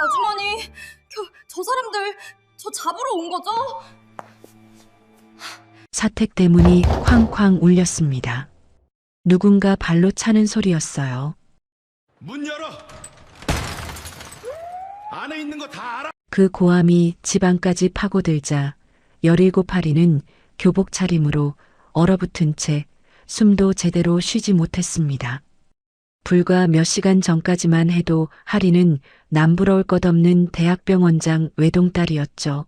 아주머니, 저 사람들 저 잡으러 온 거죠? 사택 대문이 쾅쾅 울렸습니다. 누군가 발로 차는 소리였어요. 문 열어! 안에 있는 거 다 알아! 그 고함이 집 안까지 파고들자 17파리는 교복 차림으로 얼어붙은 채 숨도 제대로 쉬지 못했습니다. 불과 몇 시간 전까지만 해도 하리는 남부러울 것 없는 대학병원장 외동딸이었죠.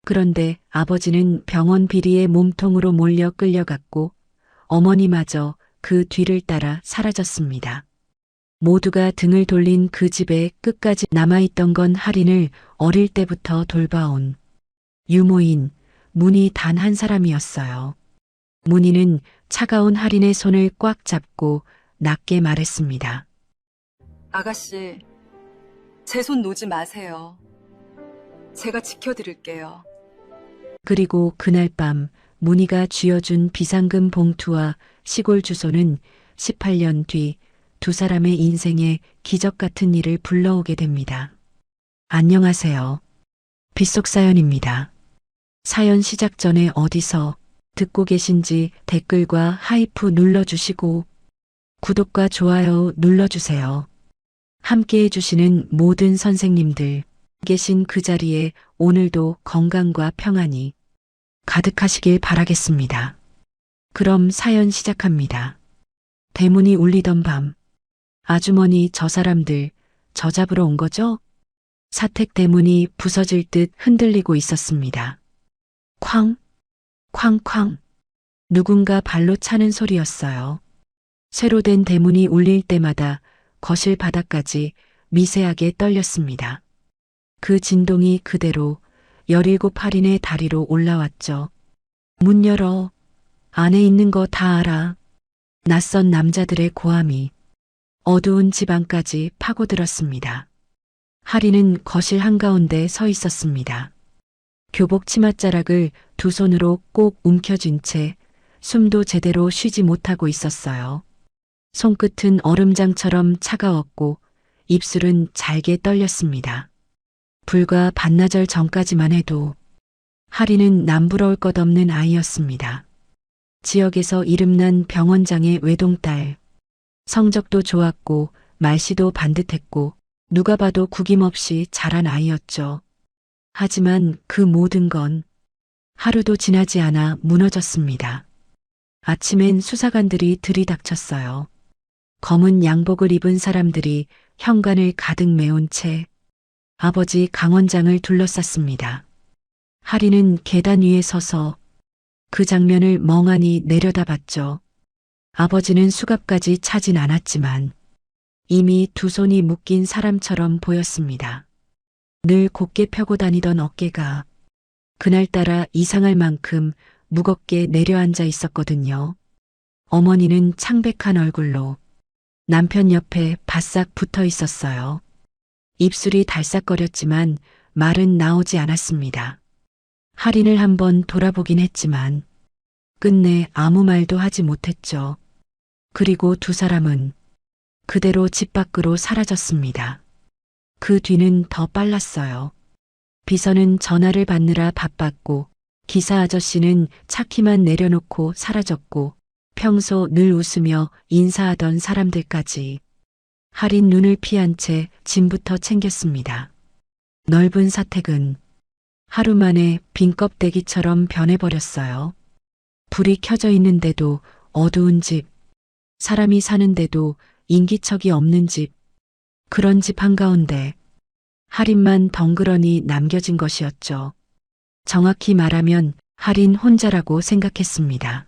그런데 아버지는 병원 비리의 몸통으로 몰려 끌려갔고 어머니마저 그 뒤를 따라 사라졌습니다. 모두가 등을 돌린 그 집에 끝까지 남아있던 건 하린을 어릴 때부터 돌봐온 유모인 문희 단 한 사람이었어요. 문희는 차가운 하린의 손을 꽉 잡고 낮게 말했습니다. 아가씨, 제 손 놓지 마세요. 제가 지켜드릴게요. 그리고 그날 밤 문희가 쥐어준 비상금 봉투와 시골 주소는 18년 뒤 두 사람의 인생에 기적 같은 일을 불러오게 됩니다. 안녕하세요. 빗속 사연입니다. 사연 시작 전에 어디서 듣고 계신지 댓글과 하이프 눌러주시고 구독과 좋아요 눌러주세요. 함께 해주시는 모든 선생님들 계신 그 자리에 오늘도 건강과 평안이 가득하시길 바라겠습니다. 그럼 사연 시작합니다. 대문이 울리던 밤. 아주머니 저 사람들 저 잡으러 온 거죠? 사택 대문이 부서질 듯 흔들리고 있었습니다. 쾅, 쾅쾅. 누군가 발로 차는 소리였어요. 쇠로 된 대문이 울릴 때마다 거실 바닥까지 미세하게 떨렸습니다. 그 진동이 그대로 17할인의 다리로 올라왔죠. 문 열어. 안에 있는 거 다 알아. 낯선 남자들의 고함이 어두운 집 안까지 파고들었습니다. 하리는 거실 한가운데 서 있었습니다. 교복 치맛자락을 두 손으로 꼭 움켜쥔 채 숨도 제대로 쉬지 못하고 있었어요. 손끝은 얼음장처럼 차가웠고 입술은 잘게 떨렸습니다. 불과 반나절 전까지만 해도 하리는 남부러울 것 없는 아이였습니다. 지역에서 이름난 병원장의 외동딸. 성적도 좋았고 말씨도 반듯했고 누가 봐도 구김없이 자란 아이였죠. 하지만 그 모든 건 하루도 지나지 않아 무너졌습니다. 아침엔 수사관들이 들이닥쳤어요. 검은 양복을 입은 사람들이 현관을 가득 메운 채 아버지 강원장을 둘러쌌습니다. 하리는 계단 위에 서서 그 장면을 멍하니 내려다봤죠. 아버지는 수갑까지 차진 않았지만 이미 두 손이 묶인 사람처럼 보였습니다. 늘 곧게 펴고 다니던 어깨가 그날따라 이상할 만큼 무겁게 내려앉아 있었거든요. 어머니는 창백한 얼굴로 남편 옆에 바싹 붙어 있었어요. 입술이 달싹거렸지만 말은 나오지 않았습니다. 할인을 한번 돌아보긴 했지만 끝내 아무 말도 하지 못했죠. 그리고 두 사람은 그대로 집 밖으로 사라졌습니다. 그 뒤는 더 빨랐어요. 비서는 전화를 받느라 바빴고 기사 아저씨는 차키만 내려놓고 사라졌고 평소 늘 웃으며 인사하던 사람들까지 할인 눈을 피한 채 짐부터 챙겼습니다. 넓은 사택은 하루 만에 빈 껍데기처럼 변해버렸어요. 불이 켜져 있는데도 어두운 집, 사람이 사는데도 인기척이 없는 집, 그런 집 한가운데 할인만 덩그러니 남겨진 것이었죠. 정확히 말하면 할인 혼자라고 생각했습니다.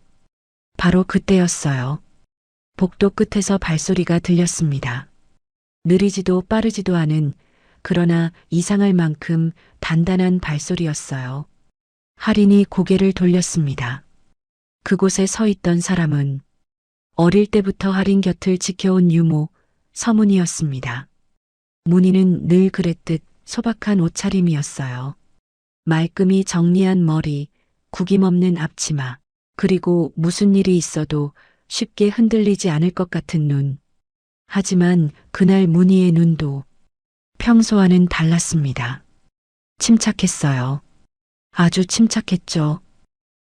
바로 그때였어요. 복도 끝에서 발소리가 들렸습니다. 느리지도 빠르지도 않은 그러나 이상할 만큼 단단한 발소리였어요. 할인이 고개를 돌렸습니다. 그곳에 서 있던 사람은 어릴 때부터 할인 곁을 지켜온 유모 서문이었습니다. 문희는 늘 그랬듯 소박한 옷차림이었어요. 말끔히 정리한 머리, 구김없는 앞치마, 그리고 무슨 일이 있어도 쉽게 흔들리지 않을 것 같은 눈. 하지만 그날 문희의 눈도 평소와는 달랐습니다. 침착했어요. 아주 침착했죠.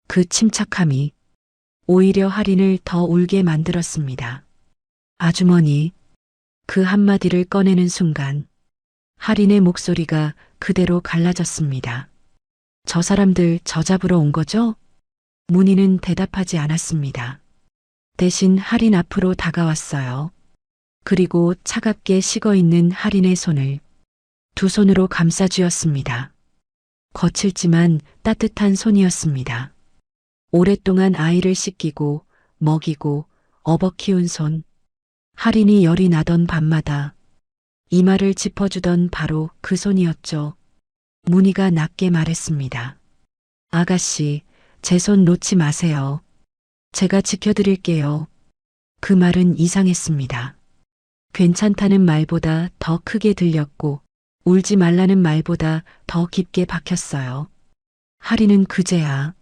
그 침착함이 오히려 할인을 더 울게 만들었습니다. 아주머니, 그 한마디를 꺼내는 순간 할인의 목소리가 그대로 갈라졌습니다. 저 사람들 저 잡으러 온 거죠? 문희는 대답하지 않았습니다. 대신 할인 앞으로 다가왔어요. 그리고 차갑게 식어있는 할인의 손을 두 손으로 감싸쥐었습니다. 거칠지만 따뜻한 손이었습니다. 오랫동안 아이를 씻기고 먹이고 업어 키운 손. 할인이 열이 나던 밤마다 이마를 짚어주던 바로 그 손이었죠. 문희가 낮게 말했습니다. 아가씨, 제 손 놓지 마세요. 제가 지켜드릴게요. 그 말은 이상했습니다. 괜찮다는 말보다 더 크게 들렸고 울지 말라는 말보다 더 깊게 박혔어요. 할인은 그제야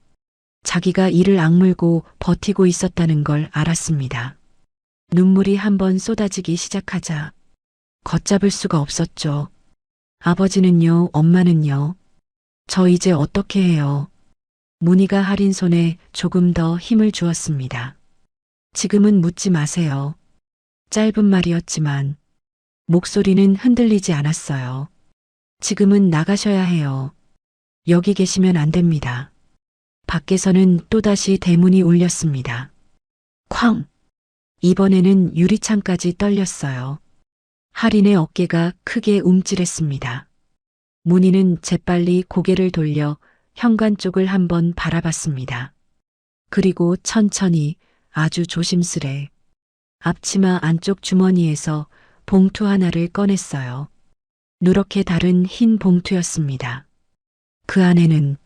자기가 이를 악물고 버티고 있었다는 걸 알았습니다. 눈물이 한번 쏟아지기 시작하자 걷잡을 수가 없었죠. 아버지는요, 엄마는요. 저 이제 어떻게 해요? 문희가 할인 손에 조금 더 힘을 주었습니다. 지금은 묻지 마세요. 짧은 말이었지만 목소리는 흔들리지 않았어요. 지금은 나가셔야 해요. 여기 계시면 안 됩니다. 밖에서는 또다시 대문이 울렸습니다. 쾅! 이번에는 유리창까지 떨렸어요. 할인의 어깨가 크게 움찔했습니다. 문희는 재빨리 고개를 돌려 현관 쪽을 한번 바라봤습니다. 그리고 천천히 아주 조심스레 앞치마 안쪽 주머니에서 봉투 하나를 꺼냈어요. 누렇게 다른 흰 봉투였습니다. 그 안에는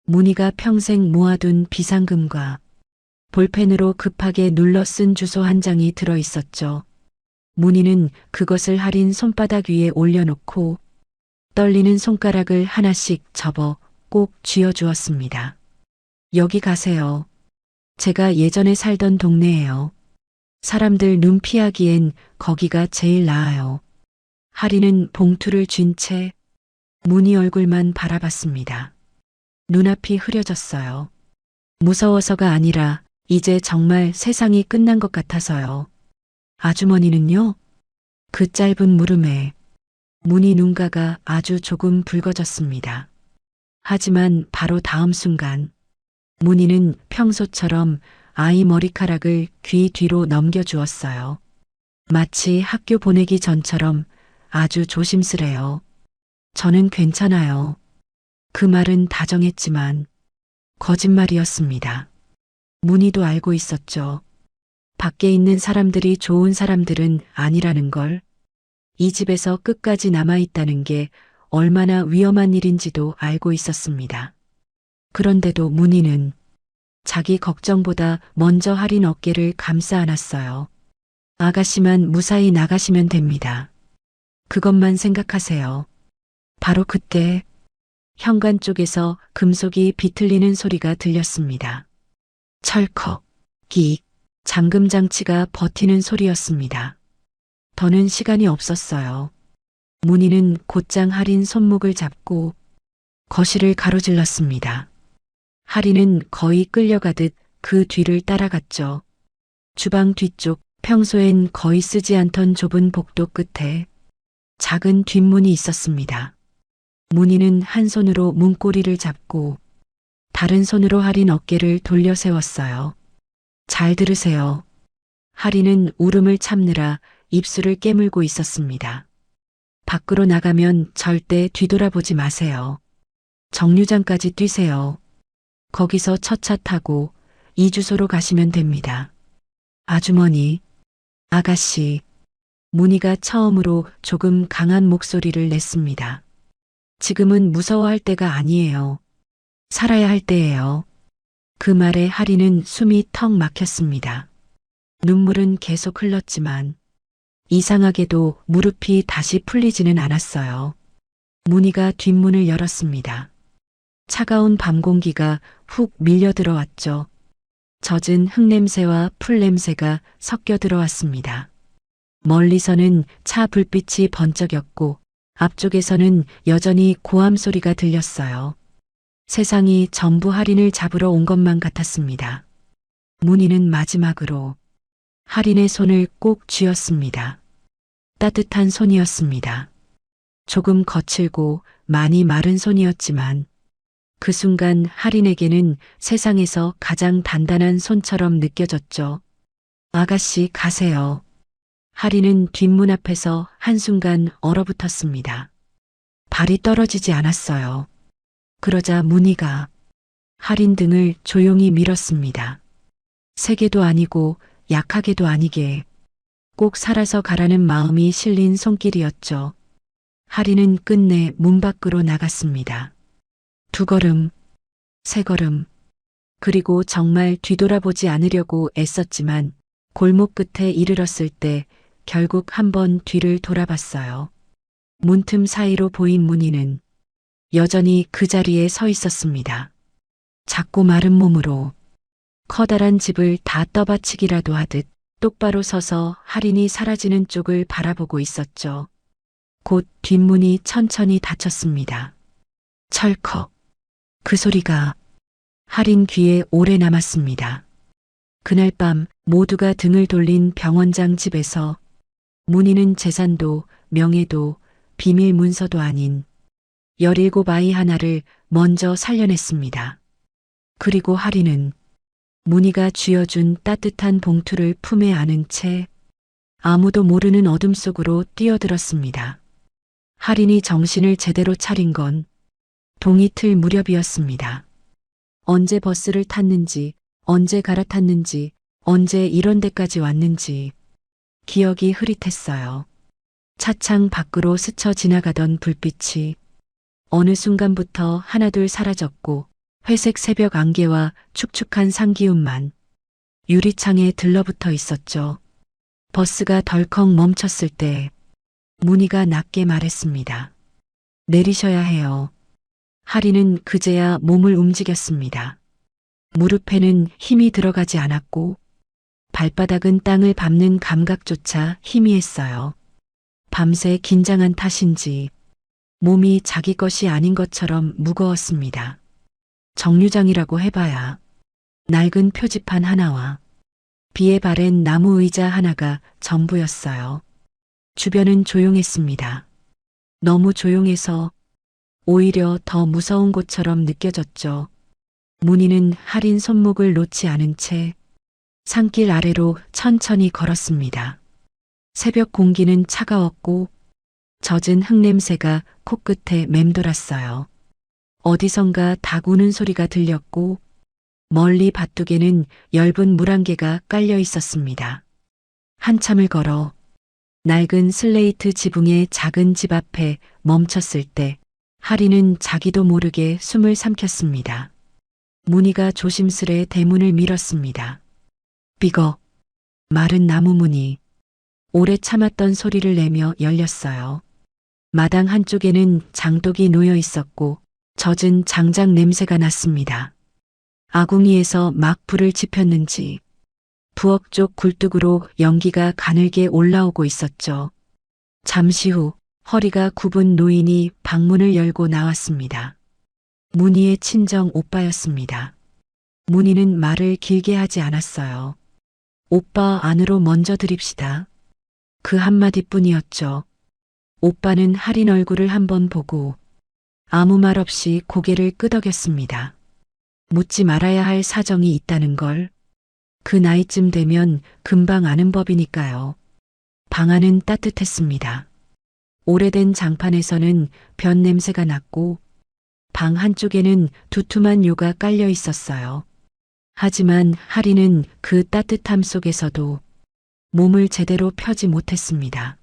문희가 평생 모아둔 비상금과 볼펜으로 급하게 눌러 쓴 주소 한 장이 들어 있었죠. 문희는 그것을 할인 손바닥 위에 올려놓고 떨리는 손가락을 하나씩 접어 꼭 쥐어주었습니다. 여기 가세요. 제가 예전에 살던 동네예요. 사람들 눈 피하기엔 거기가 제일 나아요. 할인은 봉투를 쥔 채 문희 얼굴만 바라봤습니다. 눈앞이 흐려졌어요. 무서워서가 아니라 이제 정말 세상이 끝난 것 같아서요. 아주머니는요? 그 짧은 물음에 문희 눈가가 아주 조금 붉어졌습니다. 하지만 바로 다음 순간 문희는 평소처럼 아이 머리카락을 귀 뒤로 넘겨주었어요. 마치 학교 보내기 전처럼 아주 조심스레요. 저는 괜찮아요. 그 말은 다정했지만 거짓말이었습니다. 문희도 알고 있었죠. 밖에 있는 사람들이 좋은 사람들은 아니라는 걸, 이 집에서 끝까지 남아있다는 게 얼마나 위험한 일인지도 알고 있었습니다. 그런데도 문희는 자기 걱정보다 먼저 할인 어깨를 감싸 안았어요. 아가씨만 무사히 나가시면 됩니다. 그것만 생각하세요. 바로 그때 현관 쪽에서 금속이 비틀리는 소리가 들렸습니다. 철컥, 끽, 잠금 장치가 버티는 소리였습니다. 더는 시간이 없었어요. 문희는 곧장 할인 손목을 잡고 거실을 가로질렀습니다. 할인은 거의 끌려가듯 그 뒤를 따라갔죠. 주방 뒤쪽 평소엔 거의 쓰지 않던 좁은 복도 끝에 작은 뒷문이 있었습니다. 문희는 한 손으로 문고리를 잡고 다른 손으로 할인 어깨를 돌려 세웠어요. 잘 들으세요. 할인은 울음을 참느라 입술을 깨물고 있었습니다. 밖으로 나가면 절대 뒤돌아보지 마세요. 정류장까지 뛰세요. 거기서 첫 차 타고 이 주소로 가시면 됩니다. 아주머니, 아가씨, 문희가 처음으로 조금 강한 목소리를 냈습니다. 지금은 무서워할 때가 아니에요. 살아야 할 때예요. 그 말에 할인은 숨이 턱 막혔습니다. 눈물은 계속 흘렀지만 이상하게도 무릎이 다시 풀리지는 않았어요. 문희가 뒷문을 열었습니다. 차가운 밤 공기가 훅 밀려 들어왔죠. 젖은 흙냄새와 풀냄새가 섞여 들어왔습니다. 멀리서는 차 불빛이 번쩍였고 앞쪽에서는 여전히 고함 소리가 들렸어요. 세상이 전부 할인을 잡으러 온 것만 같았습니다. 문희는 마지막으로 할인의 손을 꼭 쥐었습니다. 따뜻한 손이었습니다. 조금 거칠고 많이 마른 손이었지만 그 순간 할인에게는 세상에서 가장 단단한 손처럼 느껴졌죠. 아가씨 가세요. 할인은 뒷문 앞에서 한순간 얼어붙었습니다. 발이 떨어지지 않았어요. 그러자 문희가 할인 등을 조용히 밀었습니다. 세게도 아니고 약하게도 아니게 꼭 살아서 가라는 마음이 실린 손길이었죠. 할인은 끝내 문 밖으로 나갔습니다. 2걸음, 3걸음, 그리고 정말 뒤돌아보지 않으려고 애썼지만 골목 끝에 이르렀을 때 결국 한번 뒤를 돌아봤어요. 문틈 사이로 보인 문희는 여전히 그 자리에 서 있었습니다. 작고 마른 몸으로 커다란 집을 다 떠받치기라도 하듯 똑바로 서서 할인이 사라지는 쪽을 바라보고 있었죠. 곧 뒷문이 천천히 닫혔습니다. 철컥. 그 소리가 할인 귀에 오래 남았습니다. 그날 밤 모두가 등을 돌린 병원장 집에서 문희는 재산도 명예도 비밀 문서도 아닌 17아이 하나를 먼저 살려냈습니다. 그리고 할인은 문희가 쥐어준 따뜻한 봉투를 품에 안은 채 아무도 모르는 어둠 속으로 뛰어들었습니다. 할인이 정신을 제대로 차린 건 동이틀 무렵이었습니다. 언제 버스를 탔는지, 언제 갈아탔는지, 언제 이런 데까지 왔는지 기억이 흐릿했어요. 차창 밖으로 스쳐 지나가던 불빛이 어느 순간부터 하나둘 사라졌고 회색 새벽 안개와 축축한 상기운만 유리창에 들러붙어 있었죠. 버스가 덜컥 멈췄을 때 문희가 낮게 말했습니다. 내리셔야 해요. 할인은 그제야 몸을 움직였습니다. 무릎에는 힘이 들어가지 않았고 발바닥은 땅을 밟는 감각조차 희미했어요. 밤새 긴장한 탓인지 몸이 자기 것이 아닌 것처럼 무거웠습니다. 정류장이라고 해봐야 낡은 표지판 하나와 비에 바랜 나무 의자 하나가 전부였어요. 주변은 조용했습니다. 너무 조용해서 오히려 더 무서운 곳처럼 느껴졌죠. 문희는 할인 손목을 놓지 않은 채 산길 아래로 천천히 걸었습니다. 새벽 공기는 차가웠고 젖은 흙냄새가 코끝에 맴돌았어요. 어디선가 닭 우는 소리가 들렸고 멀리 밭둑에는 엷은 물안개가 깔려 있었습니다. 한참을 걸어 낡은 슬레이트 지붕의 작은 집 앞에 멈췄을 때 할인은 자기도 모르게 숨을 삼켰습니다. 문희가 조심스레 대문을 밀었습니다. 삐걱. 마른 나무 문이 오래 참았던 소리를 내며 열렸어요. 마당 한쪽에는 장독이 놓여 있었고 젖은 장작 냄새가 났습니다. 아궁이에서 막 불을 지폈는지 부엌 쪽 굴뚝으로 연기가 가늘게 올라오고 있었죠. 잠시 후 허리가 굽은 노인이 방문을 열고 나왔습니다. 문희의 친정 오빠였습니다. 문희는 말을 길게 하지 않았어요. 오빠 안으로 먼저 드립시다. 그 한마디뿐이었죠. 오빠는 할인 얼굴을 한번 보고 아무 말 없이 고개를 끄덕였습니다. 묻지 말아야 할 사정이 있다는 걸 그 나이쯤 되면 금방 아는 법이니까요. 방 안은 따뜻했습니다. 오래된 장판에서는 변 냄새가 났고 방 한쪽에는 두툼한 요가 깔려 있었어요. 하지만 할인은 그 따뜻함 속에서도 몸을 제대로 펴지 못했습니다.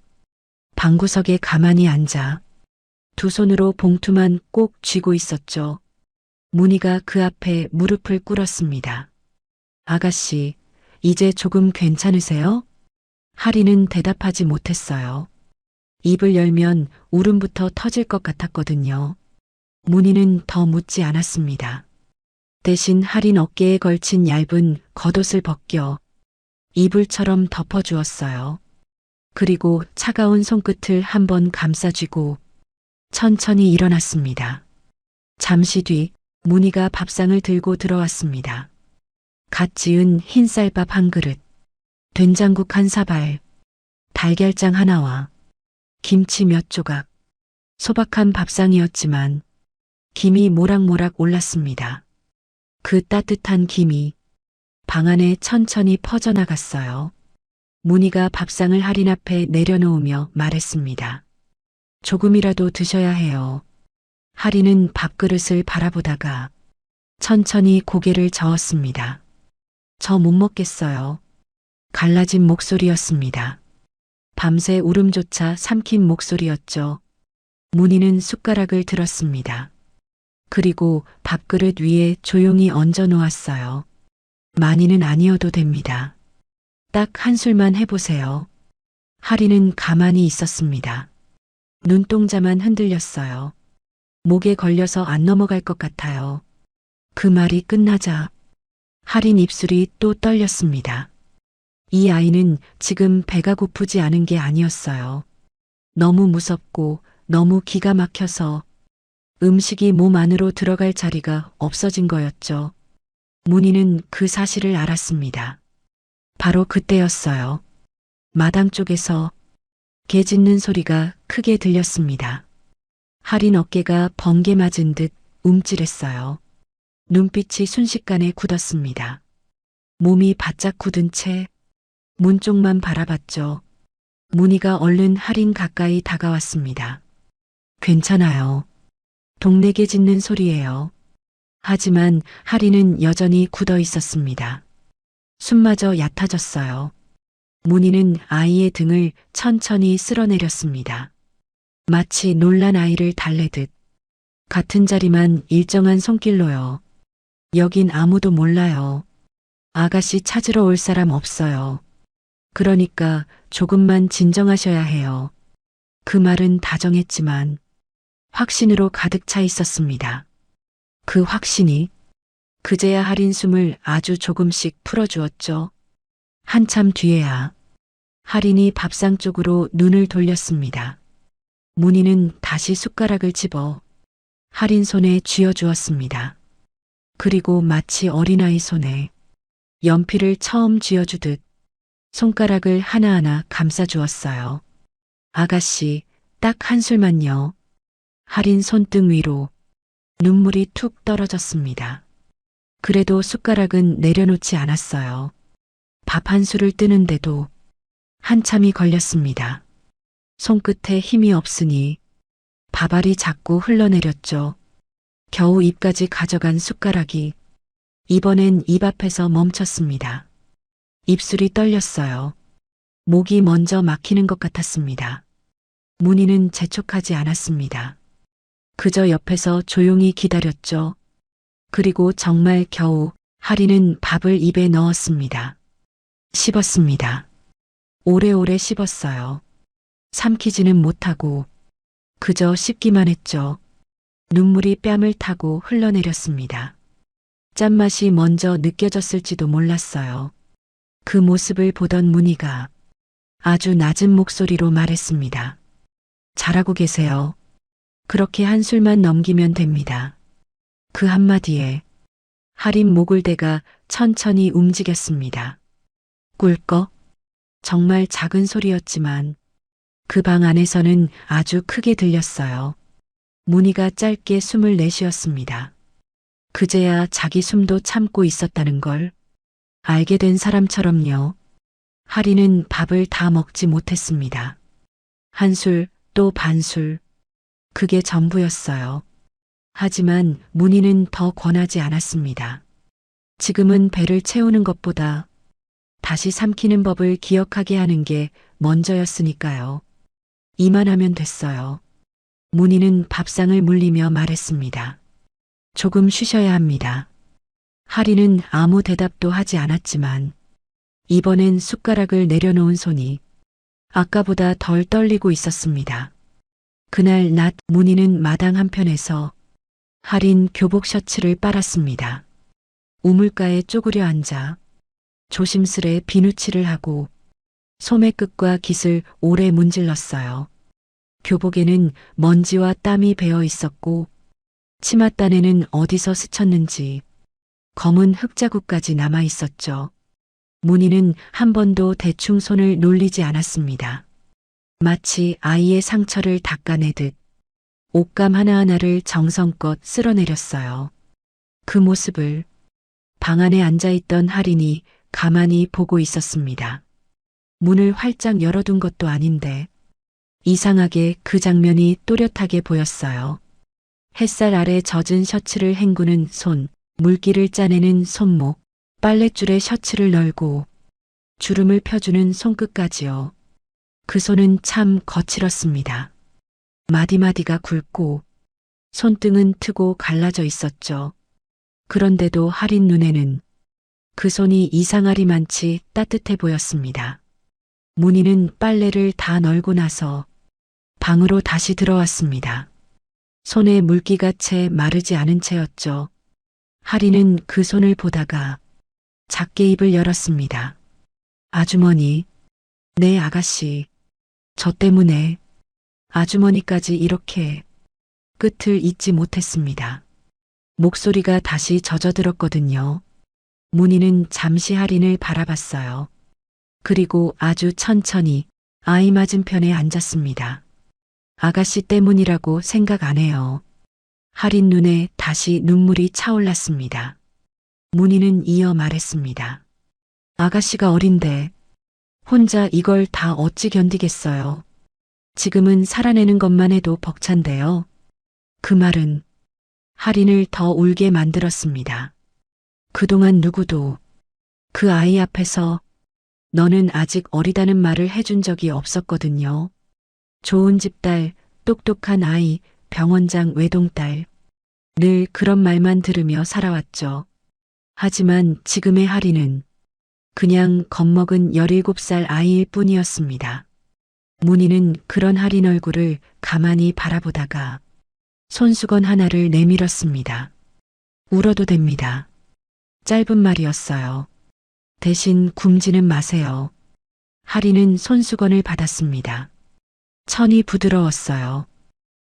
방구석에 가만히 앉아 두 손으로 봉투만 꼭 쥐고 있었죠. 문희가 그 앞에 무릎을 꿇었습니다. 아가씨, 이제 조금 괜찮으세요? 할인은 대답하지 못했어요. 입을 열면 울음부터 터질 것 같았거든요. 문희는 더 묻지 않았습니다. 대신 할인 어깨에 걸친 얇은 겉옷을 벗겨 이불처럼 덮어주었어요. 그리고 차가운 손끝을 한번 감싸쥐고 천천히 일어났습니다. 잠시 뒤 문희가 밥상을 들고 들어왔습니다. 갓 지은 흰쌀밥 한 그릇, 된장국 한 사발, 달걀장 하나와 김치 몇 조각, 소박한 밥상이었지만 김이 모락모락 올랐습니다. 그 따뜻한 김이 방 안에 천천히 퍼져나갔어요. 문희가 밥상을 할인 앞에 내려놓으며 말했습니다. 조금이라도 드셔야 해요. 할인은 밥그릇을 바라보다가 천천히 고개를 저었습니다. 저 못 먹겠어요. 갈라진 목소리였습니다. 밤새 울음조차 삼킨 목소리였죠. 문희는 숟가락을 들었습니다. 그리고 밥그릇 위에 조용히 얹어 놓았어요. 많이는 아니어도 됩니다. 딱 한 술만 해보세요. 할인은 가만히 있었습니다. 눈동자만 흔들렸어요. 목에 걸려서 안 넘어갈 것 같아요. 그 말이 끝나자 할인 입술이 또 떨렸습니다. 이 아이는 지금 배가 고프지 않은 게 아니었어요. 너무 무섭고 너무 기가 막혀서 음식이 몸 안으로 들어갈 자리가 없어진 거였죠. 문희는 그 사실을 알았습니다. 바로 그때였어요. 마당 쪽에서 개 짖는 소리가 크게 들렸습니다. 할인 어깨가 번개 맞은 듯 움찔했어요. 눈빛이 순식간에 굳었습니다. 몸이 바짝 굳은 채 문 쪽만 바라봤죠. 문희가 얼른 할인 가까이 다가왔습니다. 괜찮아요. 동네 개 짖는 소리예요. 하지만 할인은 여전히 굳어 있었습니다. 숨마저 얕아졌어요. 문희는 아이의 등을 천천히 쓸어내렸습니다. 마치 놀란 아이를 달래듯 같은 자리만 일정한 손길로요. 여긴 아무도 몰라요. 아가씨 찾으러 올 사람 없어요. 그러니까 조금만 진정하셔야 해요. 그 말은 다정했지만 확신으로 가득 차 있었습니다. 그 확신이 그제야 할인 숨을 아주 조금씩 풀어주었죠. 한참 뒤에야 할인이 밥상 쪽으로 눈을 돌렸습니다. 문희는 다시 숟가락을 집어 할인 손에 쥐어주었습니다. 그리고 마치 어린아이 손에 연필을 처음 쥐어주듯 손가락을 하나하나 감싸주었어요. 아가씨, 딱 한 술만요. 할인 손등 위로 눈물이 툭 떨어졌습니다. 그래도 숟가락은 내려놓지 않았어요. 밥 한 술을 뜨는데도 한참이 걸렸습니다. 손끝에 힘이 없으니 밥알이 자꾸 흘러내렸죠. 겨우 입까지 가져간 숟가락이 이번엔 입 앞에서 멈췄습니다. 입술이 떨렸어요. 목이 먼저 막히는 것 같았습니다. 문희는 재촉하지 않았습니다. 그저 옆에서 조용히 기다렸죠. 그리고 정말 겨우 할인은 밥을 입에 넣었습니다. 씹었습니다. 오래오래 씹었어요. 삼키지는 못하고 그저 씹기만 했죠. 눈물이 뺨을 타고 흘러내렸습니다. 짠맛이 먼저 느껴졌을지도 몰랐어요. 그 모습을 보던 문희가 아주 낮은 목소리로 말했습니다. 잘하고 계세요. 그렇게 한 술만 넘기면 됩니다. 그 한마디에 할인 목을대가 천천히 움직였습니다. 꿀꺽. 정말 작은 소리였지만 그 방 안에서는 아주 크게 들렸어요. 문희가 짧게 숨을 내쉬었습니다. 그제야 자기 숨도 참고 있었다는 걸 알게 된 사람처럼요. 할인은 밥을 다 먹지 못했습니다. 한 술, 또 반술. 그게 전부였어요. 하지만 문희는 더 권하지 않았습니다. 지금은 배를 채우는 것보다 다시 삼키는 법을 기억하게 하는 게 먼저였으니까요. 이만하면 됐어요. 문희는 밥상을 물리며 말했습니다. 조금 쉬셔야 합니다. 할인은 아무 대답도 하지 않았지만 이번엔 숟가락을 내려놓은 손이 아까보다 덜 떨리고 있었습니다. 그날 낮 문희는 마당 한편에서 할인 교복 셔츠를 빨았습니다. 우물가에 쪼그려 앉아 조심스레 비누칠을 하고 소매 끝과 깃을 오래 문질렀어요. 교복에는 먼지와 땀이 배어 있었고 치맛단에는 어디서 스쳤는지 검은 흙자국까지 남아 있었죠. 문희는 한 번도 대충 손을 놀리지 않았습니다. 마치 아이의 상처를 닦아내듯 옷감 하나하나를 정성껏 쓸어내렸어요. 그 모습을 방 안에 앉아있던 할인이 가만히 보고 있었습니다. 문을 활짝 열어둔 것도 아닌데 이상하게 그 장면이 또렷하게 보였어요. 햇살 아래 젖은 셔츠를 헹구는 손, 물기를 짜내는 손목, 빨랫줄에 셔츠를 널고 주름을 펴주는 손끝까지요. 그 손은 참 거칠었습니다. 마디마디가 굵고 손등은 트고 갈라져 있었죠. 그런데도 할인 눈에는 그 손이 이상하리만치 따뜻해 보였습니다. 문희는 빨래를 다 널고 나서 방으로 다시 들어왔습니다. 손에 물기가 채 마르지 않은 채였죠. 할인은 그 손을 보다가 작게 입을 열었습니다. 아주머니, 네 아가씨, 저 때문에 아주머니까지 이렇게 끝을 잇지 못했습니다. 목소리가 다시 젖어들었거든요. 문희는 잠시 할인을 바라봤어요. 그리고 아주 천천히 아이 맞은편에 앉았습니다. 아가씨 때문이라고 생각 안 해요. 할인 눈에 다시 눈물이 차올랐습니다. 문희는 이어 말했습니다. 아가씨가 어린데 혼자 이걸 다 어찌 견디겠어요. 지금은 살아내는 것만 해도 벅찬데요. 그 말은 할인을 더 울게 만들었습니다. 그동안 누구도 그 아이 앞에서 너는 아직 어리다는 말을 해준 적이 없었거든요. 좋은 집딸, 똑똑한 아이, 병원장 외동딸. 늘 그런 말만 들으며 살아왔죠. 하지만 지금의 할인은 그냥 겁먹은 17살 아이일 뿐이었습니다. 문희는 그런 할인 얼굴을 가만히 바라보다가 손수건 하나를 내밀었습니다. 울어도 됩니다. 짧은 말이었어요. 대신 굶지는 마세요. 할인은 손수건을 받았습니다. 천이 부드러웠어요.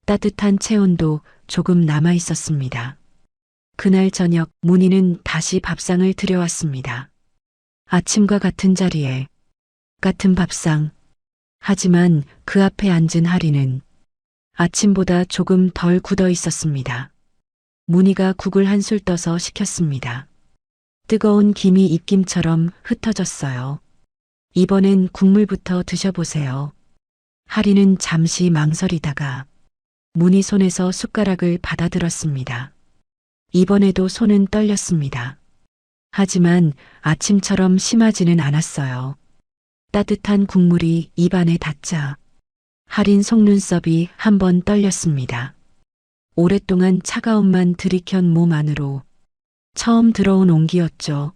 따뜻한 체온도 조금 남아 있었습니다. 그날 저녁 문희는 다시 밥상을 들여왔습니다. 아침과 같은 자리에 같은 밥상. 하지만 그 앞에 앉은 할인은 아침보다 조금 덜 굳어 있었습니다. 문희가 국을 한술 떠서 식혔습니다. 뜨거운 김이 입김처럼 흩어졌어요. 이번엔 국물부터 드셔보세요. 할인은 잠시 망설이다가 문희 손에서 숟가락을 받아들었습니다. 이번에도 손은 떨렸습니다. 하지만 아침처럼 심하지는 않았어요. 따뜻한 국물이 입안에 닿자 할인 속눈썹이 한 번 떨렸습니다. 오랫동안 차가움만 들이켠 몸 안으로 처음 들어온 온기였죠.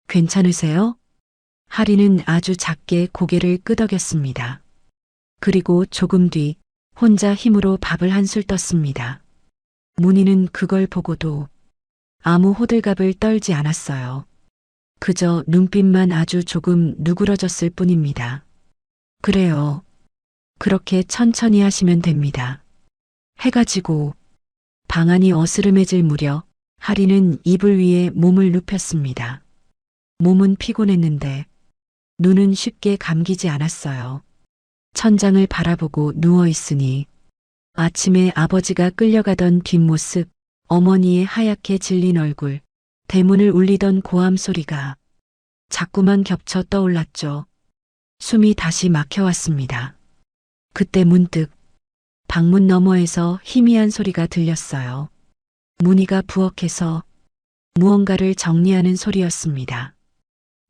괜찮으세요? 할인은 아주 작게 고개를 끄덕였습니다. 그리고 조금 뒤 혼자 힘으로 밥을 한술 떴습니다. 문희는 그걸 보고도 아무 호들갑을 떨지 않았어요. 그저 눈빛만 아주 조금 누그러졌을 뿐입니다. 그래요. 그렇게 천천히 하시면 됩니다. 해가 지고 방 안이 어스름해질 무렵 할인은 이불 위에 몸을 눕혔습니다. 몸은 피곤했는데 눈은 쉽게 감기지 않았어요. 천장을 바라보고 누워 있으니 아침에 아버지가 끌려가던 뒷모습, 어머니의 하얗게 질린 얼굴, 대문을 울리던 고함 소리가 자꾸만 겹쳐 떠올랐죠. 숨이 다시 막혀왔습니다. 그때 문득 방문 너머에서 희미한 소리가 들렸어요. 문희가 부엌에서 무언가를 정리하는 소리였습니다.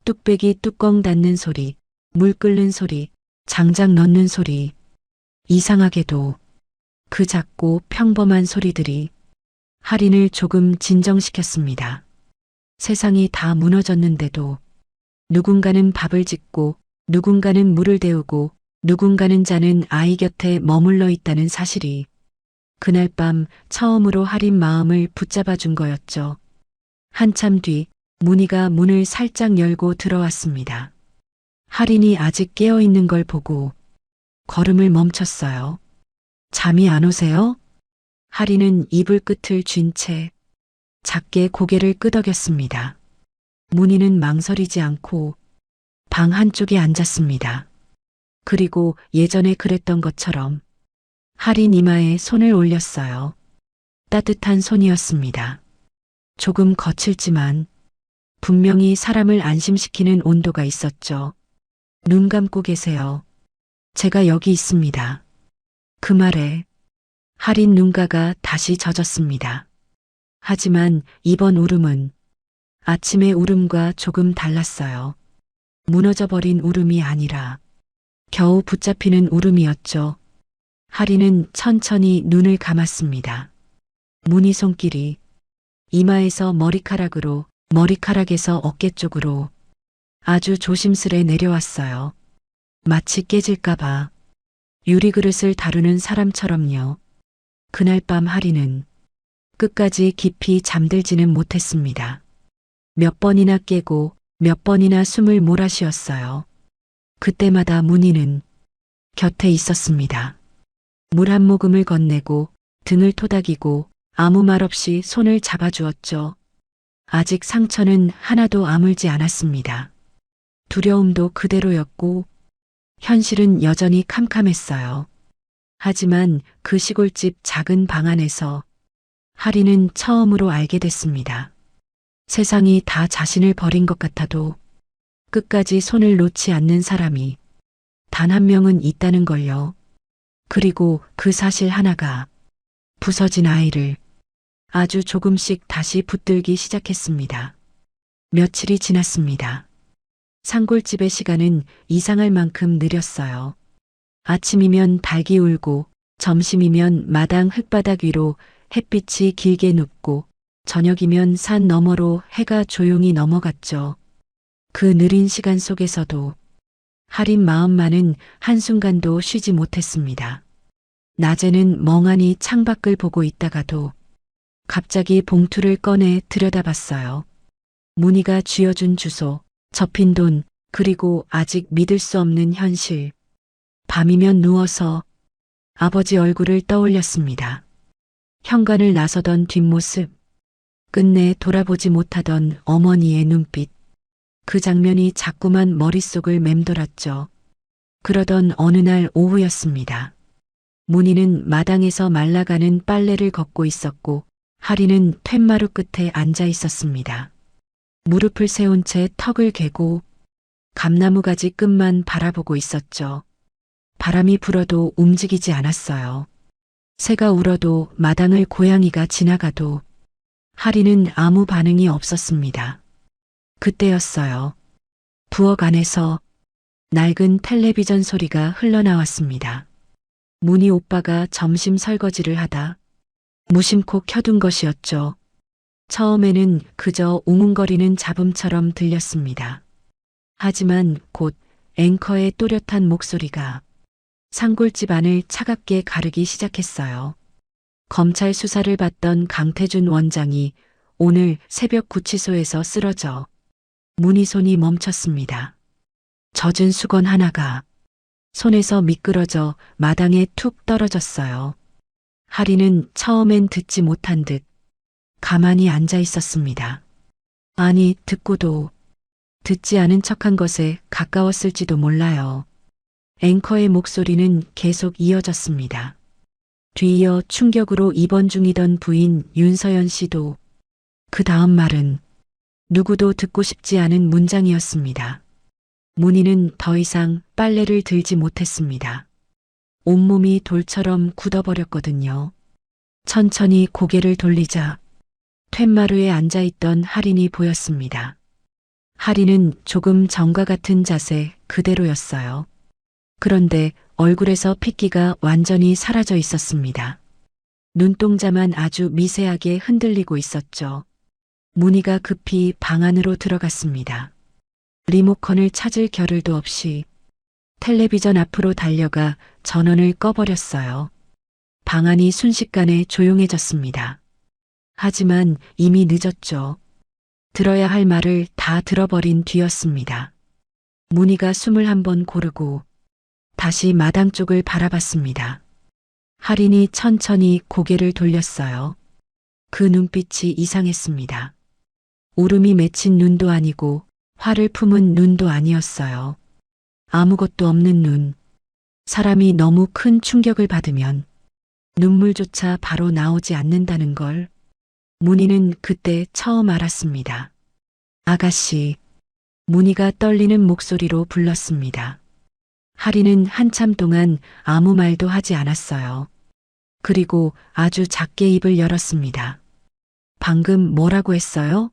뚝배기 뚜껑 닫는 소리, 물 끓는 소리, 장작 넣는 소리. 이상하게도 그 작고 평범한 소리들이 할인을 조금 진정시켰습니다. 세상이 다 무너졌는데도 누군가는 밥을 짓고 누군가는 물을 데우고 누군가는 자는 아이 곁에 머물러 있다는 사실이 그날 밤 처음으로 할인 마음을 붙잡아 준 거였죠. 한참 뒤 문희가 문을 살짝 열고 들어왔습니다. 할인이 아직 깨어 있는 걸 보고 걸음을 멈췄어요. 잠이 안 오세요? 하리는 이불 끝을 쥔 채 작게 고개를 끄덕였습니다. 문희는 망설이지 않고 방 한쪽에 앉았습니다. 그리고 예전에 그랬던 것처럼 하린 이마에 손을 올렸어요. 따뜻한 손이었습니다. 조금 거칠지만 분명히 사람을 안심시키는 온도가 있었죠. 눈 감고 계세요. 제가 여기 있습니다. 그 말에 하린 눈가가 다시 젖었습니다. 하지만 이번 울음은 아침의 울음과 조금 달랐어요. 무너져버린 울음이 아니라 겨우 붙잡히는 울음이었죠. 하리는 천천히 눈을 감았습니다. 문희 손길이 이마에서 머리카락으로, 머리카락에서 어깨 쪽으로 아주 조심스레 내려왔어요. 마치 깨질까봐 유리그릇을 다루는 사람처럼요. 그날 밤 하리는 끝까지 깊이 잠들지는 못했습니다. 몇 번이나 깨고 몇 번이나 숨을 몰아쉬었어요. 그때마다 문희는 곁에 있었습니다. 물 한 모금을 건네고 등을 토닥이고 아무 말 없이 손을 잡아주었죠. 아직 상처는 하나도 아물지 않았습니다. 두려움도 그대로였고 현실은 여전히 캄캄했어요. 하지만 그 시골집 작은 방 안에서 하리는 처음으로 알게 됐습니다. 세상이 다 자신을 버린 것 같아도 끝까지 손을 놓지 않는 사람이 단 한 명은 있다는 걸요. 그리고 그 사실 하나가 부서진 아이를 아주 조금씩 다시 붙들기 시작했습니다. 며칠이 지났습니다. 산골집의 시간은 이상할 만큼 느렸어요. 아침이면 닭이 울고 점심이면 마당 흙바닥 위로 햇빛이 길게 눕고 저녁이면 산 너머로 해가 조용히 넘어갔죠. 그 느린 시간 속에서도 하린 마음만은 한순간도 쉬지 못했습니다. 낮에는 멍하니 창밖을 보고 있다가도 갑자기 봉투를 꺼내 들여다봤어요. 문희가 쥐어준 주소, 접힌 돈, 그리고 아직 믿을 수 없는 현실. 밤이면 누워서 아버지 얼굴을 떠올렸습니다. 현관을 나서던 뒷모습, 끝내 돌아보지 못하던 어머니의 눈빛. 그 장면이 자꾸만 머릿속을 맴돌았죠. 그러던 어느 날 오후였습니다. 문희는 마당에서 말라가는 빨래를 걷고 있었고 하리는 툇마루 끝에 앉아 있었습니다. 무릎을 세운 채 턱을 괴고 감나무 가지 끝만 바라보고 있었죠. 바람이 불어도 움직이지 않았어요. 새가 울어도 마당을 고양이가 지나가도 하리는 아무 반응이 없었습니다. 그때였어요. 부엌 안에서 낡은 텔레비전 소리가 흘러나왔습니다. 문희 오빠가 점심 설거지를 하다 무심코 켜둔 것이었죠. 처음에는 그저 웅웅거리는 잡음처럼 들렸습니다. 하지만 곧 앵커의 또렷한 목소리가 산골집 안을 차갑게 가르기 시작했어요. 검찰 수사를 받던 강태준 원장이 오늘 새벽 구치소에서 쓰러져 문희 손이 멈췄습니다. 젖은 수건 하나가 손에서 미끄러져 마당에 툭 떨어졌어요. 하리는 처음엔 듣지 못한 듯 가만히 앉아 있었습니다. 아니, 듣고도 듣지 않은 척한 것에 가까웠을지도 몰라요. 앵커의 목소리는 계속 이어졌습니다. 뒤이어 충격으로 입원 중이던 부인 윤서연 씨도 그 다음 말은 누구도 듣고 싶지 않은 문장이었습니다. 문희는 더 이상 빨래를 들지 못했습니다. 온몸이 돌처럼 굳어버렸거든요. 천천히 고개를 돌리자 툇마루에 앉아있던 하린이 보였습니다. 하린은 조금 전과 같은 자세 그대로였어요. 그런데 얼굴에서 핏기가 완전히 사라져 있었습니다. 눈동자만 아주 미세하게 흔들리고 있었죠. 문희가 급히 방 안으로 들어갔습니다. 리모컨을 찾을 겨를도 없이 텔레비전 앞으로 달려가 전원을 꺼버렸어요. 방 안이 순식간에 조용해졌습니다. 하지만 이미 늦었죠. 들어야 할 말을 다 들어버린 뒤였습니다. 문희가 숨을 한번 고르고 다시 마당 쪽을 바라봤습니다. 할인이 천천히 고개를 돌렸어요. 그 눈빛이 이상했습니다. 울음이 맺힌 눈도 아니고 화를 품은 눈도 아니었어요. 아무것도 없는 눈. 사람이 너무 큰 충격을 받으면 눈물조차 바로 나오지 않는다는 걸 문희는 그때 처음 알았습니다. 아가씨. 문희가 떨리는 목소리로 불렀습니다. 할인은 한참 동안 아무 말도 하지 않았어요. 그리고 아주 작게 입을 열었습니다. 방금 뭐라고 했어요?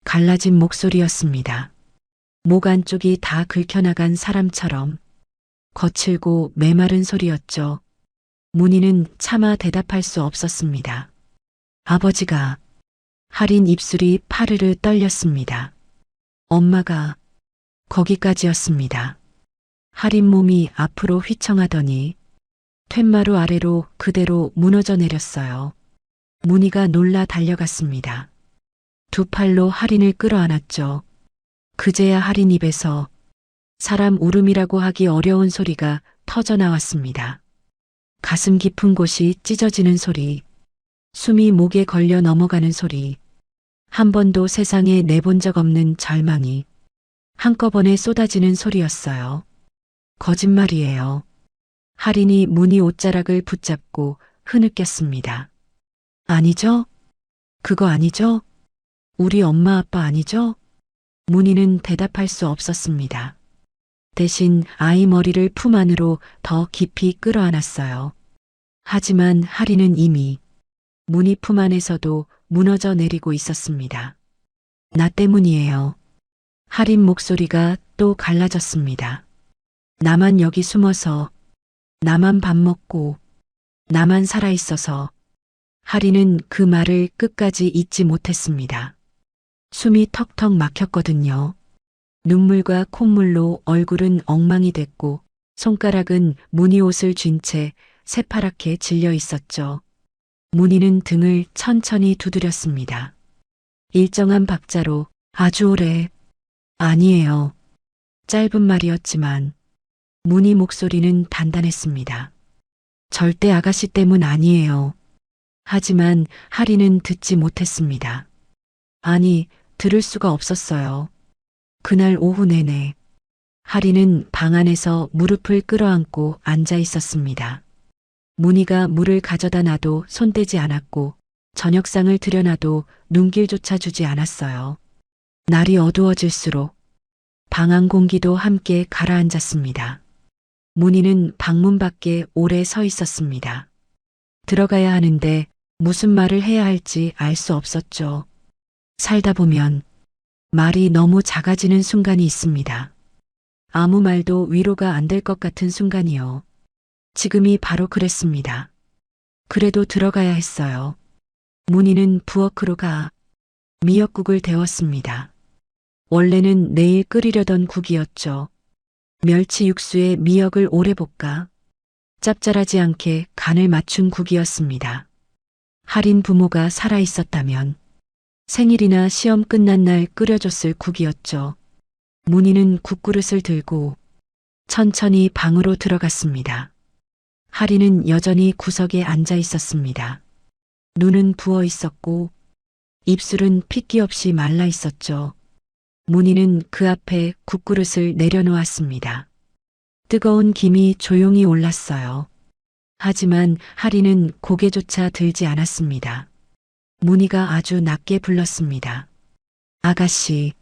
갈라진 목소리였습니다. 목 안쪽이 다 긁혀나간 사람처럼 거칠고 메마른 소리였죠. 문희는 차마 대답할 수 없었습니다. 아버지가. 할인 입술이 파르르 떨렸습니다. 엄마가. 거기까지였습니다. 할인 몸이 앞으로 휘청하더니 툇마루 아래로 그대로 무너져 내렸어요. 문희가 놀라 달려갔습니다. 두 팔로 할인을 끌어안았죠. 그제야 할인 입에서 사람 울음이라고 하기 어려운 소리가 터져 나왔습니다. 가슴 깊은 곳이 찢어지는 소리, 숨이 목에 걸려 넘어가는 소리, 한 번도 세상에 내본 적 없는 절망이 한꺼번에 쏟아지는 소리였어요. 거짓말이에요. 할인이 문희 옷자락을 붙잡고 흐느꼈습니다. 아니죠? 그거 아니죠? 우리 엄마 아빠 아니죠? 문희는 대답할 수 없었습니다. 대신 아이 머리를 품 안으로 더 깊이 끌어안았어요. 하지만 할인은 이미 문희 품 안에서도 무너져 내리고 있었습니다. 나 때문이에요. 할인 목소리가 또 갈라졌습니다. 나만 여기 숨어서, 나만 밥 먹고, 나만 살아있어서. 할인은 그 말을 끝까지 잊지 못했습니다. 숨이 턱턱 막혔거든요. 눈물과 콧물로 얼굴은 엉망이 됐고 손가락은 문희 옷을 쥔 채 새파랗게 질려 있었죠. 문희는 등을 천천히 두드렸습니다. 일정한 박자로 아주 오래. 아니에요. 짧은 말이었지만 문희 목소리는 단단했습니다. 절대 아가씨 때문 아니에요. 하지만 할인은 듣지 못했습니다. 아니, 들을 수가 없었어요. 그날 오후 내내 할인은 방 안에서 무릎을 끌어안고 앉아 있었습니다. 문희가 물을 가져다 놔도 손대지 않았고 저녁상을 들여놔도 눈길조차 주지 않았어요. 날이 어두워질수록 방 안 공기도 함께 가라앉았습니다. 문희는 방문 밖에 오래 서 있었습니다. 들어가야 하는데 무슨 말을 해야 할지 알 수 없었죠. 살다 보면 말이 너무 작아지는 순간이 있습니다. 아무 말도 위로가 안 될 것 같은 순간이요. 지금이 바로 그랬습니다. 그래도 들어가야 했어요. 문희는 부엌으로 가 미역국을 데웠습니다. 원래는 내일 끓이려던 국이었죠. 멸치 육수에 미역을 오래 볶아 짭짤하지 않게 간을 맞춘 국이었습니다. 할인 부모가 살아 있었다면 생일이나 시험 끝난 날 끓여줬을 국이었죠. 문희는 국그릇을 들고 천천히 방으로 들어갔습니다. 할인은 여전히 구석에 앉아 있었습니다. 눈은 부어 있었고 입술은 핏기 없이 말라 있었죠. 문희는 그 앞에 국그릇을 내려놓았습니다. 뜨거운 김이 조용히 올랐어요. 하지만 할인은 고개조차 들지 않았습니다. 문희가 아주 낮게 불렀습니다. 아가씨.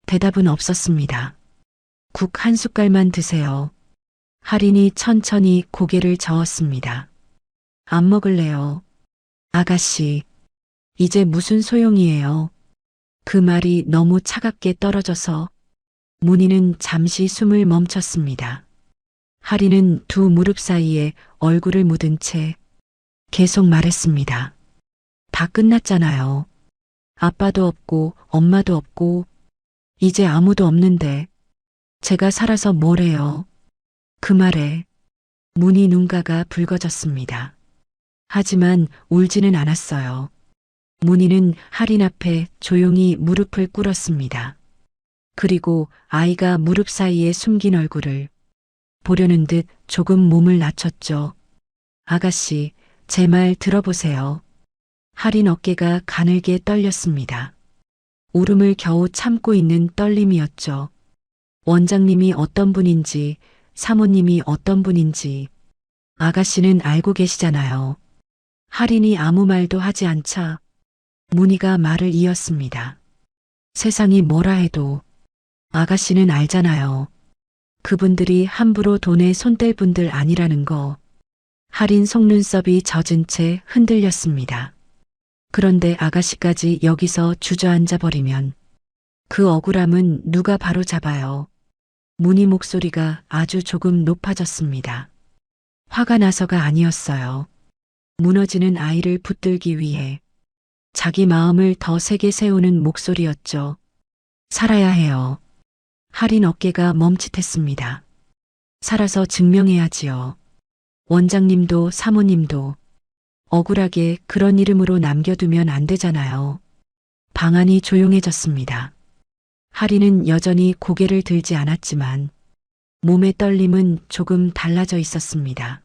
대답은 없었습니다. 국 한 숟갈만 드세요. 할인이 천천히 고개를 저었습니다. 안 먹을래요. 아가씨. 이제 무슨 소용이에요. 그 말이 너무 차갑게 떨어져서 문희는 잠시 숨을 멈췄습니다. 할인은 두 무릎 사이에 얼굴을 묻은 채 계속 말했습니다. 다 끝났잖아요. 아빠도 없고 엄마도 없고 이제 아무도 없는데 제가 살아서 뭘 해요. 그 말에 문희 눈가가 붉어졌습니다. 하지만 울지는 않았어요. 문희는 할인 앞에 조용히 무릎을 꿇었습니다. 그리고 아이가 무릎 사이에 숨긴 얼굴을 보려는 듯 조금 몸을 낮췄죠. 아가씨, 제 말 들어보세요. 할인 어깨가 가늘게 떨렸습니다. 울음을 겨우 참고 있는 떨림이었죠. 원장님이 어떤 분인지, 사모님이 어떤 분인지, 아가씨는 알고 계시잖아요. 할인이 아무 말도 하지 않자 문희가 말을 이었습니다. 세상이 뭐라 해도 아가씨는 알잖아요. 그분들이 함부로 돈에 손 뗄 분들 아니라는 거. 할인 속눈썹이 젖은 채 흔들렸습니다. 그런데 아가씨까지 여기서 주저앉아 버리면 그 억울함은 누가 바로 잡아요. 문희 목소리가 아주 조금 높아졌습니다. 화가 나서가 아니었어요. 무너지는 아이를 붙들기 위해 자기 마음을 더 세게 세우는 목소리였죠. 살아야 해요. 할인 어깨가 멈칫했습니다. 살아서 증명해야지요. 원장님도 사모님도 억울하게 그런 이름으로 남겨두면 안 되잖아요. 방 안이 조용해졌습니다. 할인은 여전히 고개를 들지 않았지만 몸의 떨림은 조금 달라져 있었습니다.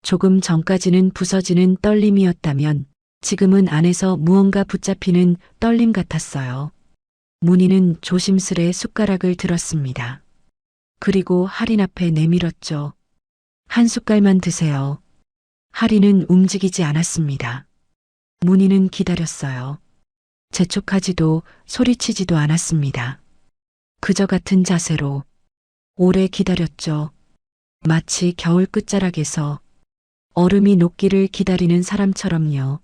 조금 전까지는 부서지는 떨림이었다면 지금은 안에서 무언가 붙잡히는 떨림 같았어요. 문희는 조심스레 숟가락을 들었습니다. 그리고 할인 앞에 내밀었죠. 한 숟갈만 드세요. 할인은 움직이지 않았습니다. 문희는 기다렸어요. 재촉하지도 소리치지도 않았습니다. 그저 같은 자세로 오래 기다렸죠. 마치 겨울 끝자락에서 얼음이 녹기를 기다리는 사람처럼요.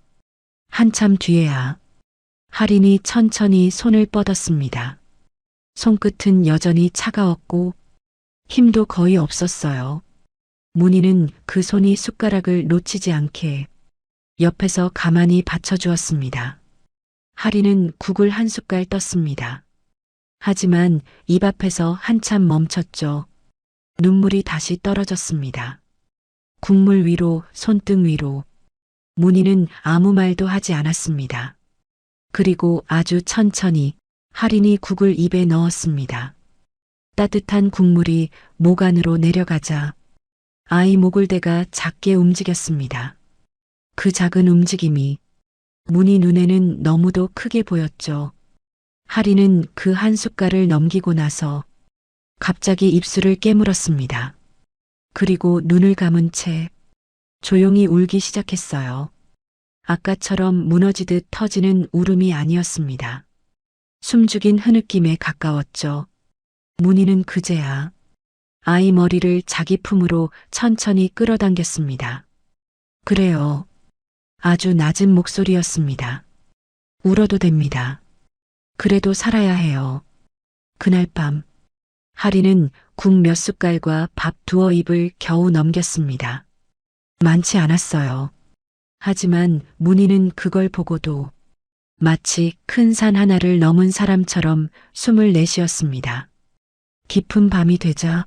한참 뒤에야 할인이 천천히 손을 뻗었습니다. 손끝은 여전히 차가웠고 힘도 거의 없었어요. 문희는 그 손이 숟가락을 놓치지 않게 옆에서 가만히 받쳐주었습니다. 할인은 국을 한 숟갈 떴습니다. 하지만 입 앞에서 한참 멈췄죠. 눈물이 다시 떨어졌습니다. 국물 위로, 손등 위로. 문희는 아무 말도 하지 않았습니다. 그리고 아주 천천히 할인이 국을 입에 넣었습니다. 따뜻한 국물이 목 안으로 내려가자 아이 목을대가 작게 움직였습니다. 그 작은 움직임이 문희 눈에는 너무도 크게 보였죠. 할인은 그 한 숟갈을 넘기고 나서 갑자기 입술을 깨물었습니다. 그리고 눈을 감은 채 조용히 울기 시작했어요. 아까처럼 무너지듯 터지는 울음이 아니었습니다. 숨죽인 흐느낌에 가까웠죠. 문희는 그제야 아이 머리를 자기 품으로 천천히 끌어당겼습니다. 그래요. 아주 낮은 목소리였습니다. 울어도 됩니다. 그래도 살아야 해요. 그날 밤 할인은 국 몇 숟갈과 밥 두어 입을 겨우 넘겼습니다. 많지 않았어요. 하지만 문희는 그걸 보고도 마치 큰 산 하나를 넘은 사람처럼 숨을 내쉬었습니다. 깊은 밤이 되자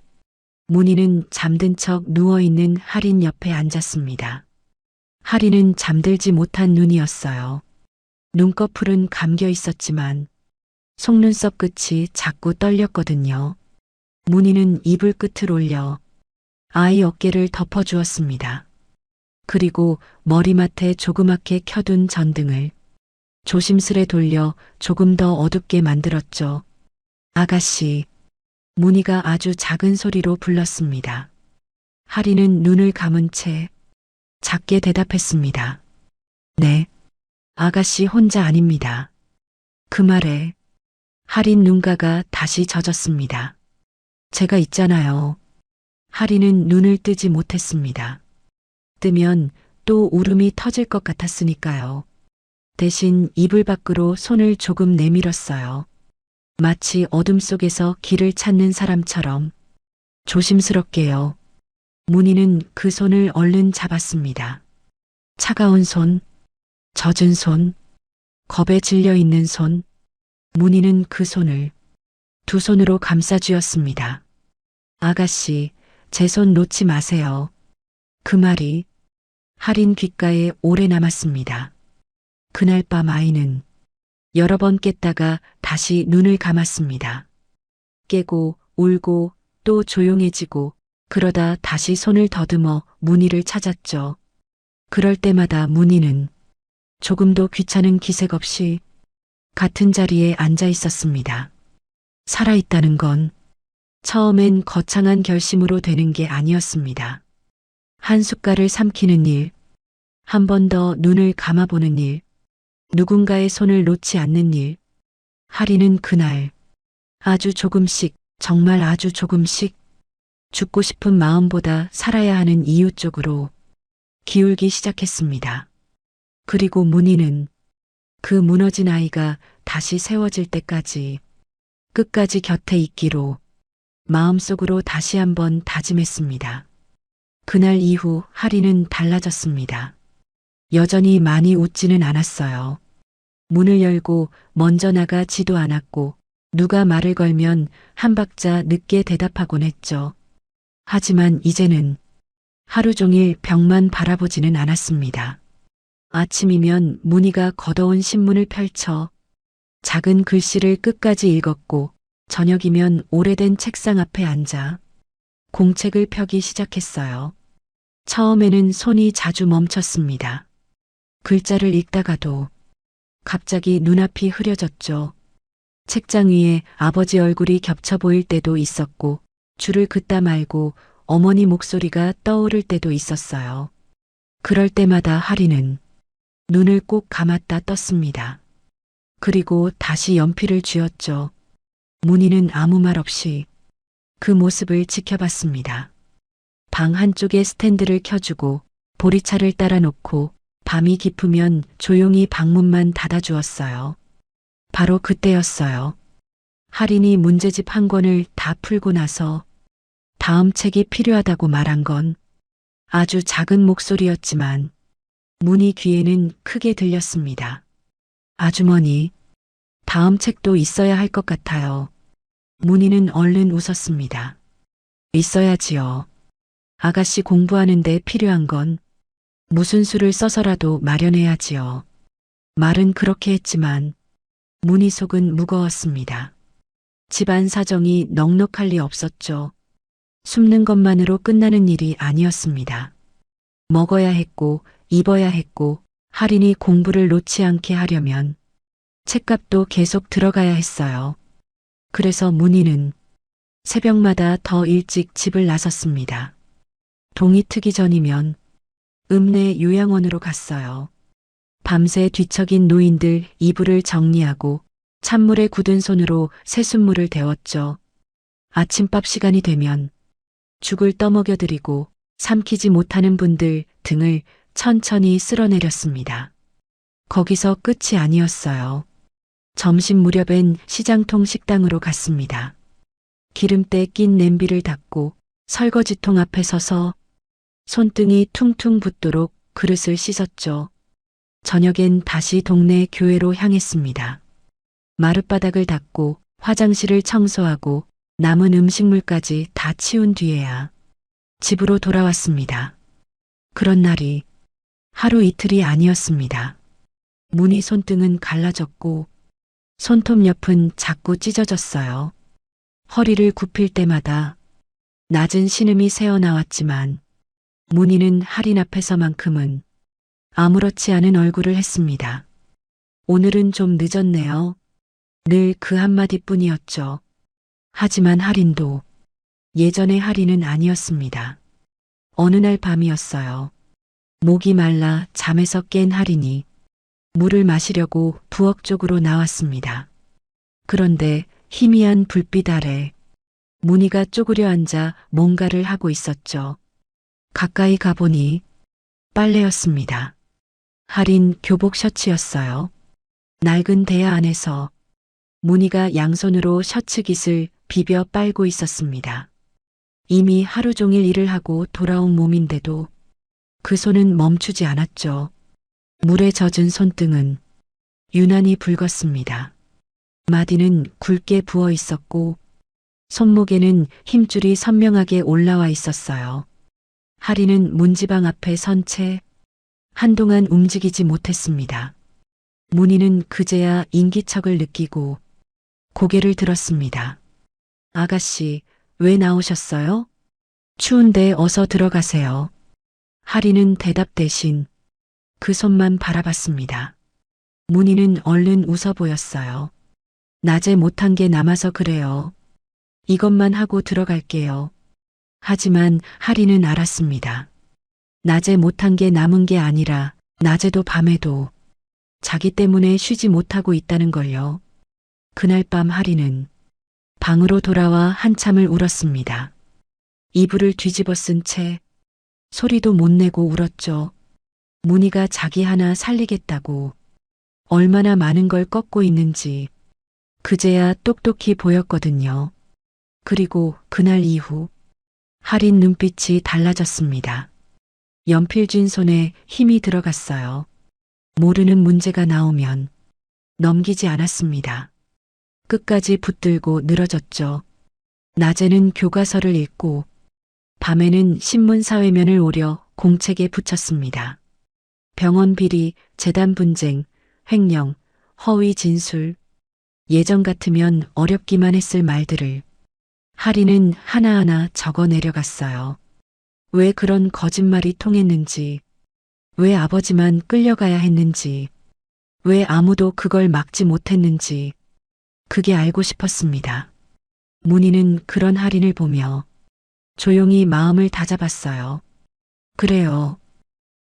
문희는 잠든 척 누워있는 할인 옆에 앉았습니다. 할인은 잠들지 못한 눈이었어요. 눈꺼풀은 감겨 있었지만 속눈썹 끝이 자꾸 떨렸거든요. 문희는 이불 끝을 올려 아이 어깨를 덮어주었습니다. 그리고 머리맡에 조그맣게 켜둔 전등을 조심스레 돌려 조금 더 어둡게 만들었죠. 아가씨, 문희가 아주 작은 소리로 불렀습니다. 할인은 눈을 감은 채 작게 대답했습니다. 네, 아가씨 혼자 아닙니다. 그 말에 할인 눈가가 다시 젖었습니다. 제가 있잖아요. 할인은 눈을 뜨지 못했습니다. 뜨면 또 울음이 터질 것 같았으니까요. 대신 이불 밖으로 손을 조금 내밀었어요. 마치 어둠 속에서 길을 찾는 사람처럼. 조심스럽게요. 문희는 그 손을 얼른 잡았습니다. 차가운 손, 젖은 손, 겁에 질려 있는 손. 문희는 그 손을 두 손으로 감싸쥐었습니다. 아가씨, 제 손 놓지 마세요. 그 말이 할인 귓가에 오래 남았습니다. 그날 밤 아이는 여러 번 깼다가 다시 눈을 감았습니다. 깨고 울고 또 조용해지고 그러다 다시 손을 더듬어 문희를 찾았죠. 그럴 때마다 문희는 조금도 귀찮은 기색 없이 같은 자리에 앉아 있었습니다. 살아있다는 건 처음엔 거창한 결심으로 되는 게 아니었습니다. 한 숟갈을 삼키는 일, 한 번 더 눈을 감아보는 일, 누군가의 손을 놓지 않는 일. 하리는 그날 아주 조금씩, 정말 아주 조금씩 죽고 싶은 마음보다 살아야 하는 이유 쪽으로 기울기 시작했습니다. 그리고 문희는 그 무너진 아이가 다시 세워질 때까지 끝까지 곁에 있기로 마음속으로 다시 한번 다짐했습니다. 그날 이후 하리는 달라졌습니다. 여전히 많이 웃지는 않았어요. 문을 열고 먼저 나가지도 않았고 누가 말을 걸면 한 박자 늦게 대답하곤 했죠. 하지만 이제는 하루 종일 벽만 바라보지는 않았습니다. 아침이면 문희가 걷어온 신문을 펼쳐 작은 글씨를 끝까지 읽었고 저녁이면 오래된 책상 앞에 앉아 공책을 펴기 시작했어요. 처음에는 손이 자주 멈췄습니다. 글자를 읽다가도 갑자기 눈앞이 흐려졌죠. 책장 위에 아버지 얼굴이 겹쳐 보일 때도 있었고 줄을 긋다 말고 어머니 목소리가 떠오를 때도 있었어요. 그럴 때마다 하리는 눈을 꼭 감았다 떴습니다. 그리고 다시 연필을 쥐었죠. 문희는 아무 말 없이 그 모습을 지켜봤습니다. 방 한쪽에 스탠드를 켜주고 보리차를 따라 놓고 밤이 깊으면 조용히 방문만 닫아주었어요. 바로 그때였어요. 할인이 문제집 한 권을 다 풀고 나서 다음 책이 필요하다고 말한 건 아주 작은 목소리였지만 문희 귀에는 크게 들렸습니다. 아주머니, 다음 책도 있어야 할 것 같아요. 문희는 얼른 웃었습니다. 있어야지요. 아가씨 공부하는데 필요한 건 무슨 수를 써서라도 마련해야지요. 말은 그렇게 했지만 문희 속은 무거웠습니다. 집안 사정이 넉넉할 리 없었죠. 숨는 것만으로 끝나는 일이 아니었습니다. 먹어야 했고 입어야 했고 할인이 공부를 놓지 않게 하려면 책값도 계속 들어가야 했어요. 그래서 문희는 새벽마다 더 일찍 집을 나섰습니다. 동이 트기 전이면 읍내 요양원으로 갔어요. 밤새 뒤척인 노인들 이불을 정리하고 찬물에 굳은 손으로 새순물을 데웠죠. 아침밥 시간이 되면 죽을 떠먹여드리고 삼키지 못하는 분들 등을 천천히 쓸어내렸습니다. 거기서 끝이 아니었어요. 점심 무렵엔 시장통 식당으로 갔습니다. 기름때 낀 냄비를 닦고 설거지통 앞에 서서 손등이 퉁퉁 붓도록 그릇을 씻었죠. 저녁엔 다시 동네 교회로 향했습니다. 마룻바닥을 닦고 화장실을 청소하고 남은 음식물까지 다 치운 뒤에야 집으로 돌아왔습니다. 그런 날이 하루 이틀이 아니었습니다. 문희 손등은 갈라졌고 손톱 옆은 자꾸 찢어졌어요. 허리를 굽힐 때마다 낮은 신음이 새어나왔지만 문희는 할인 앞에서만큼은 아무렇지 않은 얼굴을 했습니다. 오늘은 좀 늦었네요. 늘 그 한마디뿐이었죠. 하지만 할인도 예전의 할인은 아니었습니다. 어느 날 밤이었어요. 목이 말라 잠에서 깬 할인이 물을 마시려고 부엌 쪽으로 나왔습니다. 그런데 희미한 불빛 아래 문희가 쪼그려 앉아 뭔가를 하고 있었죠. 가까이 가보니 빨래였습니다. 할인 교복 셔츠였어요. 낡은 대야 안에서 문희가 양손으로 셔츠 깃을 비벼 빨고 있었습니다. 이미 하루 종일 일을 하고 돌아온 몸인데도 그 손은 멈추지 않았죠. 물에 젖은 손등은 유난히 붉었습니다. 마디는 굵게 부어 있었고 손목에는 힘줄이 선명하게 올라와 있었어요. 할인은 문지방 앞에 선 채 한동안 움직이지 못했습니다. 문희는 그제야 인기척을 느끼고 고개를 들었습니다. 아가씨, 왜 나오셨어요? 추운데 어서 들어가세요. 할인은 대답 대신 그 손만 바라봤습니다. 문희는 얼른 웃어 보였어요. 낮에 못한 게 남아서 그래요. 이것만 하고 들어갈게요. 하지만 하리는 알았습니다. 낮에 못한 게 남은 게 아니라 낮에도 밤에도 자기 때문에 쉬지 못하고 있다는 걸요. 그날 밤 하리는 방으로 돌아와 한참을 울었습니다. 이불을 뒤집어 쓴 채 소리도 못 내고 울었죠. 문희가 자기 하나 살리겠다고 얼마나 많은 걸 꺾고 있는지 그제야 똑똑히 보였거든요. 그리고 그날 이후 하린 눈빛이 달라졌습니다. 연필 쥔 손에 힘이 들어갔어요. 모르는 문제가 나오면 넘기지 않았습니다. 끝까지 붙들고 늘어졌죠. 낮에는 교과서를 읽고 밤에는 신문 사회면을 오려 공책에 붙였습니다. 병원 비리, 재단 분쟁, 횡령, 허위 진술. 예전 같으면 어렵기만 했을 말들을 하리는 하나하나 적어 내려갔어요. 왜 그런 거짓말이 통했는지, 왜 아버지만 끌려가야 했는지, 왜 아무도 그걸 막지 못했는지, 그게 알고 싶었습니다. 문희는 그런 하린을 보며 조용히 마음을 다잡았어요. 그래요.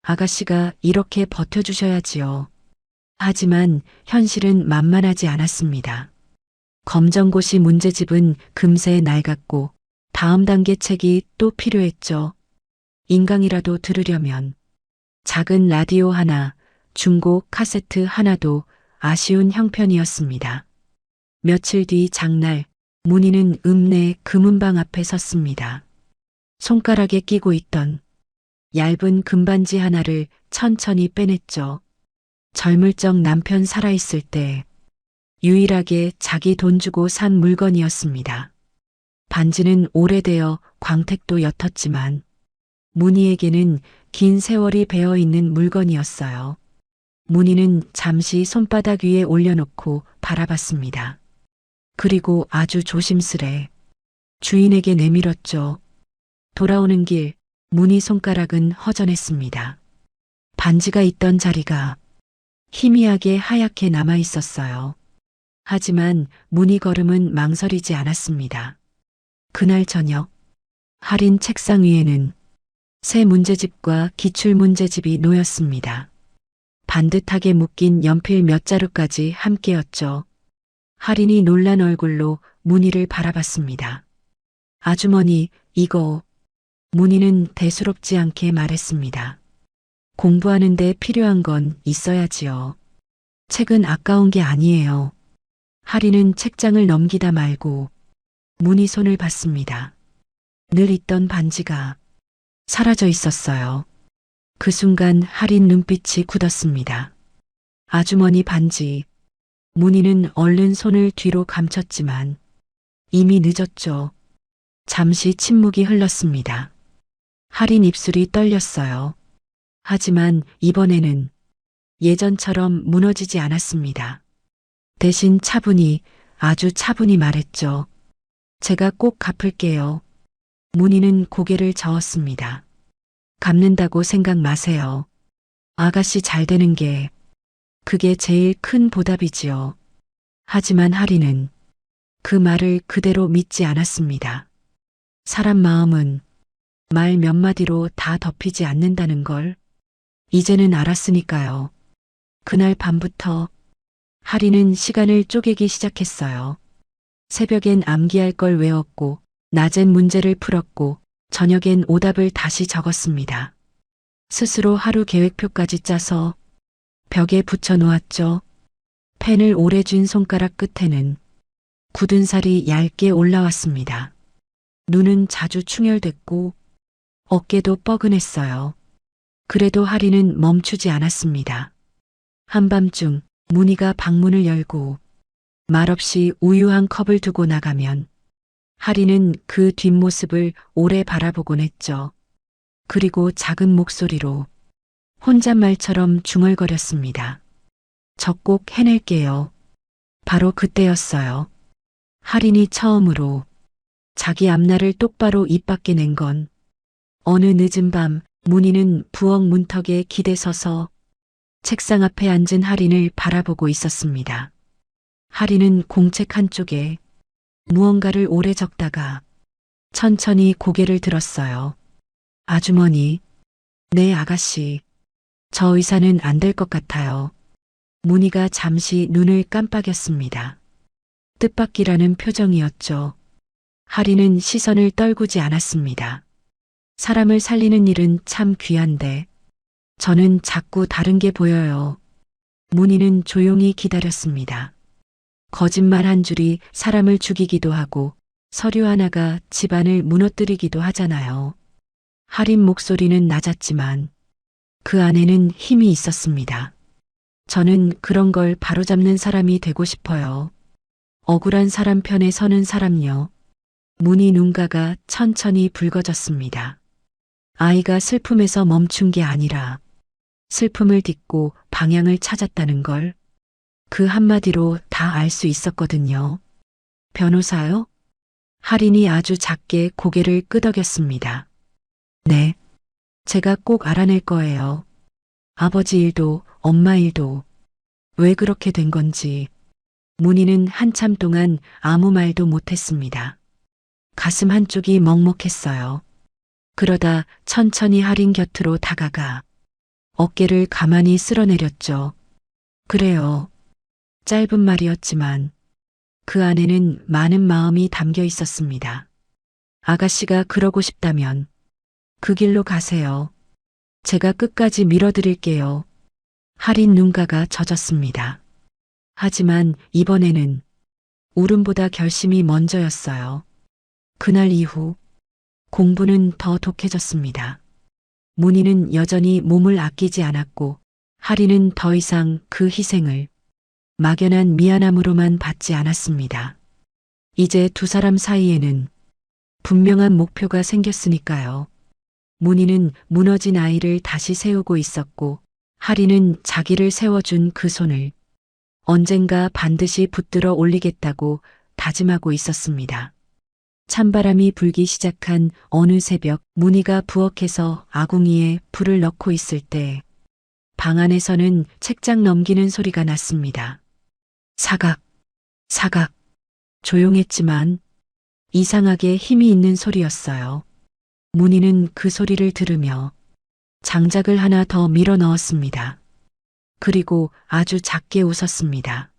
아가씨가 이렇게 버텨주셔야지요. 하지만 현실은 만만하지 않았습니다. 검정고시 문제집은 금세 낡았고 다음 단계 책이 또 필요했죠. 인강이라도 들으려면 작은 라디오 하나, 중고 카세트 하나도 아쉬운 형편이었습니다. 며칠 뒤 장날, 문희는 읍내 금은방 앞에 섰습니다. 손가락에 끼고 있던 얇은 금반지 하나를 천천히 빼냈죠. 젊을 적 남편 살아있을 때 유일하게 자기 돈 주고 산 물건이었습니다. 반지는 오래되어 광택도 옅었지만 문희에게는 긴 세월이 배어있는 물건이었어요. 문희는 잠시 손바닥 위에 올려놓고 바라봤습니다. 그리고 아주 조심스레 주인에게 내밀었죠. 돌아오는 길 문희 손가락은 허전했습니다. 반지가 있던 자리가 희미하게 하얗게 남아 있었어요. 하지만 문희 걸음은 망설이지 않았습니다. 그날 저녁 할인 책상 위에는 새 문제집과 기출 문제집이 놓였습니다. 반듯하게 묶인 연필 몇 자루까지 함께였죠. 할인이 놀란 얼굴로 문희를 바라봤습니다. 아주머니, 이거. 문희는 대수롭지 않게 말했습니다. 공부하는 데 필요한 건 있어야지요. 책은 아까운 게 아니에요. 할인은 책장을 넘기다 말고 문희 손을 봤습니다. 늘 있던 반지가 사라져 있었어요. 그 순간 할인 눈빛이 굳었습니다. 아주머니 반지. 문희는 얼른 손을 뒤로 감췄지만 이미 늦었죠. 잠시 침묵이 흘렀습니다. 할인 입술이 떨렸어요. 하지만 이번에는 예전처럼 무너지지 않았습니다. 대신 차분히, 아주 차분히 말했죠. 제가 꼭 갚을게요. 문희는 고개를 저었습니다. 갚는다고 생각 마세요. 아가씨 잘 되는 게 그게 제일 큰 보답이지요. 하지만 할인은 그 말을 그대로 믿지 않았습니다. 사람 마음은 말 몇 마디로 다 덮이지 않는다는 걸 이제는 알았으니까요. 그날 밤부터 할인은 시간을 쪼개기 시작했어요. 새벽엔 암기할 걸 외웠고 낮엔 문제를 풀었고 저녁엔 오답을 다시 적었습니다. 스스로 하루 계획표까지 짜서 벽에 붙여 놓았죠. 펜을 오래 쥔 손가락 끝에는 굳은 살이 얇게 올라왔습니다. 눈은 자주 충혈됐고 어깨도 뻐근했어요. 그래도 할인은 멈추지 않았습니다. 한밤중 문희가 방문을 열고 말없이 우유 한 컵을 두고 나가면 할인은 그 뒷모습을 오래 바라보곤 했죠. 그리고 작은 목소리로 혼잣말처럼 중얼거렸습니다. 저 꼭 해낼게요. 바로 그때였어요. 할인이 처음으로 자기 앞날을 똑바로 입 밖에 낸 건 어느 늦은 밤 문희는 부엌 문턱에 기대 서서 책상 앞에 앉은 할인을 바라보고 있었습니다. 할인은 공책 한쪽에 무언가를 오래 적다가 천천히 고개를 들었어요. 아주머니, 네 아가씨, 저 의사는 안 될 것 같아요. 문희가 잠시 눈을 깜빡였습니다. 뜻밖이라는 표정이었죠. 할인은 시선을 떨구지 않았습니다. 사람을 살리는 일은 참 귀한데 저는 자꾸 다른 게 보여요. 문희는 조용히 기다렸습니다. 거짓말 한 줄이 사람을 죽이기도 하고 서류 하나가 집안을 무너뜨리기도 하잖아요. 할인 목소리는 낮았지만 그 안에는 힘이 있었습니다. 저는 그런 걸 바로잡는 사람이 되고 싶어요. 억울한 사람 편에 서는 사람요. 문희 눈가가 천천히 붉어졌습니다. 아이가 슬픔에서 멈춘 게 아니라 슬픔을 딛고 방향을 찾았다는 걸 그 한마디로 다 알 수 있었거든요. 변호사요? 할인이 아주 작게 고개를 끄덕였습니다. 네, 제가 꼭 알아낼 거예요. 아버지 일도 엄마 일도 왜 그렇게 된 건지. 문희는 한참 동안 아무 말도 못했습니다. 가슴 한쪽이 먹먹했어요. 그러다 천천히 할인 곁으로 다가가 어깨를 가만히 쓸어내렸죠. 그래요. 짧은 말이었지만 그 안에는 많은 마음이 담겨 있었습니다. 아가씨가 그러고 싶다면 그 길로 가세요. 제가 끝까지 밀어드릴게요. 할인 눈가가 젖었습니다. 하지만 이번에는 울음보다 결심이 먼저였어요. 그날 이후 공부는 더 독해졌습니다. 문희는 여전히 몸을 아끼지 않았고 할인은 더 이상 그 희생을 막연한 미안함으로만 받지 않았습니다. 이제 두 사람 사이에는 분명한 목표가 생겼으니까요. 문희는 무너진 아이를 다시 세우고 있었고 할인은 자기를 세워준 그 손을 언젠가 반드시 붙들어 올리겠다고 다짐하고 있었습니다. 찬바람이 불기 시작한 어느 새벽 문희가 부엌에서 아궁이에 불을 넣고 있을 때 방 안에서는 책장 넘기는 소리가 났습니다. 사각, 사각. 조용했지만 이상하게 힘이 있는 소리였어요. 문희는 그 소리를 들으며 장작을 하나 더 밀어 넣었습니다. 그리고 아주 작게 웃었습니다.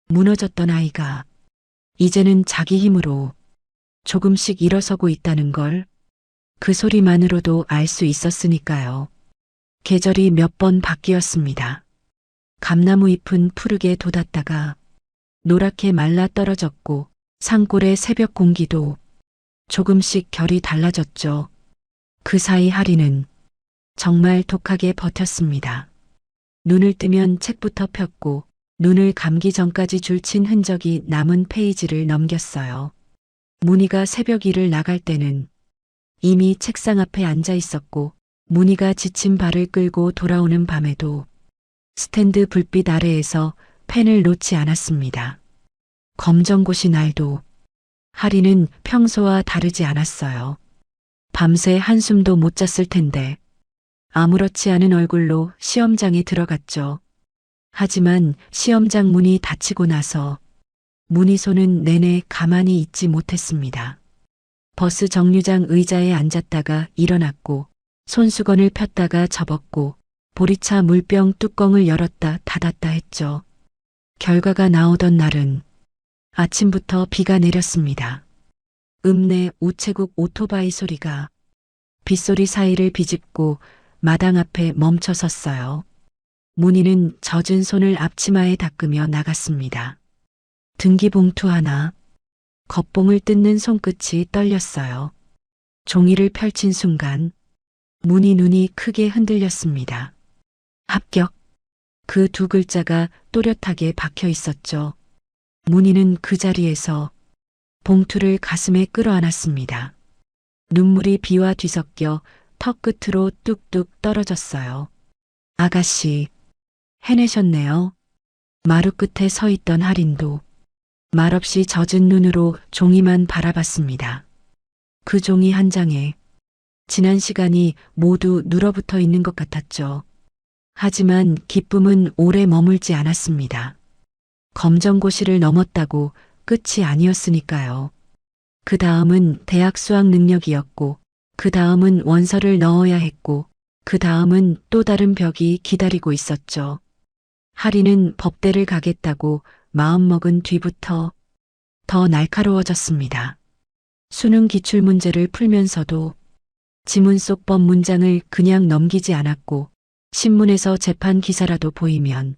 무너졌던 아이가 이제는 자기 힘으로 조금씩 일어서고 있다는 걸 그 소리만으로도 알 수 있었으니까요. 계절이 몇 번 바뀌었습니다. 감나무 잎은 푸르게 돋았다가 노랗게 말라 떨어졌고 산골의 새벽 공기도 조금씩 결이 달라졌죠. 그 사이 할인은 정말 독하게 버텼습니다. 눈을 뜨면 책부터 폈고 눈을 감기 전까지 줄친 흔적이 남은 페이지를 넘겼어요. 문희가 새벽 일을 나갈 때는 이미 책상 앞에 앉아 있었고 문희가 지친 발을 끌고 돌아오는 밤에도 스탠드 불빛 아래에서 펜을 놓지 않았습니다. 검정고시 날도 할인은 평소와 다르지 않았어요. 밤새 한숨도 못 잤을 텐데 아무렇지 않은 얼굴로 시험장에 들어갔죠. 하지만 시험장 문이 닫히고 나서 문희 손은 내내 가만히 있지 못했습니다. 버스 정류장 의자에 앉았다가 일어났고 손수건을 폈다가 접었고 보리차 물병 뚜껑을 열었다 닫았다 했죠. 결과가 나오던 날은 아침부터 비가 내렸습니다. 읍내 우체국 오토바이 소리가 빗소리 사이를 비집고 마당 앞에 멈춰 섰어요. 문희는 젖은 손을 앞치마에 닦으며 나갔습니다. 등기봉투 하나, 겉봉을 뜯는 손끝이 떨렸어요. 종이를 펼친 순간 문희 눈이 크게 흔들렸습니다. 합격. 그 두 글자가 또렷하게 박혀 있었죠. 문희는 그 자리에서 봉투를 가슴에 끌어안았습니다. 눈물이 비와 뒤섞여 턱 끝으로 뚝뚝 떨어졌어요. 아가씨, 해내셨네요. 마루 끝에 서 있던 할인도 말없이 젖은 눈으로 종이만 바라봤습니다. 그 종이 한 장에 지난 시간이 모두 눌어붙어 있는 것 같았죠. 하지만 기쁨은 오래 머물지 않았습니다. 검정고시를 넘었다고 끝이 아니었으니까요. 그 다음은 대학 수학 능력이었고, 그 다음은 원서를 넣어야 했고, 그 다음은 또 다른 벽이 기다리고 있었죠. 하리는 법대를 가겠다고 마음먹은 뒤부터 더 날카로워졌습니다. 수능 기출문제를 풀면서도 지문 속 법 문장을 그냥 넘기지 않았고, 신문에서 재판 기사라도 보이면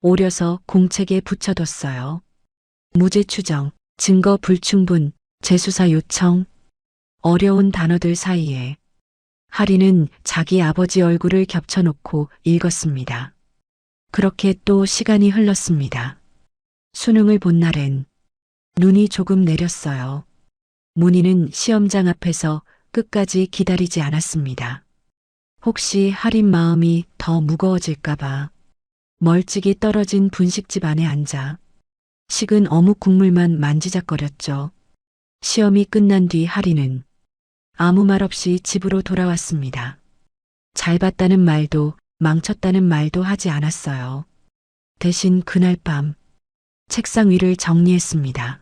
오려서 공책에 붙여뒀어요. 무죄 추정, 증거 불충분, 재수사 요청, 어려운 단어들 사이에 하리는 자기 아버지 얼굴을 겹쳐놓고 읽었습니다. 그렇게 또 시간이 흘렀습니다. 수능을 본 날엔 눈이 조금 내렸어요. 문희는 시험장 앞에서 끝까지 기다리지 않았습니다. 혹시 하린 마음이 더 무거워질까봐 멀찍이 떨어진 분식집 안에 앉아 식은 어묵 국물만 만지작거렸죠. 시험이 끝난 뒤 하리는 아무 말 없이 집으로 돌아왔습니다. 잘 봤다는 말도 망쳤다는 말도 하지 않았어요. 대신 그날 밤 책상 위를 정리했습니다.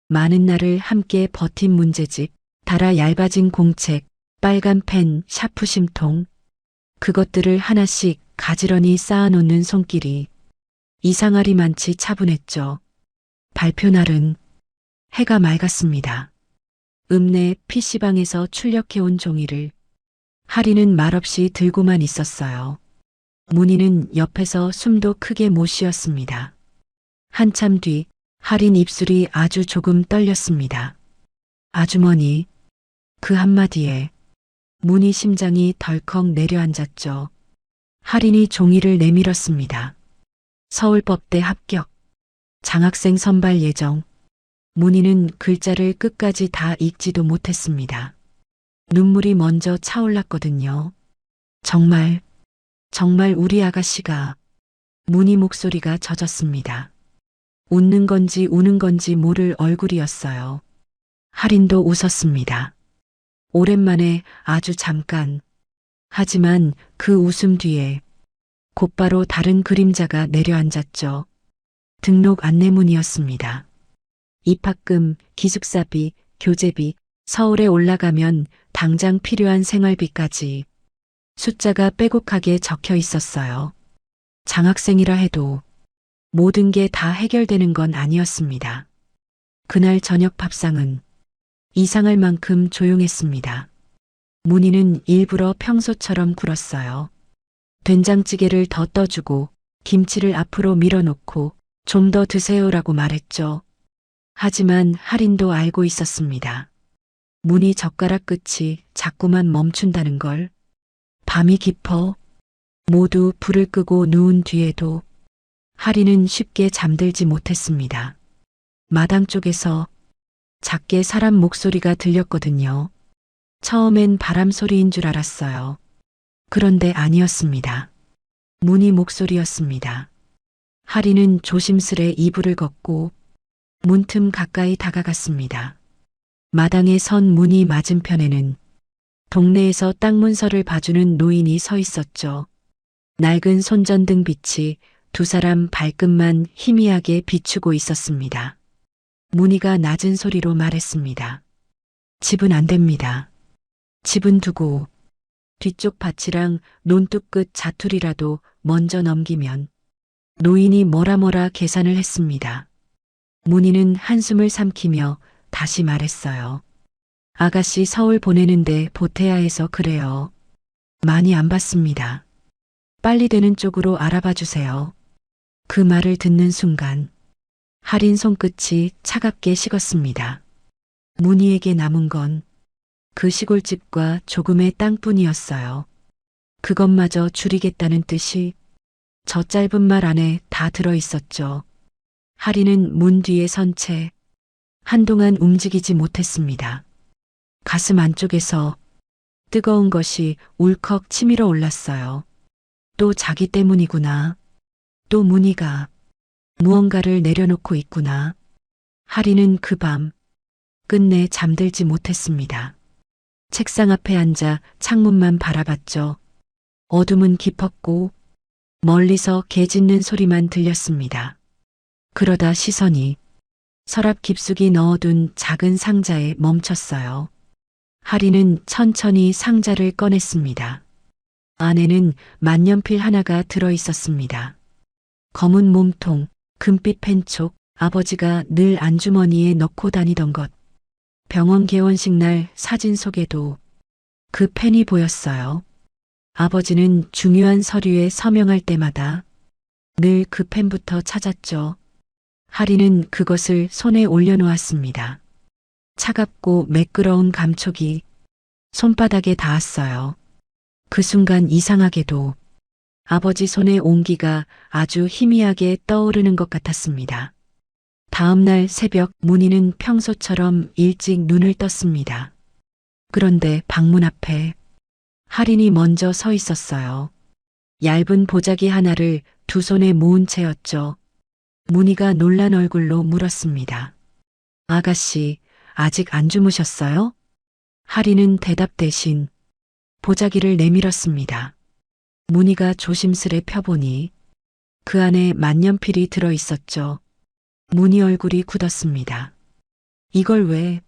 많은 날을 함께 버틴 문제집, 달아 얇아진 공책, 빨간 펜, 샤프심통, 그것들을 하나씩 가지런히 쌓아놓는 손길이 이상하리만치 차분했죠. 발표날은 해가 맑았습니다. 읍내 PC방에서 출력해온 종이를 하리는 말없이 들고만 있었어요. 문희는 옆에서 숨도 크게 못 쉬었습니다. 한참 뒤 하린 입술이 아주 조금 떨렸습니다. 아주머니, 그 한마디에 문희 심장이 덜컥 내려앉았죠. 하린이 종이를 내밀었습니다. 서울법대 합격, 장학생 선발 예정. 문희는 글자를 끝까지 다 읽지도 못했습니다. 눈물이 먼저 차올랐거든요. 정말 우리 아가씨가. 문희 목소리가 젖었습니다. 웃는 건지 우는 건지 모를 얼굴이었어요. 하린도 웃었습니다. 오랜만에 아주 잠깐. 하지만 그 웃음 뒤에 곧바로 다른 그림자가 내려앉았죠. 등록 안내문이었습니다. 입학금, 기숙사비, 교재비, 서울에 올라가면 당장 필요한 생활비까지 숫자가 빼곡하게 적혀 있었어요. 장학생이라 해도 모든 게 다 해결되는 건 아니었습니다. 그날 저녁 밥상은 이상할 만큼 조용했습니다. 문희는 일부러 평소처럼 굴었어요. 된장찌개를 더 떠주고 김치를 앞으로 밀어놓고 좀 더 드세요라고 말했죠. 하지만 하린도 알고 있었습니다. 문희 젓가락 끝이 자꾸만 멈춘다는 걸. 밤이 깊어 모두 불을 끄고 누운 뒤에도 하린은 쉽게 잠들지 못했습니다. 마당 쪽에서 작게 사람 목소리가 들렸거든요. 처음엔 바람 소리인 줄 알았어요. 그런데 아니었습니다. 문희 목소리였습니다. 하린은 조심스레 이불을 걷고 문틈 가까이 다가갔습니다. 마당에 선 문희 맞은편에는 동네에서 땅 문서를 봐주는 노인이 서 있었죠. 낡은 손전등 빛이 두 사람 발끝만 희미하게 비추고 있었습니다. 문희가 낮은 소리로 말했습니다. 집은 안 됩니다. 집은 두고 뒤쪽 밭이랑 논둑 끝 자투리라도 먼저 넘기면. 노인이 뭐라 계산을 했습니다. 문희는 한숨을 삼키며 다시 말했어요. 아가씨 서울 보내는데 보태야 해서 그래요. 많이 안 받습니다. 빨리 되는 쪽으로 알아봐 주세요. 그 말을 듣는 순간 하린 손끝이 차갑게 식었습니다. 문희에게 남은 건 그 시골집과 조금의 땅뿐이었어요. 그것마저 줄이겠다는 뜻이 저 짧은 말 안에 다 들어 있었죠. 하린은 문 뒤에 선 채 한동안 움직이지 못했습니다. 가슴 안쪽에서 뜨거운 것이 울컥 치밀어 올랐어요. 또 자기 때문이구나. 또 문희가 무언가를 내려놓고 있구나. 하린은 그 밤 끝내 잠들지 못했습니다. 책상 앞에 앉아 창문만 바라봤죠. 어둠은 깊었고 멀리서 개 짖는 소리만 들렸습니다. 그러다 시선이 서랍 깊숙이 넣어둔 작은 상자에 멈췄어요. 하리는 천천히 상자를 꺼냈습니다. 안에는 만년필 하나가 들어 있었습니다. 검은 몸통, 금빛 펜촉, 아버지가 늘 안주머니에 넣고 다니던 것. 병원 개원식 날 사진 속에도 그 펜이 보였어요. 아버지는 중요한 서류에 서명할 때마다 늘 그 펜부터 찾았죠. 하리는 그것을 손에 올려놓았습니다. 차갑고 매끄러운 감촉이 손바닥에 닿았어요. 그 순간 이상하게도 아버지 손의 온기가 아주 희미하게 떠오르는 것 같았습니다. 다음 날 새벽 문희는 평소처럼 일찍 눈을 떴습니다. 그런데 방문 앞에 할인이 먼저 서 있었어요. 얇은 보자기 하나를 두 손에 모은 채였죠. 문희가 놀란 얼굴로 물었습니다. 아가씨, 아직 안 주무셨어요? 할인은 대답 대신 보자기를 내밀었습니다. 문희가 조심스레 펴보니 그 안에 만년필이 들어 있었죠. 문희 얼굴이 굳었습니다. 이걸 왜?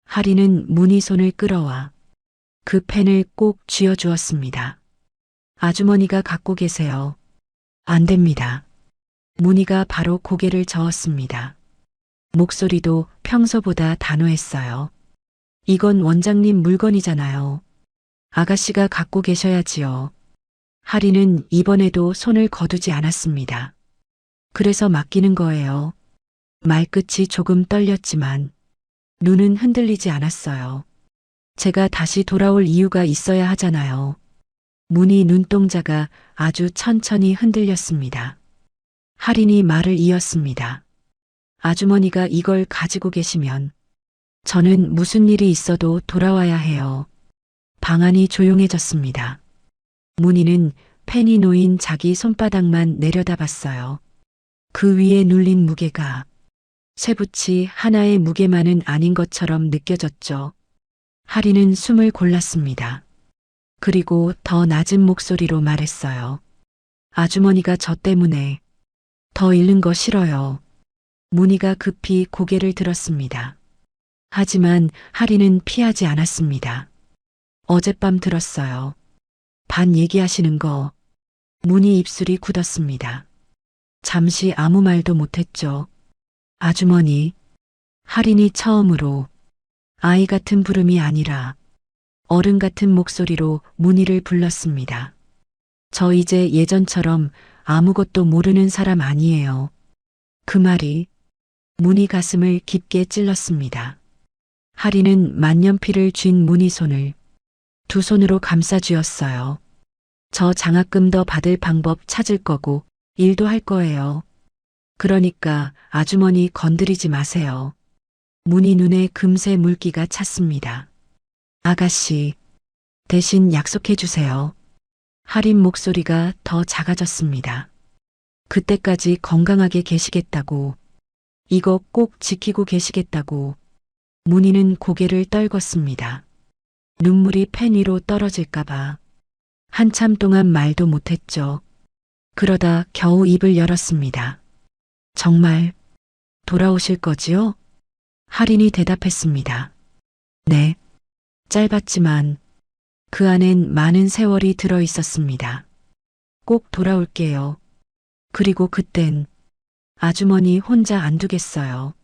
할인은 문희 손을 끌어와 그 펜을 꼭 쥐어주었습니다. 아주머니가 갖고 계세요. 안 됩니다. 문희가 바로 고개를 저었습니다. 목소리도 평소보다 단호했어요. 이건 원장님 물건이잖아요. 아가씨가 갖고 계셔야지요. 할인은 이번에도 손을 거두지 않았습니다. 그래서 맡기는 거예요. 말끝이 조금 떨렸지만 눈은 흔들리지 않았어요. 제가 다시 돌아올 이유가 있어야 하잖아요. 문희 눈동자가 아주 천천히 흔들렸습니다. 할인이 말을 이었습니다. 아주머니가 이걸 가지고 계시면 저는 무슨 일이 있어도 돌아와야 해요. 방 안이 조용해졌습니다. 문희는 펜이 놓인 자기 손바닥만 내려다봤어요. 그 위에 눌린 무게가 쇠붙이 하나의 무게만은 아닌 것처럼 느껴졌죠. 할인은 숨을 골랐습니다. 그리고 더 낮은 목소리로 말했어요. 아주머니가 저 때문에 더 잃는 거 싫어요. 문희가 급히 고개를 들었습니다. 하지만 할인은 피하지 않았습니다. 어젯밤 들었어요. 반 얘기하시는 거. 문희 입술이 굳었습니다. 잠시 아무 말도 못했죠. 아주머니. 할인이 처음으로 아이 같은 부름이 아니라 어른 같은 목소리로 문희를 불렀습니다. 저 이제 예전처럼 아무것도 모르는 사람 아니에요. 그 말이 문희 가슴을 깊게 찔렀습니다. 할인은 만년필을 쥔 문희 손을 두 손으로 감싸 쥐었어요. 저 장학금 더 받을 방법 찾을 거고 일도 할 거예요. 그러니까 아주머니 건드리지 마세요. 문희 눈에 금세 물기가 찼습니다. 아가씨, 대신 약속해 주세요. 할인 목소리가 더 작아졌습니다. 그때까지 건강하게 계시겠다고, 이거 꼭 지키고 계시겠다고. 문희는 고개를 떨궜습니다. 눈물이 펜 위로 떨어질까봐 한참 동안 말도 못했죠. 그러다 겨우 입을 열었습니다. 정말 돌아오실 거지요? 할인이 대답했습니다. 네. 짧았지만 그 안엔 많은 세월이 들어 있었습니다. 꼭 돌아올게요. 그리고 그땐 아주머니 혼자 안 두겠어요.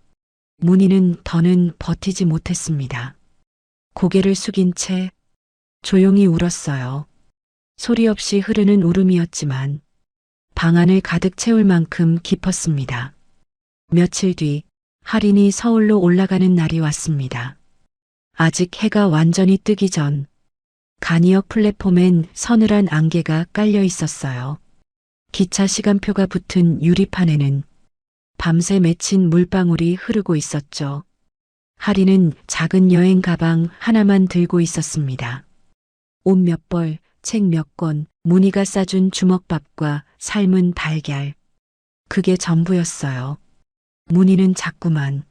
문희는 더는 버티지 못했습니다. 고개를 숙인 채 조용히 울었어요. 소리 없이 흐르는 울음이었지만 방 안을 가득 채울 만큼 깊었습니다. 며칠 뒤 할인이 서울로 올라가는 날이 왔습니다. 아직 해가 완전히 뜨기 전 간이역 플랫폼엔 서늘한 안개가 깔려 있었어요. 기차 시간표가 붙은 유리판에는 밤새 맺힌 물방울이 흐르고 있었죠. 할인은 작은 여행 가방 하나만 들고 있었습니다. 옷 몇 벌, 책 몇 권, 문희가 싸준 주먹밥과 삶은 달걀. 그게 전부였어요. 문희는 자꾸만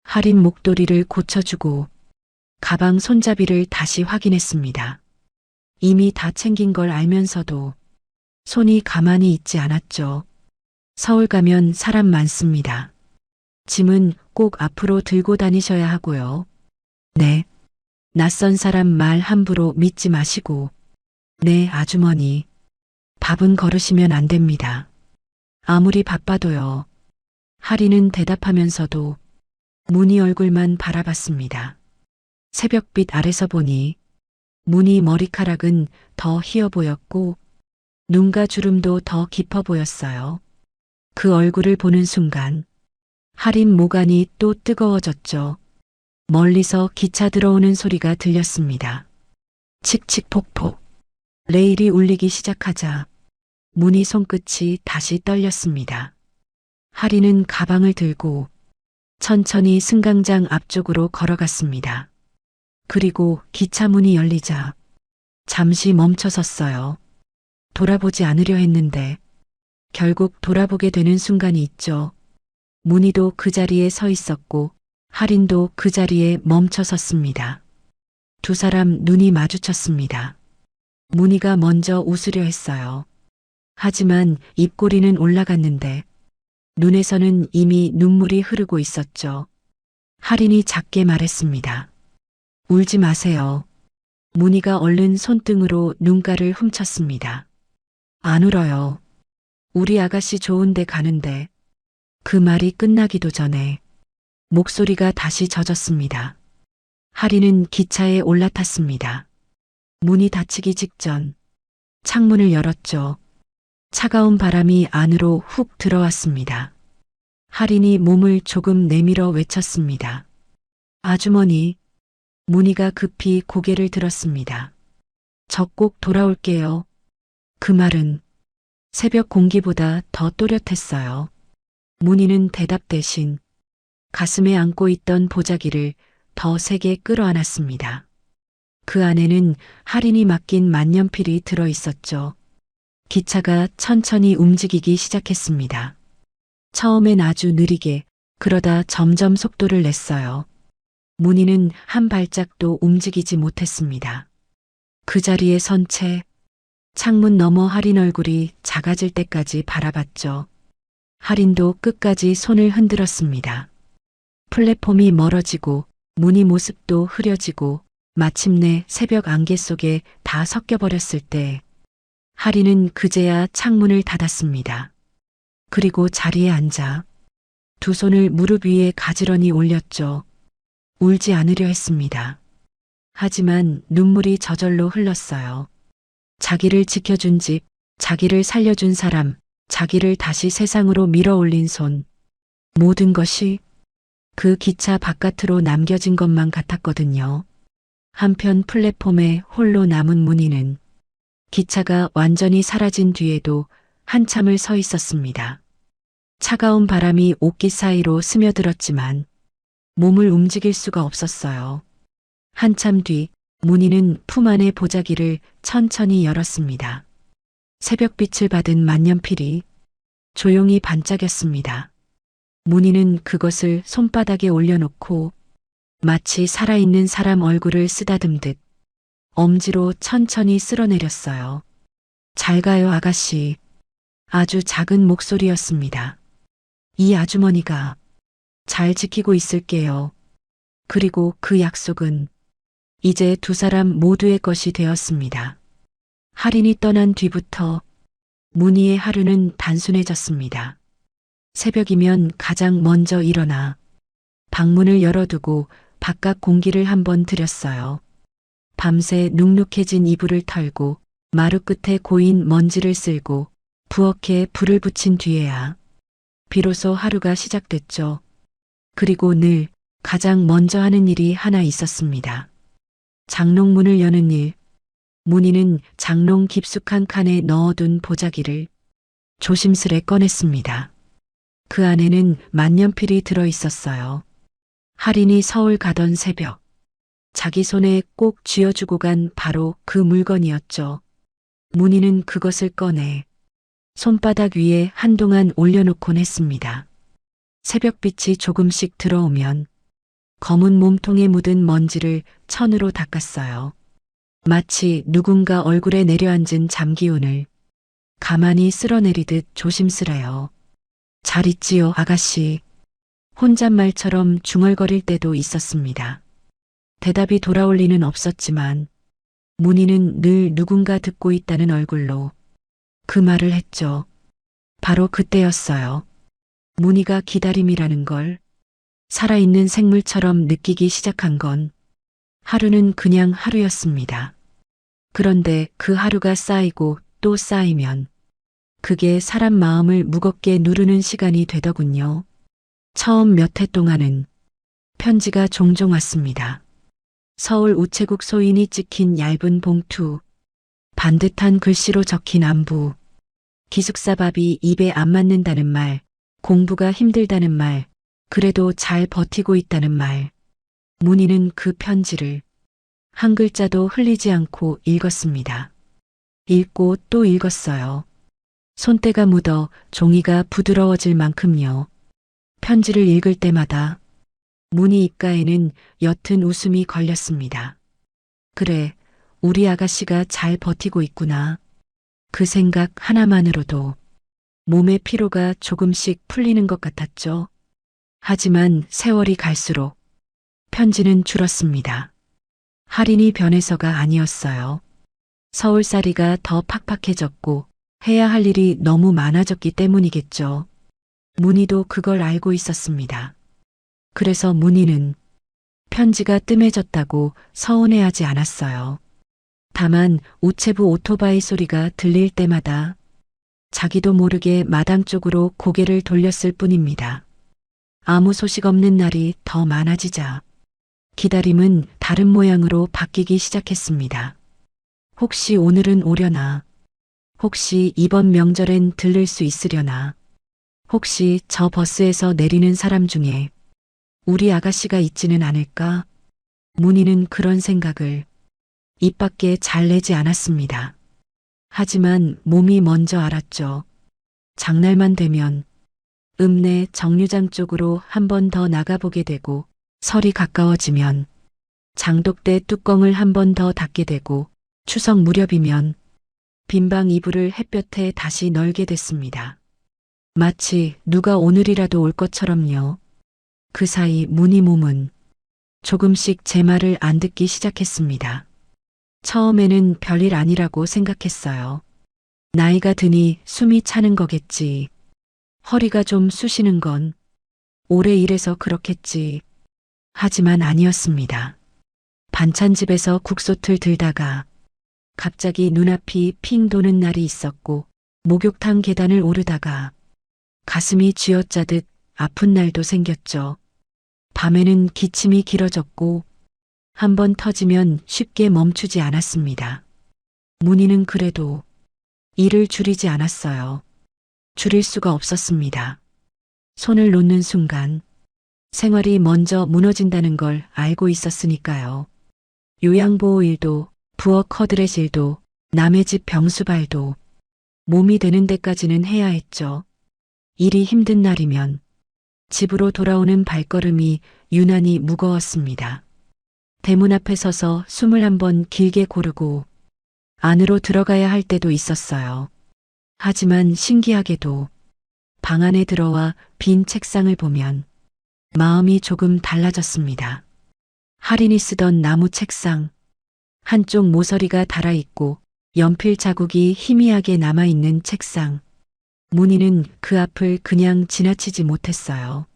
할인 목도리를 고쳐주고 가방 손잡이를 다시 확인했습니다. 이미 다 챙긴 걸 알면서도 손이 가만히 있지 않았죠. 서울 가면 사람 많습니다. 짐은 꼭 앞으로 들고 다니셔야 하고요. 네. 낯선 사람 말 함부로 믿지 마시고. 네, 아주머니. 밥은 거르시면 안 됩니다. 아무리 바빠도요. 하리는 대답하면서도 문희 얼굴만 바라봤습니다. 새벽빛 아래서 보니 문희 머리카락은 더 희어 보였고 눈과 주름도 더 깊어 보였어요. 그 얼굴을 보는 순간 하린 모간이 또 뜨거워졌죠. 멀리서 기차 들어오는 소리가 들렸습니다. 칙칙폭폭. 레일이 울리기 시작하자 문희 손끝이 다시 떨렸습니다. 하리는 가방을 들고 천천히 승강장 앞쪽으로 걸어갔습니다. 그리고 기차 문이 열리자 잠시 멈춰 섰어요. 돌아보지 않으려 했는데 결국 돌아보게 되는 순간이 있죠. 문희도 그 자리에 서 있었고 하린도 그 자리에 멈춰 섰습니다. 두 사람 눈이 마주쳤습니다. 문희가 먼저 웃으려 했어요. 하지만 입꼬리는 올라갔는데 눈에서는 이미 눈물이 흐르고 있었죠. 하린이 작게 말했습니다. 울지 마세요. 문희가 얼른 손등으로 눈가를 훔쳤습니다. 안 울어요. 우리 아가씨 좋은데 가는데. 그 말이 끝나기도 전에 목소리가 다시 젖었습니다. 하리는 기차에 올라탔습니다. 문이 닫히기 직전 창문을 열었죠. 차가운 바람이 안으로 훅 들어왔습니다. 하린이 몸을 조금 내밀어 외쳤습니다. 아주머니. 문희가 급히 고개를 들었습니다. 저 꼭 돌아올게요. 그 말은 새벽 공기보다 더 또렷했어요. 문희는 대답 대신 가슴에 안고 있던 보자기를 더 세게 끌어안았습니다. 그 안에는 하린이 맡긴 만년필이 들어 있었죠. 기차가 천천히 움직이기 시작했습니다. 처음엔 아주 느리게, 그러다 점점 속도를 냈어요. 문희는 한 발짝도 움직이지 못했습니다. 그 자리에 선 채 창문 너머 하린 얼굴이 작아질 때까지 바라봤죠. 하린도 끝까지 손을 흔들었습니다. 플랫폼이 멀어지고 문희 모습도 흐려지고 마침내 새벽 안개 속에 다 섞여버렸을 때 하린은 그제야 창문을 닫았습니다. 그리고 자리에 앉아 두 손을 무릎 위에 가지런히 올렸죠. 울지 않으려 했습니다. 하지만 눈물이 저절로 흘렀어요. 자기를 지켜준 집, 자기를 살려준 사람, 자기를 다시 세상으로 밀어올린 손. 모든 것이 그 기차 바깥으로 남겨진 것만 같았거든요. 한편 플랫폼에 홀로 남은 문희는 기차가 완전히 사라진 뒤에도 한참을 서 있었습니다. 차가운 바람이 옷깃 사이로 스며들었지만 몸을 움직일 수가 없었어요. 한참 뒤 문희는 품 안의 보자기를 천천히 열었습니다. 새벽빛을 받은 만년필이 조용히 반짝였습니다. 문희는 그것을 손바닥에 올려놓고 마치 살아있는 사람 얼굴을 쓰다듬듯 엄지로 천천히 쓸어내렸어요. 잘 가요, 아가씨. 아주 작은 목소리였습니다. 이 아주머니가 잘 지키고 있을게요. 그리고 그 약속은 이제 두 사람 모두의 것이 되었습니다. 하린이 떠난 뒤부터 문희의 하루는 단순해졌습니다. 새벽이면 가장 먼저 일어나 방문을 열어두고 바깥 공기를 한번 들였어요. 밤새 눅눅해진 이불을 털고 마루 끝에 고인 먼지를 쓸고 부엌에 불을 붙인 뒤에야 비로소 하루가 시작됐죠. 그리고 늘 가장 먼저 하는 일이 하나 있었습니다. 장롱문을 여는 일. 문희는 장롱 깊숙한 칸에 넣어둔 보자기를 조심스레 꺼냈습니다. 그 안에는 만년필이 들어 있었어요. 하린이 서울 가던 새벽, 자기 손에 꼭 쥐어주고 간 바로 그 물건이었죠. 문희는 그것을 꺼내 손바닥 위에 한동안 올려놓곤 했습니다. 새벽빛이 조금씩 들어오면 검은 몸통에 묻은 먼지를 천으로 닦았어요. 마치 누군가 얼굴에 내려앉은 잠기운을 가만히 쓸어내리듯 조심스레요. 잘 있지요, 아가씨. 혼잣말처럼 중얼거릴 때도 있었습니다. 대답이 돌아올 리는 없었지만 문희는 늘 누군가 듣고 있다는 얼굴로 그 말을 했죠. 바로 그때였어요. 문희가 기다림이라는 걸 살아있는 생물처럼 느끼기 시작한 건 하루는 그냥 하루였습니다. 그런데 그 하루가 쌓이고 또 쌓이면 그게 사람 마음을 무겁게 누르는 시간이 되더군요. 처음 몇 해 동안은 편지가 종종 왔습니다. 서울 우체국 소인이 찍힌 얇은 봉투, 반듯한 글씨로 적힌 안부, 기숙사 밥이 입에 안 맞는다는 말, 공부가 힘들다는 말, 그래도 잘 버티고 있다는 말. 문희는 그 편지를 한 글자도 흘리지 않고 읽었습니다. 읽고 또 읽었어요. 손때가 묻어 종이가 부드러워질 만큼요. 편지를 읽을 때마다 문희 입가에는 옅은 웃음이 걸렸습니다. 그래, 우리 아가씨가 잘 버티고 있구나. 그 생각 하나만으로도 몸의 피로가 조금씩 풀리는 것 같았죠. 하지만 세월이 갈수록 편지는 줄었습니다. 할인이 변해서가 아니었어요. 서울살이가 더 팍팍해졌고 해야 할 일이 너무 많아졌기 때문이겠죠. 문희도 그걸 알고 있었습니다. 그래서 문희는 편지가 뜸해졌다고 서운해하지 않았어요. 다만 우체부 오토바이 소리가 들릴 때마다 자기도 모르게 마당 쪽으로 고개를 돌렸을 뿐입니다. 아무 소식 없는 날이 더 많아지자 기다림은 다른 모양으로 바뀌기 시작했습니다. 혹시 오늘은 오려나? 혹시 이번 명절엔 들를 수 있으려나? 혹시 저 버스에서 내리는 사람 중에 우리 아가씨가 있지는 않을까? 문희는 그런 생각을 입 밖에 잘 내지 않았습니다. 하지만 몸이 먼저 알았죠. 장날만 되면 읍내 정류장 쪽으로 한 번 더 나가보게 되고 설이 가까워지면 장독대 뚜껑을 한 번 더 닫게 되고 추석 무렵이면 빈방 이불을 햇볕에 다시 널게 됐습니다. 마치 누가 오늘이라도 올 것처럼요. 그 사이 문희 몸은 조금씩 제 말을 안 듣기 시작했습니다. 처음에는 별일 아니라고 생각했어요. 나이가 드니 숨이 차는 거겠지. 허리가 좀 쑤시는 건 오래 일해서 그렇겠지. 하지만 아니었습니다. 반찬집에서 국솥을 들다가 갑자기 눈앞이 핑 도는 날이 있었고 목욕탕 계단을 오르다가 가슴이 쥐어짜듯 아픈 날도 생겼죠. 밤에는 기침이 길어졌고 한 번 터지면 쉽게 멈추지 않았습니다. 문희는 그래도 일을 줄이지 않았어요. 줄일 수가 없었습니다. 손을 놓는 순간 생활이 먼저 무너진다는 걸 알고 있었으니까요. 요양보호 일도 부엌 커드렛 일도 남의 집 병수발도 몸이 되는 데까지는 해야 했죠. 일이 힘든 날이면 집으로 돌아오는 발걸음이 유난히 무거웠습니다. 대문 앞에 서서 숨을 한번 길게 고르고 안으로 들어가야 할 때도 있었어요. 하지만 신기하게도 방 안에 들어와 빈 책상을 보면 마음이 조금 달라졌습니다. 할인이 쓰던 나무 책상, 한쪽 모서리가 달아있고 연필 자국이 희미하게 남아있는 책상. 문희는 그 앞을 그냥 지나치지 못했어요.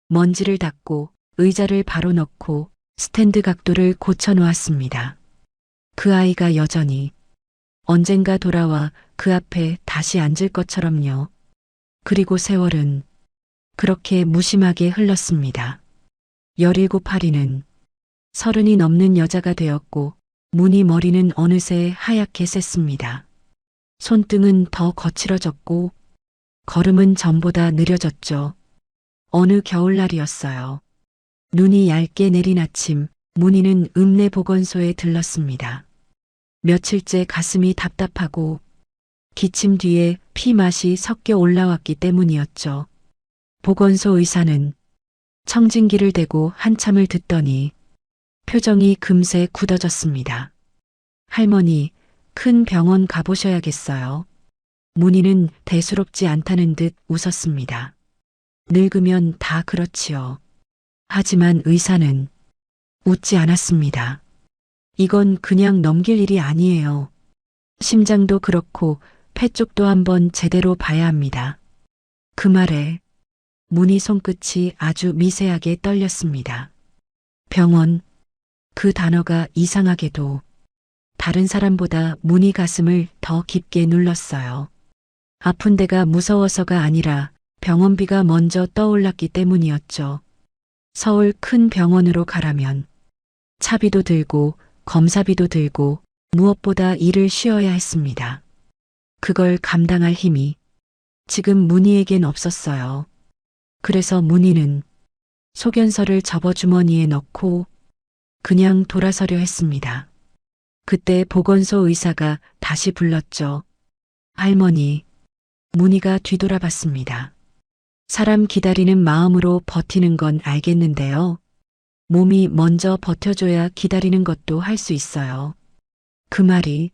먼지를 닦고 의자를 바로 넣고 스탠드 각도를 고쳐 놓았습니다. 그 아이가 여전히 언젠가 돌아와 그 앞에 다시 앉을 것처럼요. 그리고 세월은 그렇게 무심하게 흘렀습니다. 17 할인은 30이 넘는 여자가 되었고 문희 머리는 어느새 하얗게 샜습니다. 손등은 더 거칠어졌고 걸음은 전보다 느려졌죠. 어느 겨울날이었어요. 눈이 얇게 내린 아침, 문희는 읍내 보건소에 들렀습니다. 며칠째 가슴이 답답하고 기침 뒤에 피 맛이 섞여 올라왔기 때문이었죠. 보건소 의사는 청진기를 대고 한참을 듣더니 표정이 금세 굳어졌습니다. 할머니, 큰 병원 가보셔야겠어요. 문희는 대수롭지 않다는 듯 웃었습니다. 늙으면 다 그렇지요. 하지만 의사는 웃지 않았습니다. 이건 그냥 넘길 일이 아니에요. 심장도 그렇고 폐 쪽도 한번 제대로 봐야 합니다. 그 말에 문희 손끝이 아주 미세하게 떨렸습니다. 병원, 그 단어가 이상하게도 다른 사람보다 문희 가슴을 더 깊게 눌렀어요. 아픈 데가 무서워서가 아니라 병원비가 먼저 떠올랐기 때문이었죠. 서울 큰 병원으로 가라면 차비도 들고 검사비도 들고 무엇보다 일을 쉬어야 했습니다. 그걸 감당할 힘이 지금 문희에겐 없었어요. 그래서 문희는 소견서를 접어 주머니에 넣고 그냥 돌아서려 했습니다. 그때 보건소 의사가 다시 불렀죠. 할머니. 문희가 뒤돌아봤습니다. 사람 기다리는 마음으로 버티는 건 알겠는데요. 몸이 먼저 버텨줘야 기다리는 것도 할 수 있어요. 그 말이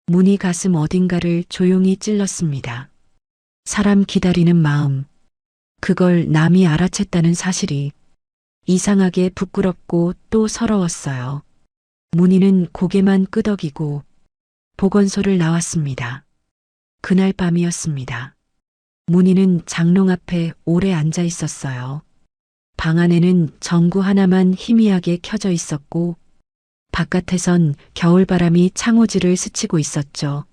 문희 가슴 어딘가를 조용히 찔렀습니다. 사람 기다리는 마음, 그걸 남이 알아챘다는 사실이 이상하게 부끄럽고 또 서러웠어요. 문희는 고개만 끄덕이고 보건소를 나왔습니다. 그날 밤이었습니다. 문희는 장롱 앞에 오래 앉아 있었어요. 방 안에는 전구 하나만 희미하게 켜져 있었고 바깥에선 겨울바람이 창호지를 스치고 있었죠.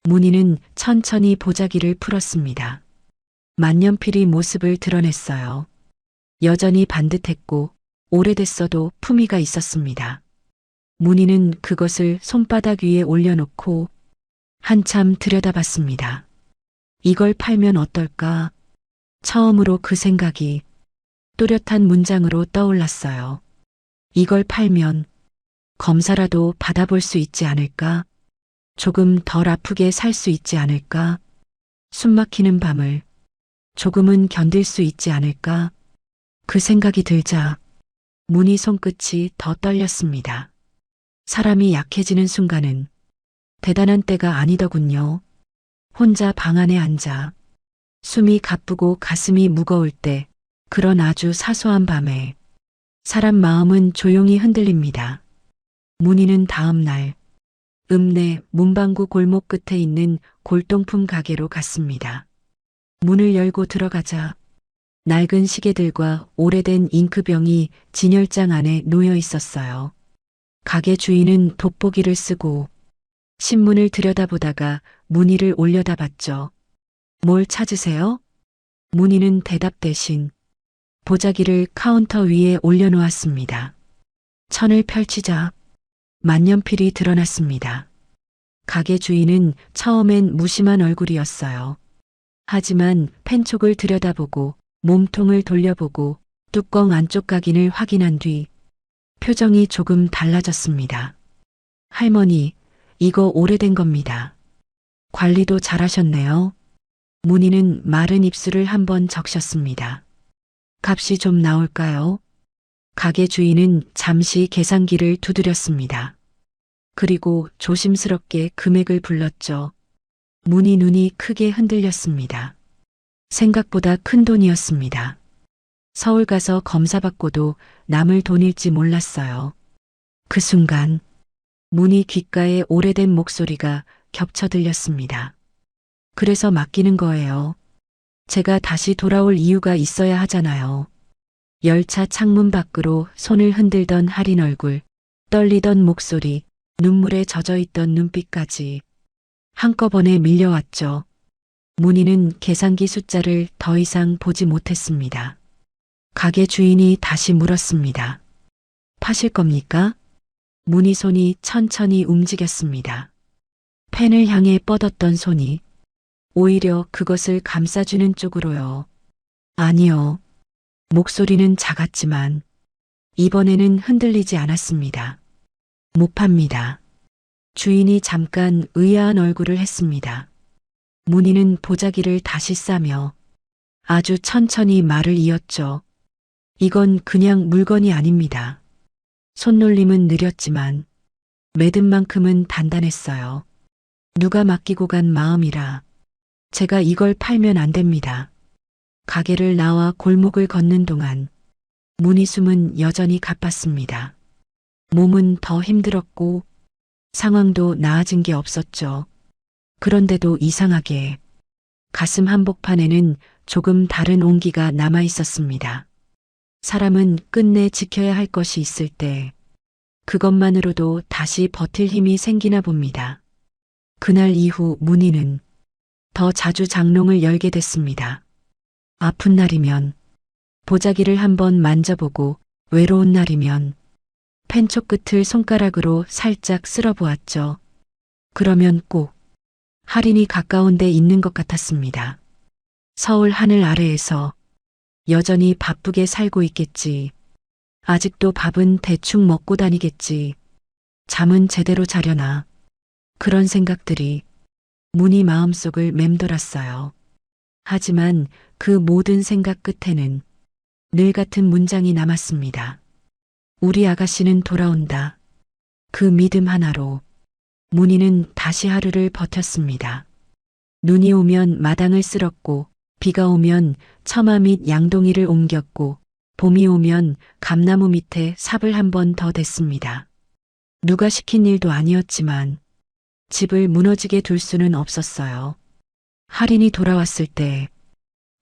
문희는 천천히 보자기를 풀었습니다. 만년필이 모습을 드러냈어요. 여전히 반듯했고 오래됐어도 품위가 있었습니다. 문희는 그것을 손바닥 위에 올려놓고 한참 들여다봤습니다. 이걸 팔면 어떨까? 처음으로 그 생각이 또렷한 문장으로 떠올랐어요. 이걸 팔면 검사라도 받아볼 수 있지 않을까? 조금 덜 아프게 살 수 있지 않을까? 숨막히는 밤을 조금은 견딜 수 있지 않을까? 그 생각이 들자 문희 손끝이 더 떨렸습니다. 사람이 약해지는 순간은 대단한 때가 아니더군요. 혼자 방 안에 앉아 숨이 가쁘고 가슴이 무거울 때 그런 아주 사소한 밤에 사람 마음은 조용히 흔들립니다. 문희는 다음 날 읍내 문방구 골목 끝에 있는 골동품 가게로 갔습니다. 문을 열고 들어가자 낡은 시계들과 오래된 잉크병이 진열장 안에 놓여 있었어요. 가게 주인은 돋보기를 쓰고 신문을 들여다보다가 문희를 올려다봤죠. 뭘 찾으세요? 문희는 대답 대신 보자기를 카운터 위에 올려놓았습니다. 천을 펼치자 만년필이 드러났습니다. 가게 주인은 처음엔 무심한 얼굴이었어요. 하지만 펜촉을 들여다보고 몸통을 돌려보고 뚜껑 안쪽 각인을 확인한 뒤 표정이 조금 달라졌습니다. 할머니, 이거 오래된 겁니다. 관리도 잘하셨네요. 문희는 마른 입술을 한번 적셨습니다. 값이 좀 나올까요? 가게 주인은 잠시 계산기를 두드렸습니다. 그리고 조심스럽게 금액을 불렀죠. 문희 눈이 크게 흔들렸습니다. 생각보다 큰 돈이었습니다. 서울 가서 검사받고도 남을 돈일지 몰랐어요. 그 순간 문희 귓가에 오래된 목소리가 겹쳐 들렸습니다. 그래서 맡기는 거예요. 제가 다시 돌아올 이유가 있어야 하잖아요. 열차 창문 밖으로 손을 흔들던 할인 얼굴, 떨리던 목소리, 눈물에 젖어있던 눈빛까지 한꺼번에 밀려왔죠. 문희는 계산기 숫자를 더 이상 보지 못했습니다. 가게 주인이 다시 물었습니다. 파실 겁니까? 문희 손이 천천히 움직였습니다. 펜을 향해 뻗었던 손이 오히려 그것을 감싸주는 쪽으로요. 아니요. 목소리는 작았지만 이번에는 흔들리지 않았습니다. 못 팝니다. 주인이 잠깐 의아한 얼굴을 했습니다. 문희는 보자기를 다시 싸며 아주 천천히 말을 이었죠. 이건 그냥 물건이 아닙니다. 손놀림은 느렸지만 매듭만큼은 단단했어요. 누가 맡기고 간 마음이라 제가 이걸 팔면 안 됩니다. 가게를 나와 골목을 걷는 동안 문희 숨은 여전히 가빴습니다. 몸은 더 힘들었고 상황도 나아진 게 없었죠. 그런데도 이상하게 가슴 한복판에는 조금 다른 온기가 남아 있었습니다. 사람은 끝내 지켜야 할 것이 있을 때 그것만으로도 다시 버틸 힘이 생기나 봅니다. 그날 이후 문희는 더 자주 장롱을 열게 됐습니다. 아픈 날이면 보자기를 한번 만져보고 외로운 날이면 펜촉 끝을 손가락으로 살짝 쓸어보았죠. 그러면 꼭 할인이 가까운 데 있는 것 같았습니다. 서울 하늘 아래에서 여전히 바쁘게 살고 있겠지. 아직도 밥은 대충 먹고 다니겠지. 잠은 제대로 자려나. 그런 생각들이 문희 마음속을 맴돌았어요. 하지만 그 모든 생각 끝에는 늘 같은 문장이 남았습니다. 우리 아가씨는 돌아온다. 그 믿음 하나로 문희는 다시 하루를 버텼습니다. 눈이 오면 마당을 쓸었고 비가 오면 처마 및 양동이를 옮겼고 봄이 오면 감나무 밑에 삽을 한 번 더 댔습니다. 누가 시킨 일도 아니었지만 집을 무너지게 둘 수는 없었어요. 할인이 돌아왔을 때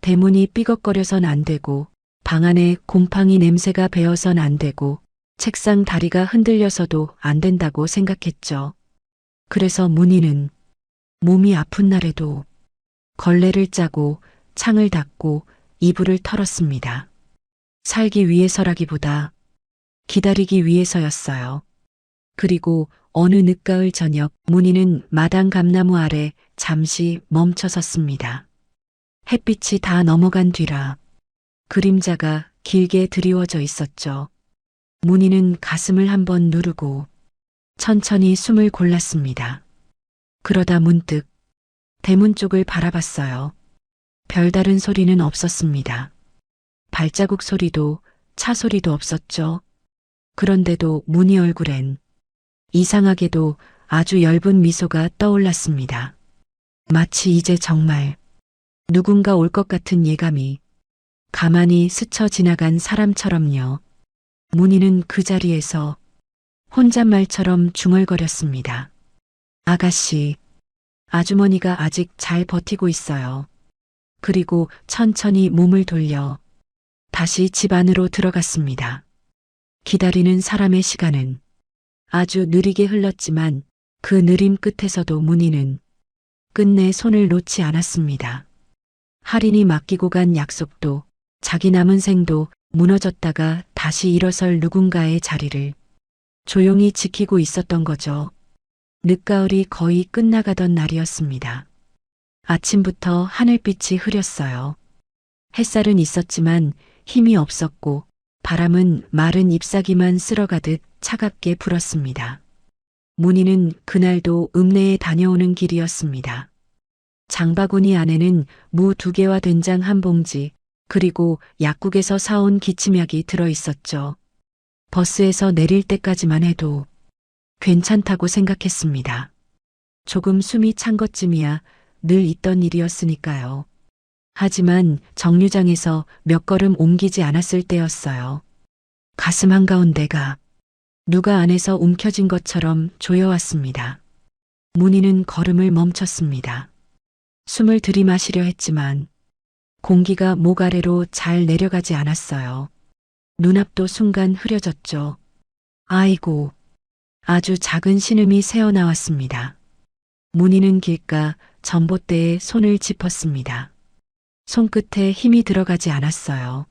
대문이 삐걱거려선 안 되고 방 안에 곰팡이 냄새가 배어선 안 되고 책상 다리가 흔들려서도 안 된다고 생각했죠. 그래서 문희는 몸이 아픈 날에도 걸레를 짜고 창을 닫고 이불을 털었습니다. 살기 위해서라기보다 기다리기 위해서였어요. 그리고 어느 늦가을 저녁 문희는 마당 감나무 아래 잠시 멈춰 섰습니다. 햇빛이 다 넘어간 뒤라 그림자가 길게 드리워져 있었죠. 문희는 가슴을 한번 누르고 천천히 숨을 골랐습니다. 그러다 문득 대문 쪽을 바라봤어요. 별다른 소리는 없었습니다. 발자국 소리도 차 소리도 없었죠. 그런데도 문희 얼굴엔 이상하게도 아주 엷은 미소가 떠올랐습니다. 마치 이제 정말 누군가 올 것 같은 예감이 가만히 스쳐 지나간 사람처럼요. 문희는 그 자리에서 혼잣말처럼 중얼거렸습니다. 아가씨, 아주머니가 아직 잘 버티고 있어요. 그리고 천천히 몸을 돌려 다시 집 안으로 들어갔습니다. 기다리는 사람의 시간은 아주 느리게 흘렀지만 그 느림 끝에서도 문희는 끝내 손을 놓지 않았습니다. 할인이 맡기고 간 약속도 자기 남은 생도 무너졌다가 다시 일어설 누군가의 자리를 조용히 지키고 있었던 거죠. 늦가을이 거의 끝나가던 날이었습니다. 아침부터 하늘빛이 흐렸어요. 햇살은 있었지만 힘이 없었고 바람은 마른 잎사귀만 쓸어가듯 차갑게 불었습니다. 문희는 그날도 읍내에 다녀오는 길이었습니다. 장바구니 안에는 무 2개와 된장 1봉지 그리고 약국에서 사온 기침약이 들어있었죠. 버스에서 내릴 때까지만 해도 괜찮다고 생각했습니다. 조금 숨이 찬 것쯤이야 늘 있던 일이었으니까요. 하지만 정류장에서 몇 걸음 옮기지 않았을 때였어요. 가슴 한가운데가 누가 안에서 움켜쥔 것처럼 조여왔습니다. 문희는 걸음을 멈췄습니다. 숨을 들이마시려 했지만 공기가 목 아래로 잘 내려가지 않았어요. 눈앞도 순간 흐려졌죠. 아이고, 아주 작은 신음이 새어나왔습니다. 문희는 길가 전봇대에 손을 짚었습니다. 손끝에 힘이 들어가지 않았어요.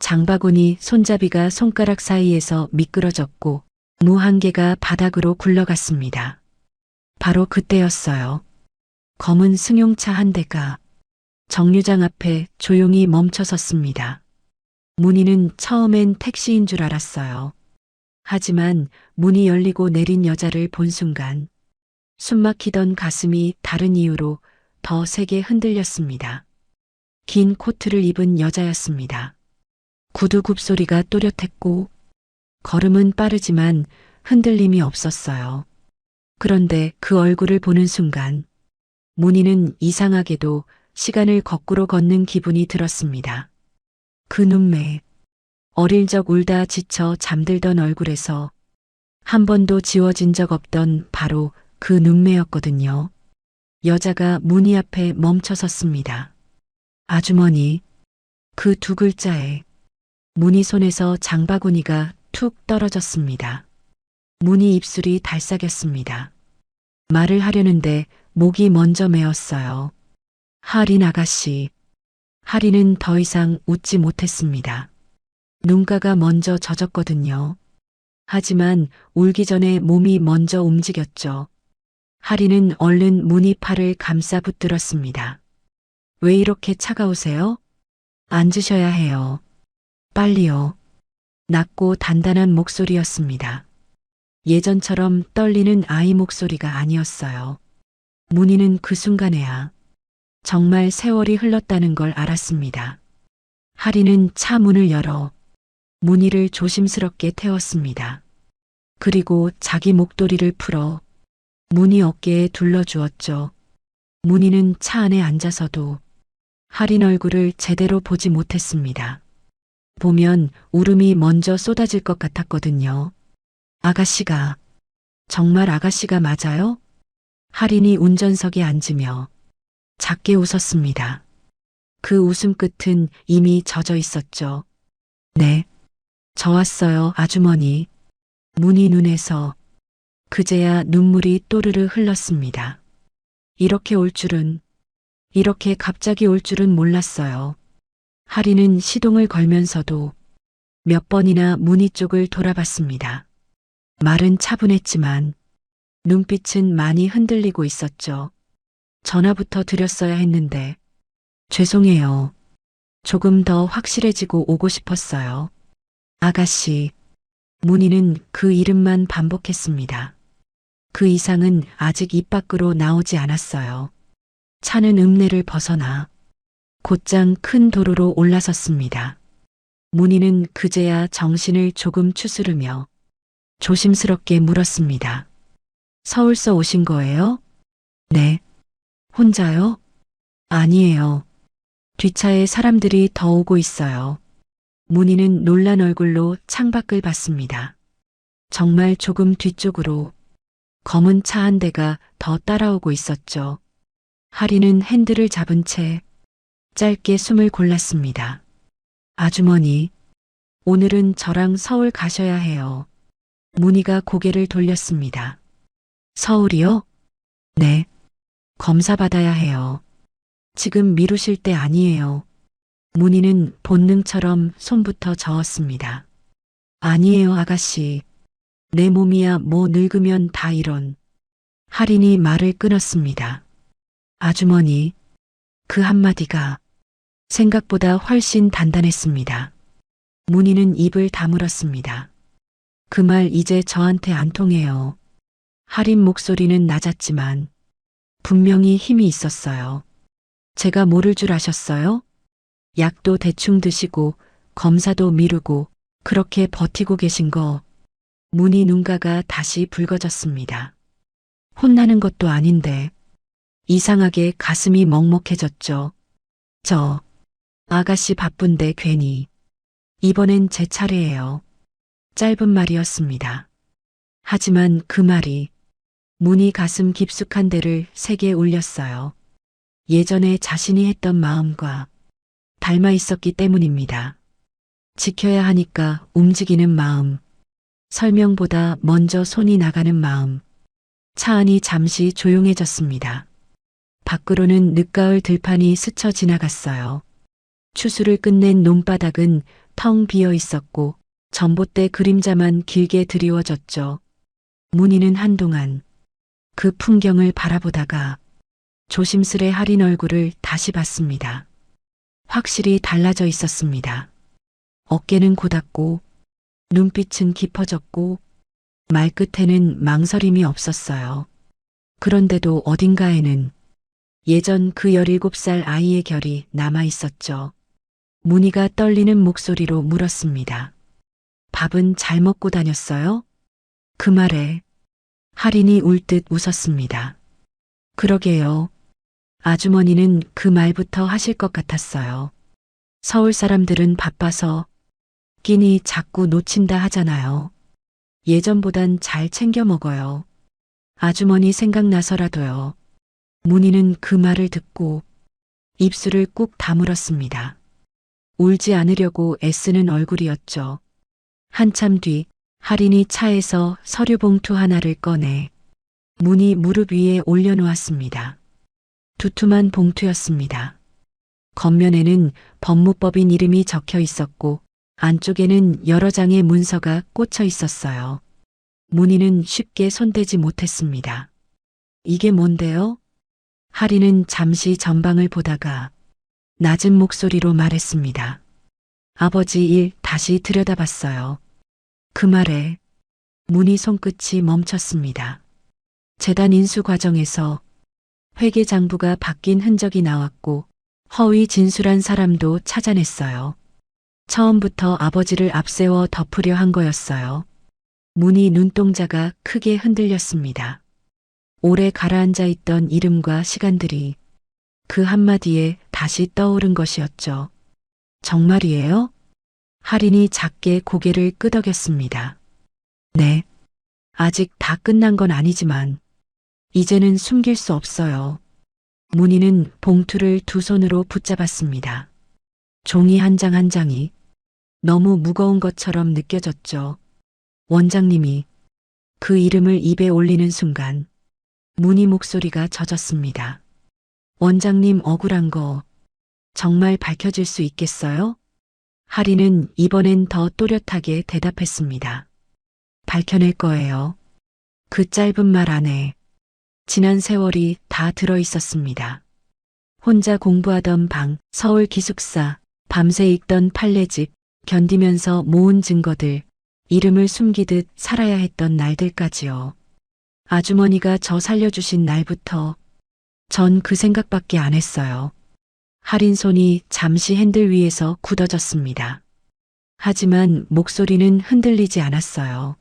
장바구니 손잡이가 손가락 사이에서 미끄러졌고 무 1개가 바닥으로 굴러갔습니다. 바로 그때였어요. 검은 승용차 1대가 정류장 앞에 조용히 멈춰 섰습니다. 문희는 처음엔 택시인 줄 알았어요. 하지만 문이 열리고 내린 여자를 본 순간 숨막히던 가슴이 다른 이유로 더 세게 흔들렸습니다. 긴 코트를 입은 여자였습니다. 구두 굽소리가 또렷했고 걸음은 빠르지만 흔들림이 없었어요. 그런데 그 얼굴을 보는 순간 문희는 이상하게도 시간을 거꾸로 걷는 기분이 들었습니다. 그 눈매, 어릴 적 울다 지쳐 잠들던 얼굴에서 한 번도 지워진 적 없던 바로 그 눈매였거든요. 여자가 문희 앞에 멈춰 섰습니다. 아주머니, 그 두 글자에 문희 손에서 장바구니가 툭 떨어졌습니다. 문희 입술이 달싹였습니다. 말을 하려는데 목이 먼저 메었어요. 하린 아가씨. 하린은 더 이상 웃지 못했습니다. 눈가가 먼저 젖었거든요. 하지만 울기 전에 몸이 먼저 움직였죠. 하린은 얼른 문희 팔을 감싸 붙들었습니다. 왜 이렇게 차가우세요? 앉으셔야 해요. 빨리요. 낮고 단단한 목소리였습니다. 예전처럼 떨리는 아이 목소리가 아니었어요. 문희는 그 순간에야 정말 세월이 흘렀다는 걸 알았습니다. 하린은 차 문을 열어 문희를 조심스럽게 태웠습니다. 그리고 자기 목도리를 풀어 문희 어깨에 둘러주었죠. 문희는 차 안에 앉아서도 하린 얼굴을 제대로 보지 못했습니다. 보면 울음이 먼저 쏟아질 것 같았거든요. 아가씨가, 정말 아가씨가 맞아요? 하린이 운전석에 앉으며 작게 웃었습니다. 그 웃음 끝은 이미 젖어 있었죠. 네, 저 왔어요, 아주머니. 문희 눈에서 그제야 눈물이 또르르 흘렀습니다. 이렇게 올 줄은, 이렇게 갑자기 올 줄은 몰랐어요. 하린은 시동을 걸면서도 몇 번이나 문희 쪽을 돌아봤습니다. 말은 차분했지만 눈빛은 많이 흔들리고 있었죠. 전화부터 드렸어야 했는데 죄송해요. 조금 더 확실해지고 오고 싶었어요. 아가씨. 문희는 그 이름만 반복했습니다. 그 이상은 아직 입 밖으로 나오지 않았어요. 차는 읍내를 벗어나 곧장 큰 도로로 올라섰습니다. 문희는 그제야 정신을 조금 추스르며 조심스럽게 물었습니다. 서울서 오신 거예요? 네. 혼자요? 아니에요. 뒷차에 사람들이 더 오고 있어요. 문희는 놀란 얼굴로 창밖을 봤습니다. 정말 조금 뒤쪽으로 검은 차 한 대가 더 따라오고 있었죠. 하린은 핸들을 잡은 채 짧게 숨을 골랐습니다. 아주머니, 오늘은 저랑 서울 가셔야 해요. 문희가 고개를 돌렸습니다. 서울이요? 네. 검사 받아야 해요. 지금 미루실 때 아니에요. 문희는 본능처럼 손부터 저었습니다. 아니에요, 아가씨. 내 몸이야 뭐 늙으면 다 이런. 하린이 말을 끊었습니다. 아주머니, 그 한마디가 생각보다 훨씬 단단했습니다. 문희는 입을 다물었습니다. 그 말 이제 저한테 안 통해요. 하린 목소리는 낮았지만 분명히 힘이 있었어요. 제가 모를 줄 아셨어요? 약도 대충 드시고 검사도 미루고 그렇게 버티고 계신 거. 문희 눈가가 다시 붉어졌습니다. 혼나는 것도 아닌데 이상하게 가슴이 먹먹해졌죠. 저 아가씨 바쁜데 괜히. 이번엔 제 차례예요. 짧은 말이었습니다. 하지만 그 말이 문희 가슴 깊숙한 데를 세게 울렸어요. 예전에 자신이 했던 마음과 닮아 있었기 때문입니다. 지켜야 하니까 움직이는 마음, 설명보다 먼저 손이 나가는 마음. 차 안이 잠시 조용해졌습니다. 밖으로는 늦가을 들판이 스쳐 지나갔어요. 추수를 끝낸 논바닥은 텅 비어 있었고 전봇대 그림자만 길게 드리워졌죠. 문희는 한동안 그 풍경을 바라보다가 조심스레 하린 얼굴을 다시 봤습니다. 확실히 달라져 있었습니다. 어깨는 고닫고 눈빛은 깊어졌고 말끝에는 망설임이 없었어요. 그런데도 어딘가에는 예전 그 17살 아이의 결이 남아 있었죠. 문희가 떨리는 목소리로 물었습니다. 밥은 잘 먹고 다녔어요? 그 말에 하린이 울 듯 웃었습니다. 그러게요. 아주머니는 그 말부터 하실 것 같았어요. 서울 사람들은 바빠서 끼니 자꾸 놓친다 하잖아요. 예전보단 잘 챙겨 먹어요. 아주머니 생각나서라도요. 문희는 그 말을 듣고 입술을 꾹 다물었습니다. 울지 않으려고 애쓰는 얼굴이었죠. 한참 뒤 할인이 차에서 서류 봉투 하나를 꺼내 문희 무릎 위에 올려놓았습니다. 두툼한 봉투였습니다. 겉면에는 법무법인 이름이 적혀 있었고 안쪽에는 여러 장의 문서가 꽂혀 있었어요. 문희는 쉽게 손대지 못했습니다. 이게 뭔데요? 할인은 잠시 전방을 보다가 낮은 목소리로 말했습니다. 아버지 일 다시 들여다봤어요. 그 말에 문희 손끝이 멈췄습니다. 재단 인수 과정에서 회계장부가 바뀐 흔적이 나왔고 허위 진술한 사람도 찾아냈어요. 처음부터 아버지를 앞세워 덮으려 한 거였어요. 문희 눈동자가 크게 흔들렸습니다. 오래 가라앉아 있던 이름과 시간들이 그 한마디에 다시 떠오른 것이었죠. 정말이에요? 할인이 작게 고개를 끄덕였습니다. 네. 아직 다 끝난 건 아니지만 이제는 숨길 수 없어요. 문희는 봉투를 두 손으로 붙잡았습니다. 종이 한 장 한 장이 너무 무거운 것처럼 느껴졌죠. 원장님이 그 이름을 입에 올리는 순간 문희 목소리가 젖었습니다. 원장님 억울한 거 정말 밝혀질 수 있겠어요? 할인은 이번엔 더 또렷하게 대답했습니다. 밝혀낼 거예요. 그 짧은 말 안에 지난 세월이 다 들어 있었습니다. 혼자 공부하던 방, 서울 기숙사, 밤새 읽던 판례집, 견디면서 모은 증거들, 이름을 숨기듯 살아야 했던 날들까지요. 아주머니가 저 살려주신 날부터 전 그 생각밖에 안 했어요. 할인 손이 잠시 핸들 위에서 굳어졌습니다. 하지만 목소리는 흔들리지 않았어요.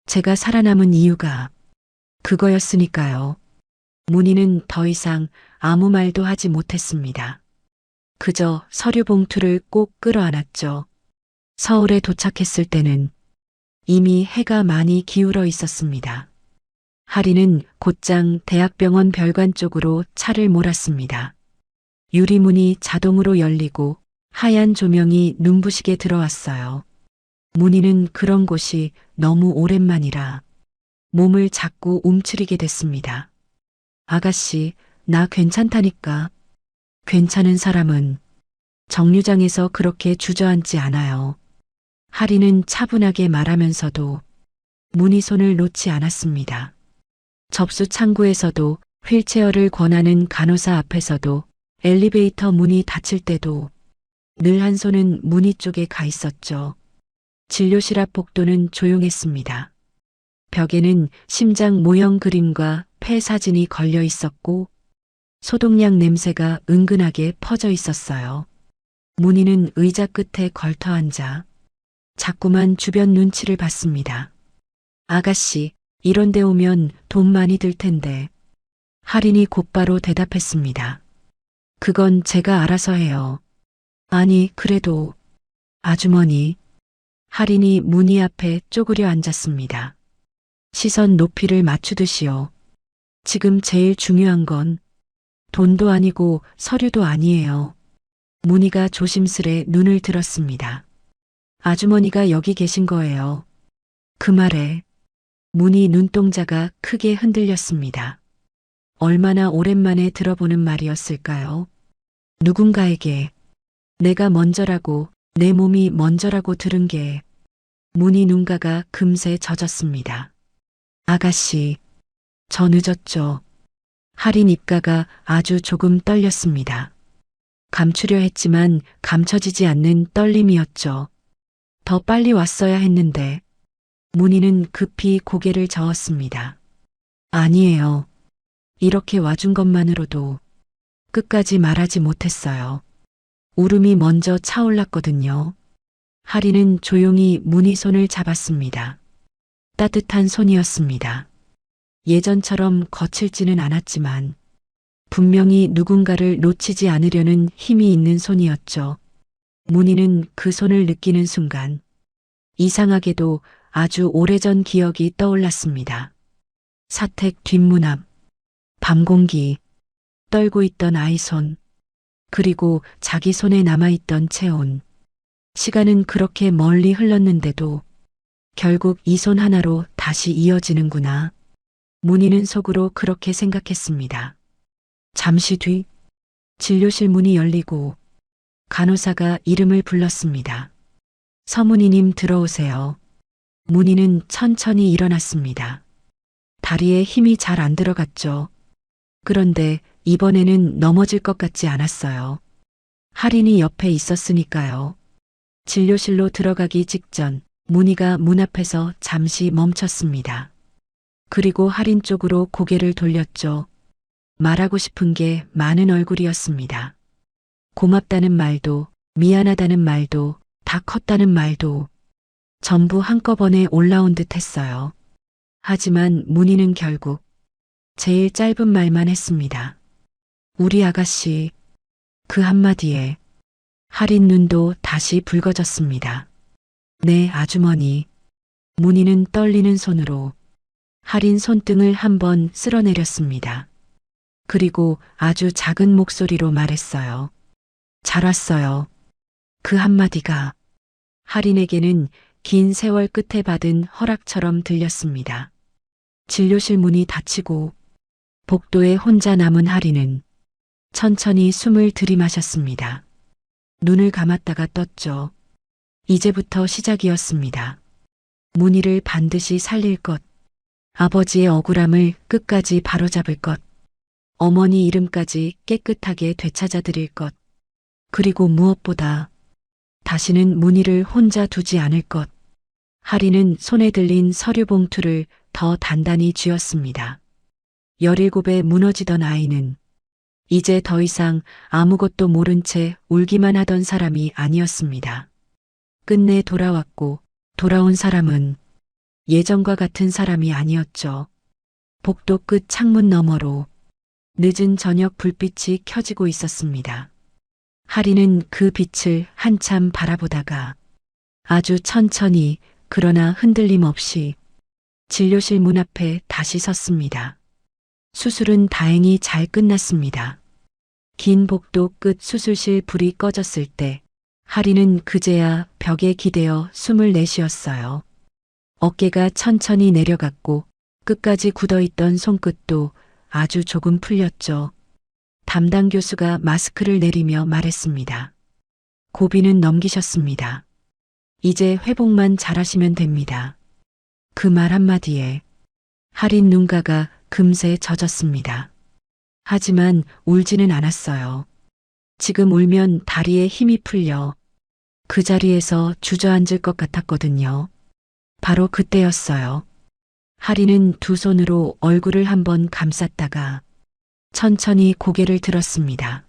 제가 살아남은 이유가 그거였으니까요. 문희는 더 이상 아무 말도 하지 못했습니다. 그저 서류 봉투를 꼭 끌어안았죠. 서울에 도착했을 때는 이미 해가 많이 기울어 있었습니다. 할인은 곧장 대학병원 별관 쪽으로 차를 몰았습니다. 유리문이 자동으로 열리고 하얀 조명이 눈부시게 들어왔어요. 문희는 그런 곳이 너무 오랜만이라 몸을 자꾸 움츠리게 됐습니다. 아가씨, 나 괜찮다니까. 괜찮은 사람은 정류장에서 그렇게 주저앉지 않아요. 할인은 차분하게 말하면서도 문희 손을 놓지 않았습니다. 접수 창구에서도 휠체어를 권하는 간호사 앞에서도 엘리베이터 문이 닫힐 때도 늘 한 손은 문희 쪽에 가 있었죠. 진료실 앞 복도는 조용했습니다. 벽에는 심장 모형 그림과 폐 사진이 걸려 있었고 소독약 냄새가 은근하게 퍼져 있었어요. 문희는 의자 끝에 걸터 앉아 자꾸만 주변 눈치를 봤습니다. 아가씨, 이런 데 오면 돈 많이 들 텐데. 할인이 곧바로 대답했습니다. 그건 제가 알아서 해요. 아니, 그래도 아주머니. 할인이 문희 앞에 쪼그려 앉았습니다. 시선 높이를 맞추듯이요. 지금 제일 중요한 건 돈도 아니고 서류도 아니에요. 문희가 조심스레 눈을 들었습니다. 아주머니가 여기 계신 거예요. 그 말에 문희 눈동자가 크게 흔들렸습니다. 얼마나 오랜만에 들어보는 말이었을까요? 누군가에게 내가 먼저라고, 내 몸이 먼저라고 들은 게 문희 눈가가 금세 젖었습니다. 아가씨, 저 늦었죠. 할인 입가가 아주 조금 떨렸습니다. 감추려 했지만 감춰지지 않는 떨림이었죠. 더 빨리 왔어야 했는데. 문희는 급히 고개를 저었습니다. 아니에요. 이렇게 와준 것만으로도 끝까지 말하지 못했어요. 울음이 먼저 차올랐거든요. 할인은 조용히 문희 손을 잡았습니다. 따뜻한 손이었습니다. 예전처럼 거칠지는 않았지만 분명히 누군가를 놓치지 않으려는 힘이 있는 손이었죠. 문희는 그 손을 느끼는 순간 이상하게도 아주 오래전 기억이 떠올랐습니다. 사택 뒷문 앞, 밤 공기, 떨고 있던 아이 손, 그리고 자기 손에 남아있던 체온. 시간은 그렇게 멀리 흘렀는데도 결국 이 손 하나로 다시 이어지는구나. 문희는 속으로 그렇게 생각했습니다. 잠시 뒤 진료실 문이 열리고 간호사가 이름을 불렀습니다. 서문희님 들어오세요. 문희는 천천히 일어났습니다. 다리에 힘이 잘 안 들어갔죠. 그런데 이번에는 넘어질 것 같지 않았어요. 할인이 옆에 있었으니까요. 진료실로 들어가기 직전 문희가 문 앞에서 잠시 멈췄습니다. 그리고 할인 쪽으로 고개를 돌렸죠. 말하고 싶은 게 많은 얼굴이었습니다. 고맙다는 말도, 미안하다는 말도, 다 컸다는 말도 전부 한꺼번에 올라온 듯 했어요. 하지만 문희는 결국 제일 짧은 말만 했습니다. 우리 아가씨. 그 한마디에 할인 눈도 다시 붉어졌습니다. 네, 아주머니. 문희는 떨리는 손으로 할인 손등을 한번 쓸어내렸습니다. 그리고 아주 작은 목소리로 말했어요. 잘 왔어요. 그 한마디가 할인에게는 긴 세월 끝에 받은 허락처럼 들렸습니다. 진료실 문이 닫히고 복도에 혼자 남은 할인은 천천히 숨을 들이마셨습니다. 눈을 감았다가 떴죠. 이제부터 시작이었습니다. 문희를 반드시 살릴 것, 아버지의 억울함을 끝까지 바로잡을 것, 어머니 이름까지 깨끗하게 되찾아드릴 것, 그리고 무엇보다 다시는 문희를 혼자 두지 않을 것. 할인은 손에 들린 서류 봉투를 더 단단히 쥐었습니다. 17에 무너지던 아이는 이제 더 이상 아무것도 모른 채 울기만 하던 사람이 아니었습니다. 끝내 돌아왔고 돌아온 사람은 예전과 같은 사람이 아니었죠. 복도 끝 창문 너머로 늦은 저녁 불빛이 켜지고 있었습니다. 할인은 그 빛을 한참 바라보다가 아주 천천히 그러나 흔들림 없이 진료실 문 앞에 다시 섰습니다. 수술은 다행히 잘 끝났습니다. 긴 복도 끝 수술실 불이 꺼졌을 때 할인은 그제야 벽에 기대어 숨을 내쉬었어요. 어깨가 천천히 내려갔고 끝까지 굳어있던 손끝도 아주 조금 풀렸죠. 담당 교수가 마스크를 내리며 말했습니다. 고비는 넘기셨습니다. 이제 회복만 잘하시면 됩니다. 그 말 한마디에 할인 눈가가 금세 젖었습니다. 하지만 울지는 않았어요. 지금 울면 다리에 힘이 풀려 그 자리에서 주저앉을 것 같았거든요. 바로 그때였어요. 할인은 두 손으로 얼굴을 한번 감쌌다가 천천히 고개를 들었습니다.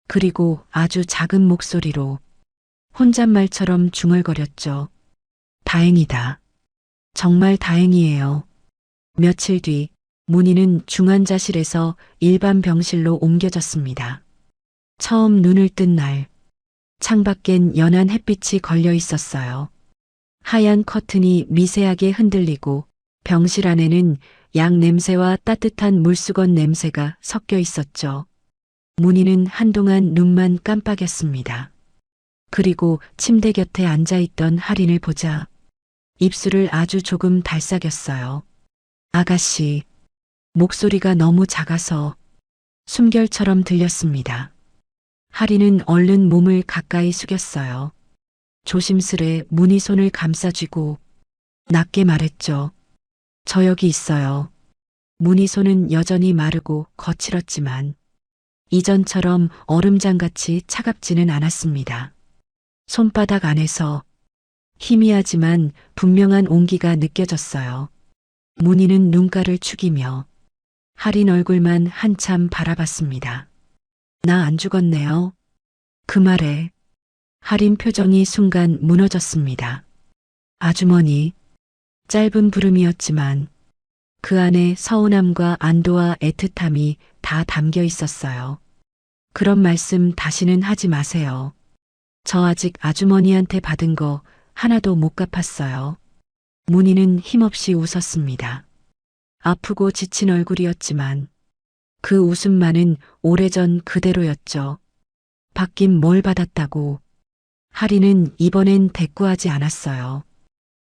그리고 아주 작은 목소리로 혼잣말처럼 중얼거렸죠. 다행이다. 정말 다행이에요. 며칠 뒤 문희는 중환자실에서 일반 병실로 옮겨졌습니다. 처음 눈을 뜬 날, 창밖엔 연한 햇빛이 걸려 있었어요. 하얀 커튼이 미세하게 흔들리고 병실 안에는 약 냄새와 따뜻한 물수건 냄새가 섞여 있었죠. 문희는 한동안 눈만 깜빡였습니다. 그리고 침대 곁에 앉아있던 할인을 보자 입술을 아주 조금 달싹였어요. 아가씨, 목소리가 너무 작아서 숨결처럼 들렸습니다. 할인은 얼른 몸을 가까이 숙였어요. 조심스레 문희 손을 감싸쥐고 낮게 말했죠. 저 여기 있어요. 문희 손은 여전히 마르고 거칠었지만 이전처럼 얼음장같이 차갑지는 않았습니다. 손바닥 안에서 희미하지만 분명한 온기가 느껴졌어요. 문희는 눈가를 축이며 할인 얼굴만 한참 바라봤습니다. 나 안 죽었네요. 그 말에 할인 표정이 순간 무너졌습니다. 아주머니, 짧은 부름이었지만 그 안에 서운함과 안도와 애틋함이 다 담겨 있었어요. 그런 말씀 다시는 하지 마세요. 저 아직 아주머니한테 받은 거 하나도 못 갚았어요. 문희는 힘없이 웃었습니다. 아프고 지친 얼굴이었지만 그 웃음만은 오래전 그대로였죠. 받긴 뭘 받았다고. 하리는 이번엔 대꾸하지 않았어요.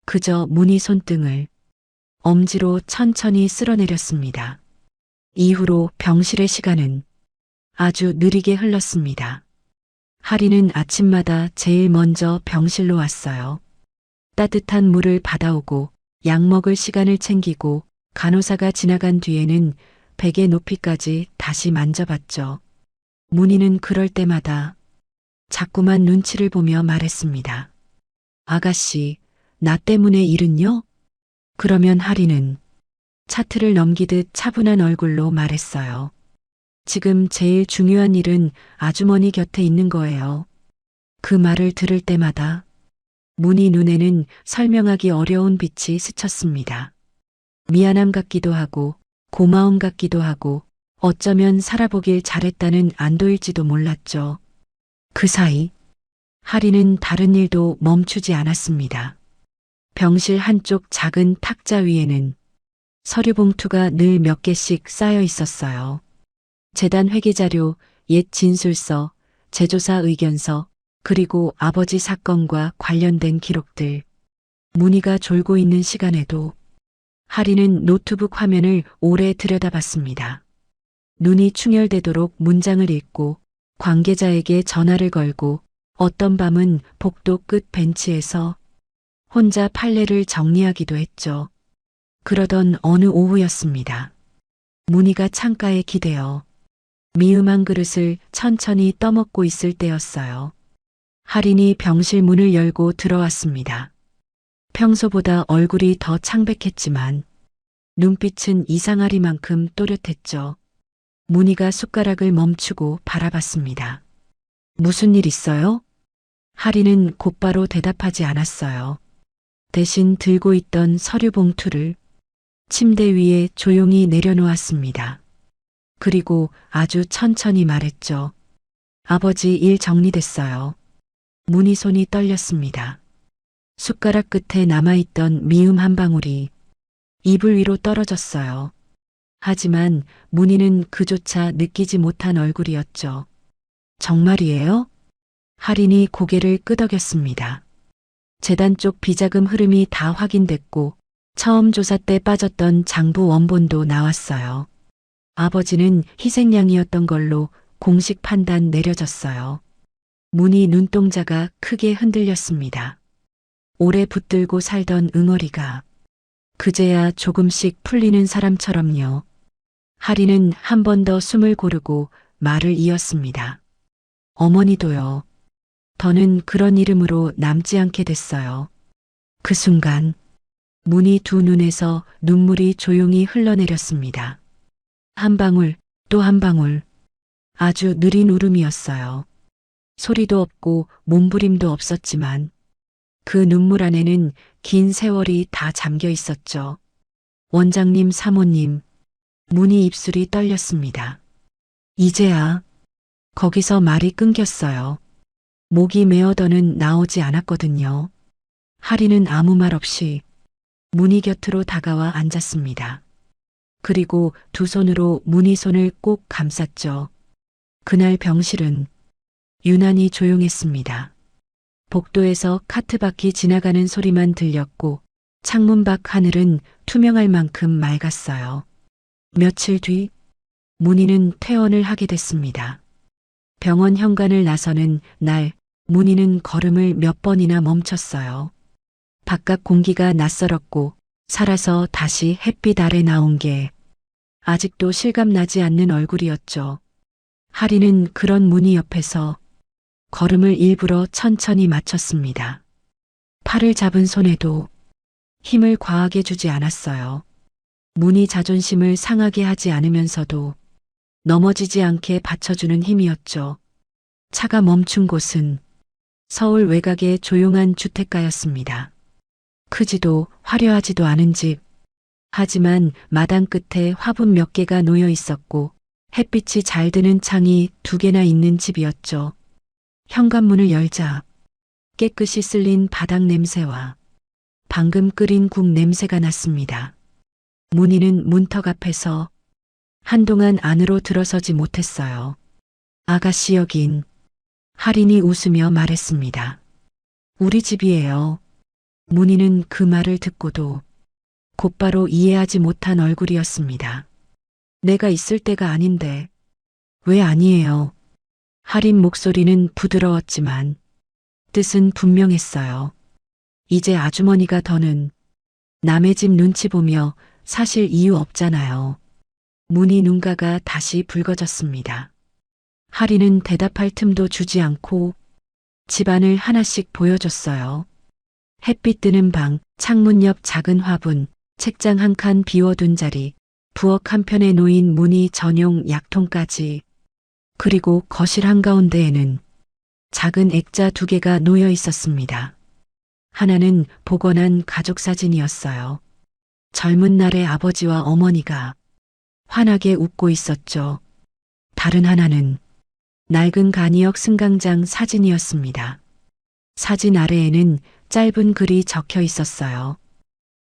그저 문희 손등을 엄지로 천천히 쓸어내렸습니다. 이후로 병실의 시간은 아주 느리게 흘렀습니다. 하리는 아침마다 제일 먼저 병실로 왔어요. 따뜻한 물을 받아오고 약 먹을 시간을 챙기고 간호사가 지나간 뒤에는 베개 높이까지 다시 만져봤죠. 문희는 그럴 때마다 자꾸만 눈치를 보며 말했습니다. 아가씨, 나 때문에 일은요? 그러면 하리는 차트를 넘기듯 차분한 얼굴로 말했어요. 지금 제일 중요한 일은 아주머니 곁에 있는 거예요. 그 말을 들을 때마다 문희 눈에는 설명하기 어려운 빛이 스쳤습니다. 미안함 같기도 하고 고마움 같기도 하고 어쩌면 살아보길 잘했다는 안도일지도 몰랐죠. 그 사이 하리는 다른 일도 멈추지 않았습니다. 병실 한쪽 작은 탁자 위에는 서류 봉투가 늘 몇 개씩 쌓여 있었어요. 재단 회계자료, 옛 진술서, 제조사 의견서, 그리고 아버지 사건과 관련된 기록들. 문희가 졸고 있는 시간에도 하리는 노트북 화면을 오래 들여다봤습니다. 눈이 충혈되도록 문장을 읽고 관계자에게 전화를 걸고 어떤 밤은 복도 끝 벤치에서 혼자 판례를 정리하기도 했죠. 그러던 어느 오후였습니다. 문희가 창가에 기대어 미음 한 그릇을 천천히 떠먹고 있을 때였어요. 할인이 병실 문을 열고 들어왔습니다. 평소보다 얼굴이 더 창백했지만 눈빛은 이상하리만큼 또렷했죠. 문희가 숟가락을 멈추고 바라봤습니다. 무슨 일 있어요? 할인은 곧바로 대답하지 않았어요. 대신 들고 있던 서류 봉투를 침대 위에 조용히 내려놓았습니다. 그리고 아주 천천히 말했죠. 아버지 일 정리됐어요. 문희 손이 떨렸습니다. 숟가락 끝에 남아있던 미음 한 방울이 이불 위로 떨어졌어요. 하지만 문희는 그조차 느끼지 못한 얼굴이었죠. 정말이에요? 할인이 고개를 끄덕였습니다. 재단 쪽 비자금 흐름이 다 확인됐고 처음 조사 때 빠졌던 장부 원본도 나왔어요. 아버지는 희생양이었던 걸로 공식 판단 내려졌어요. 문희 눈동자가 크게 흔들렸습니다. 오래 붙들고 살던 응어리가 그제야 조금씩 풀리는 사람처럼요. 할인은 한 번 더 숨을 고르고 말을 이었습니다. 어머니도요. 더는 그런 이름으로 남지 않게 됐어요. 그 순간 문희 두 눈에서 눈물이 조용히 흘러내렸습니다. 한 방울, 또 한 방울. 아주 느린 울음이었어요. 소리도 없고 몸부림도 없었지만 그 눈물 안에는 긴 세월이 다 잠겨 있었죠. 원장님, 사모님. 문희 입술이 떨렸습니다. 이제야. 거기서 말이 끊겼어요. 목이 메어 더는 나오지 않았거든요. 할인은 아무 말 없이 문희 곁으로 다가와 앉았습니다. 그리고 두 손으로 문희 손을 꼭 감쌌죠. 그날 병실은 유난히 조용했습니다. 복도에서 카트 바퀴 지나가는 소리만 들렸고 창문 밖 하늘은 투명할 만큼 맑았어요. 며칠 뒤 문희는 퇴원을 하게 됐습니다. 병원 현관을 나서는 날 문희는 걸음을 몇 번이나 멈췄어요. 바깥 공기가 낯설었고 살아서 다시 햇빛 아래 나온 게 아직도 실감나지 않는 얼굴이었죠. 할인은 그런 문희 옆에서 걸음을 일부러 천천히 맞췄습니다. 팔을 잡은 손에도 힘을 과하게 주지 않았어요. 문희 자존심을 상하게 하지 않으면서도 넘어지지 않게 받쳐주는 힘이었죠. 차가 멈춘 곳은 서울 외곽의 조용한 주택가였습니다. 크지도 화려하지도 않은 집. 하지만 마당 끝에 화분 몇 개가 놓여 있었고 햇빛이 잘 드는 창이 2개나 있는 집이었죠. 현관문을 열자 깨끗이 쓸린 바닥 냄새와 방금 끓인 국 냄새가 났습니다. 문희는 문턱 앞에서 한동안 안으로 들어서지 못했어요. 아가씨 여긴. 할인이 웃으며 말했습니다. 우리 집이에요. 문희는 그 말을 듣고도 곧바로 이해하지 못한 얼굴이었습니다. 내가 있을 때가 아닌데. 왜 아니에요? 할인 목소리는 부드러웠지만 뜻은 분명했어요. 이제 아주머니가 더는 남의 집 눈치 보며 사실 이유 없잖아요. 문희 눈가가 다시 붉어졌습니다. 할인은 대답할 틈도 주지 않고 집안을 하나씩 보여줬어요. 햇빛 드는 방, 창문 옆 작은 화분, 책장 한 칸 비워둔 자리, 부엌 한편에 놓인 문희 전용 약통까지, 그리고 거실 한가운데에는 작은 액자 2개가 놓여 있었습니다. 하나는 복원한 가족 사진이었어요. 젊은 날의 아버지와 어머니가 환하게 웃고 있었죠. 다른 하나는 낡은 간이역 승강장 사진이었습니다. 사진 아래에는 짧은 글이 적혀 있었어요.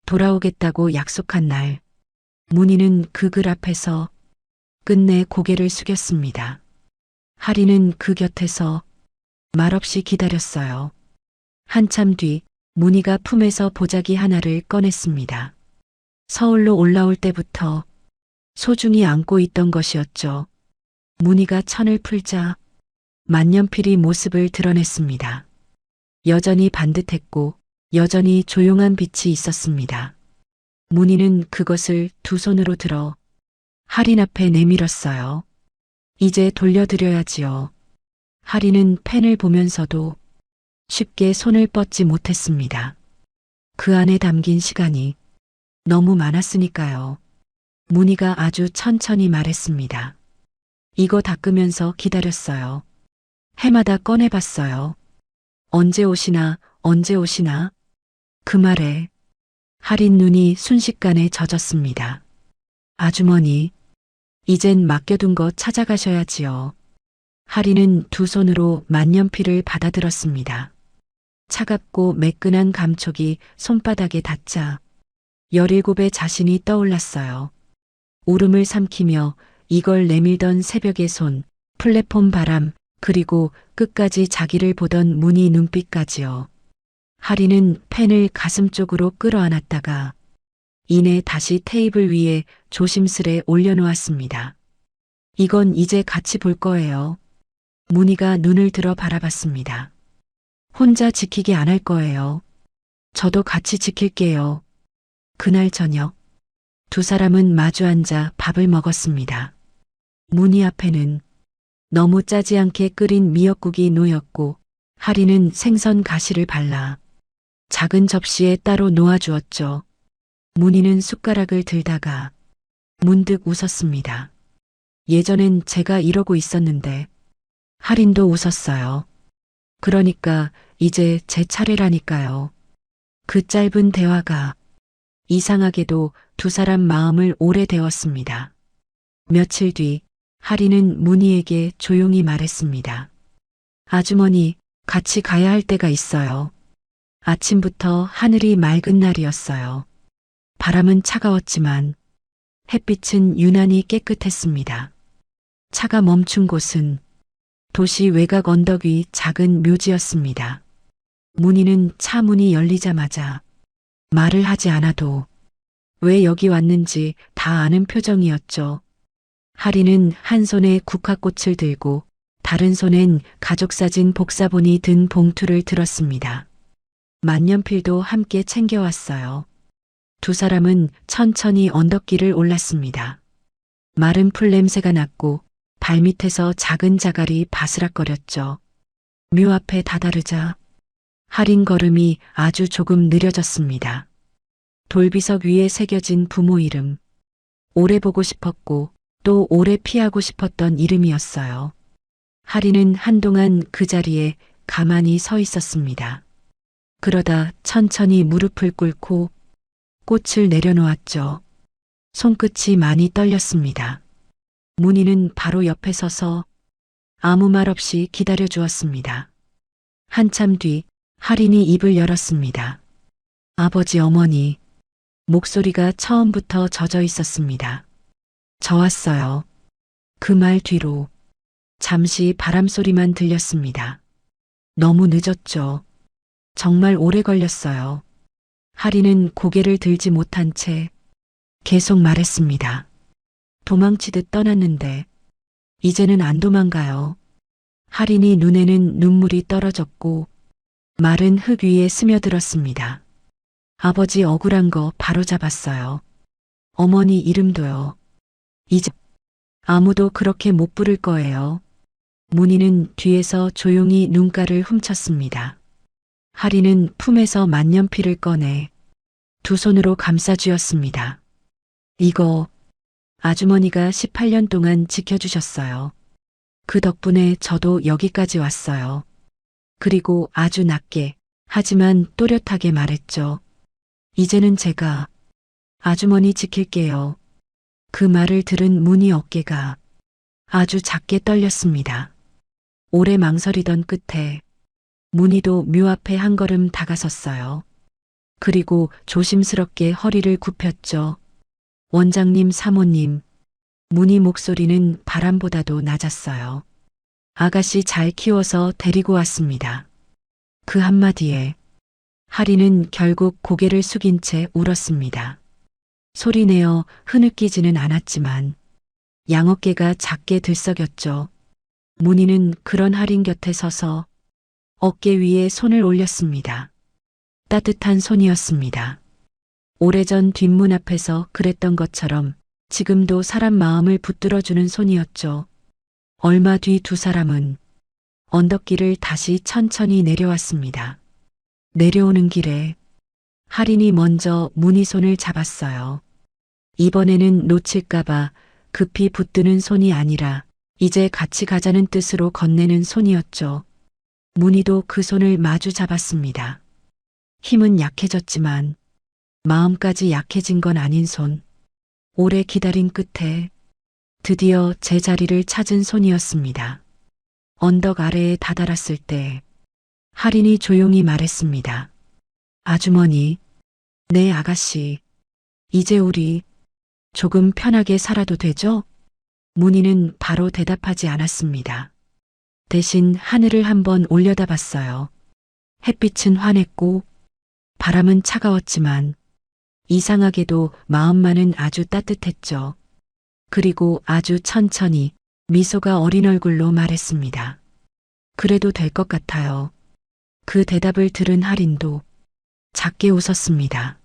돌아오겠다고 약속한 날. 문희는 그 글 앞에서 끝내 고개를 숙였습니다. 할인은 그 곁에서 말없이 기다렸어요. 한참 뒤 문희가 품에서 보자기 하나를 꺼냈습니다. 서울로 올라올 때부터 소중히 안고 있던 것이었죠. 문희가 천을 풀자 만년필이 모습을 드러냈습니다. 여전히 반듯했고 여전히 조용한 빛이 있었습니다. 문희는 그것을 2 손으로 들어 할인 앞에 내밀었어요. 이제 돌려드려야지요. 할인은 펜을 보면서도 쉽게 손을 뻗지 못했습니다. 그 안에 담긴 시간이 너무 많았으니까요. 문희가 아주 천천히 말했습니다. 이거 닦으면서 기다렸어요. 해마다 꺼내봤어요. 언제 오시나, 언제 오시나. 그 말에 할인 눈이 순식간에 젖었습니다. 아주머니, 이젠 맡겨둔 거 찾아가셔야지요. 할인은 2 손으로 만년필을 받아들었습니다. 차갑고 매끈한 감촉이 손바닥에 닿자 17의 자신이 떠올랐어요. 울음을 삼키며 이걸 내밀던 새벽의 손, 플랫폼 바람, 그리고 끝까지 자기를 보던 문희 눈빛까지요. 할인은 펜을 가슴 쪽으로 끌어안았다가 이내 다시 테이블 위에 조심스레 올려놓았습니다. 이건 이제 같이 볼 거예요. 문희가 눈을 들어 바라봤습니다. 혼자 지키게 안 할 거예요. 저도 같이 지킬게요. 그날 저녁 2 사람은 마주 앉아 밥을 먹었습니다. 문희 앞에는 너무 짜지 않게 끓인 미역국이 놓였고 할인은 생선 가시를 발라 작은 접시에 따로 놓아주었죠. 문희는 숟가락을 들다가 문득 웃었습니다. 예전엔 제가 이러고 있었는데. 할인도 웃었어요. 그러니까 이제 제 차례라니까요. 그 짧은 대화가 이상하게도 2 사람 마음을 오래 데웠습니다. 며칠 뒤 할인은 문희에게 조용히 말했습니다. 아주머니, 같이 가야 할 때가 있어요. 아침부터 하늘이 맑은 날이었어요. 바람은 차가웠지만 햇빛은 유난히 깨끗했습니다. 차가 멈춘 곳은 도시 외곽 언덕 위 작은 묘지였습니다. 문희는 차 문이 열리자마자 말을 하지 않아도 왜 여기 왔는지 다 아는 표정이었죠. 할인은 한 손에 국화꽃을 들고 다른 손엔 가족사진 복사본이 든 봉투를 들었습니다. 만년필도 함께 챙겨왔어요. 2 사람은 천천히 언덕길을 올랐습니다. 마른 풀 냄새가 났고 발밑에서 작은 자갈이 바스락거렸죠. 묘 앞에 다다르자 할인 걸음이 아주 조금 느려졌습니다. 돌비석 위에 새겨진 부모 이름. 오래 보고 싶었고 또 오래 피하고 싶었던 이름이었어요. 할인은 한동안 그 자리에 가만히 서 있었습니다. 그러다 천천히 무릎을 꿇고 꽃을 내려놓았죠. 손끝이 많이 떨렸습니다. 문희는 바로 옆에 서서 아무 말 없이 기다려 주었습니다. 한참 뒤 할인이 입을 열었습니다. 아버지, 어머니. 목소리가 처음부터 젖어 있었습니다. 저 왔어요. 그 말 뒤로 잠시 바람소리만 들렸습니다. 너무 늦었죠. 정말 오래 걸렸어요. 할인은 고개를 들지 못한 채 계속 말했습니다. 도망치듯 떠났는데 이제는 안 도망가요. 할인이 눈에는 눈물이 떨어졌고 마른 흙 위에 스며들었습니다. 아버지 억울한 거 바로 잡았어요. 어머니 이름도요. 이제 아무도 그렇게 못 부를 거예요. 문희는 뒤에서 조용히 눈가를 훔쳤습니다. 할인은 품에서 만년필을 꺼내 두 손으로 감싸쥐었습니다. 이거 아주머니가 18년 동안 지켜주셨어요. 그 덕분에 저도 여기까지 왔어요. 그리고 아주 낮게 하지만 또렷하게 말했죠. 이제는 제가 아주머니 지킬게요. 그 말을 들은 문희 어깨가 아주 작게 떨렸습니다. 오래 망설이던 끝에 문희도 묘 앞에 한 걸음 다가섰어요. 그리고 조심스럽게 허리를 굽혔죠. 원장님, 사모님. 문희 목소리는 바람보다도 낮았어요. 아가씨 잘 키워서 데리고 왔습니다. 그 한마디에 할인은 결국 고개를 숙인 채 울었습니다. 소리내어 흐느끼지는 않았지만 양어깨가 작게 들썩였죠. 문희는 그런 할인 곁에 서서 어깨 위에 손을 올렸습니다. 따뜻한 손이었습니다. 오래전 뒷문 앞에서 그랬던 것처럼 지금도 사람 마음을 붙들어주는 손이었죠. 얼마 뒤 두 사람은 언덕길을 다시 천천히 내려왔습니다. 내려오는 길에 할인이 먼저 문희 손을 잡았어요. 이번에는 놓칠까봐 급히 붙드는 손이 아니라 이제 같이 가자는 뜻으로 건네는 손이었죠. 문희도 그 손을 마주 잡았습니다. 힘은 약해졌지만 마음까지 약해진 건 아닌 손. 오래 기다린 끝에 드디어 제자리를 찾은 손이었습니다. 언덕 아래에 다다랐을 때 할인이 조용히 말했습니다. 아주머니, 네 아가씨, 이제 우리 조금 편하게 살아도 되죠? 문희는 바로 대답하지 않았습니다. 대신 하늘을 한번 올려다봤어요. 햇빛은 환했고 바람은 차가웠지만 이상하게도 마음만은 아주 따뜻했죠. 그리고 아주 천천히 미소가 어린 얼굴로 말했습니다. 그래도 될 것 같아요. 그 대답을 들은 할인도 작게 웃었습니다.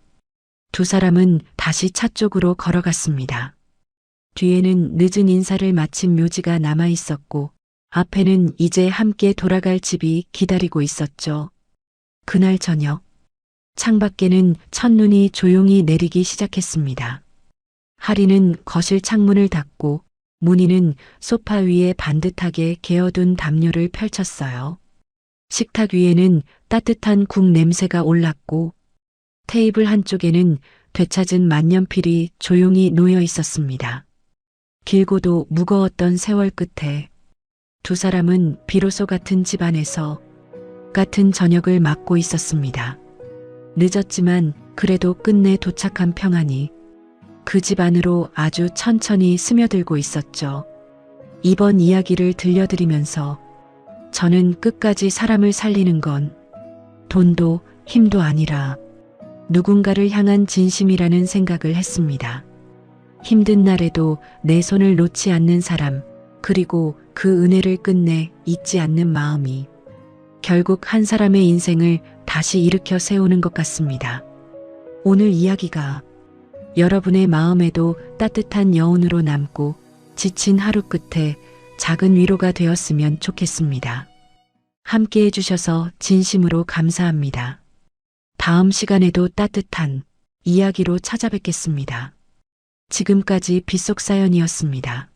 두 사람은 다시 차 쪽으로 걸어갔습니다. 뒤에는 늦은 인사를 마친 묘지가 남아 있었고 앞에는 이제 함께 돌아갈 집이 기다리고 있었죠. 그날 저녁 창밖에는 첫눈이 조용히 내리기 시작했습니다. 할인은 거실 창문을 닫고 문희는 소파 위에 반듯하게 개어둔 담요를 펼쳤어요. 식탁 위에는 따뜻한 국 냄새가 올랐고 테이블 한쪽에는 되찾은 만년필이 조용히 놓여 있었습니다. 길고도 무거웠던 세월 끝에 두 사람은 비로소 같은 집안에서 같은 저녁을 맞고 있었습니다. 늦었지만 그래도 끝내 도착한 평안이 그 집 안으로 아주 천천히 스며들고 있었죠. 이번 이야기를 들려드리면서 저는 끝까지 사람을 살리는 건 돈도 힘도 아니라 누군가를 향한 진심이라는 생각을 했습니다. 힘든 날에도 내 손을 놓지 않는 사람, 그리고 그 은혜를 끝내 잊지 않는 마음이 결국 한 사람의 인생을 다시 일으켜 세우는 것 같습니다. 오늘 이야기가 여러분의 마음에도 따뜻한 여운으로 남고 지친 하루 끝에 작은 위로가 되었으면 좋겠습니다. 함께 해주셔서 진심으로 감사합니다. 다음 시간에도 따뜻한 이야기로 찾아뵙겠습니다. 지금까지 빗속사연이었습니다.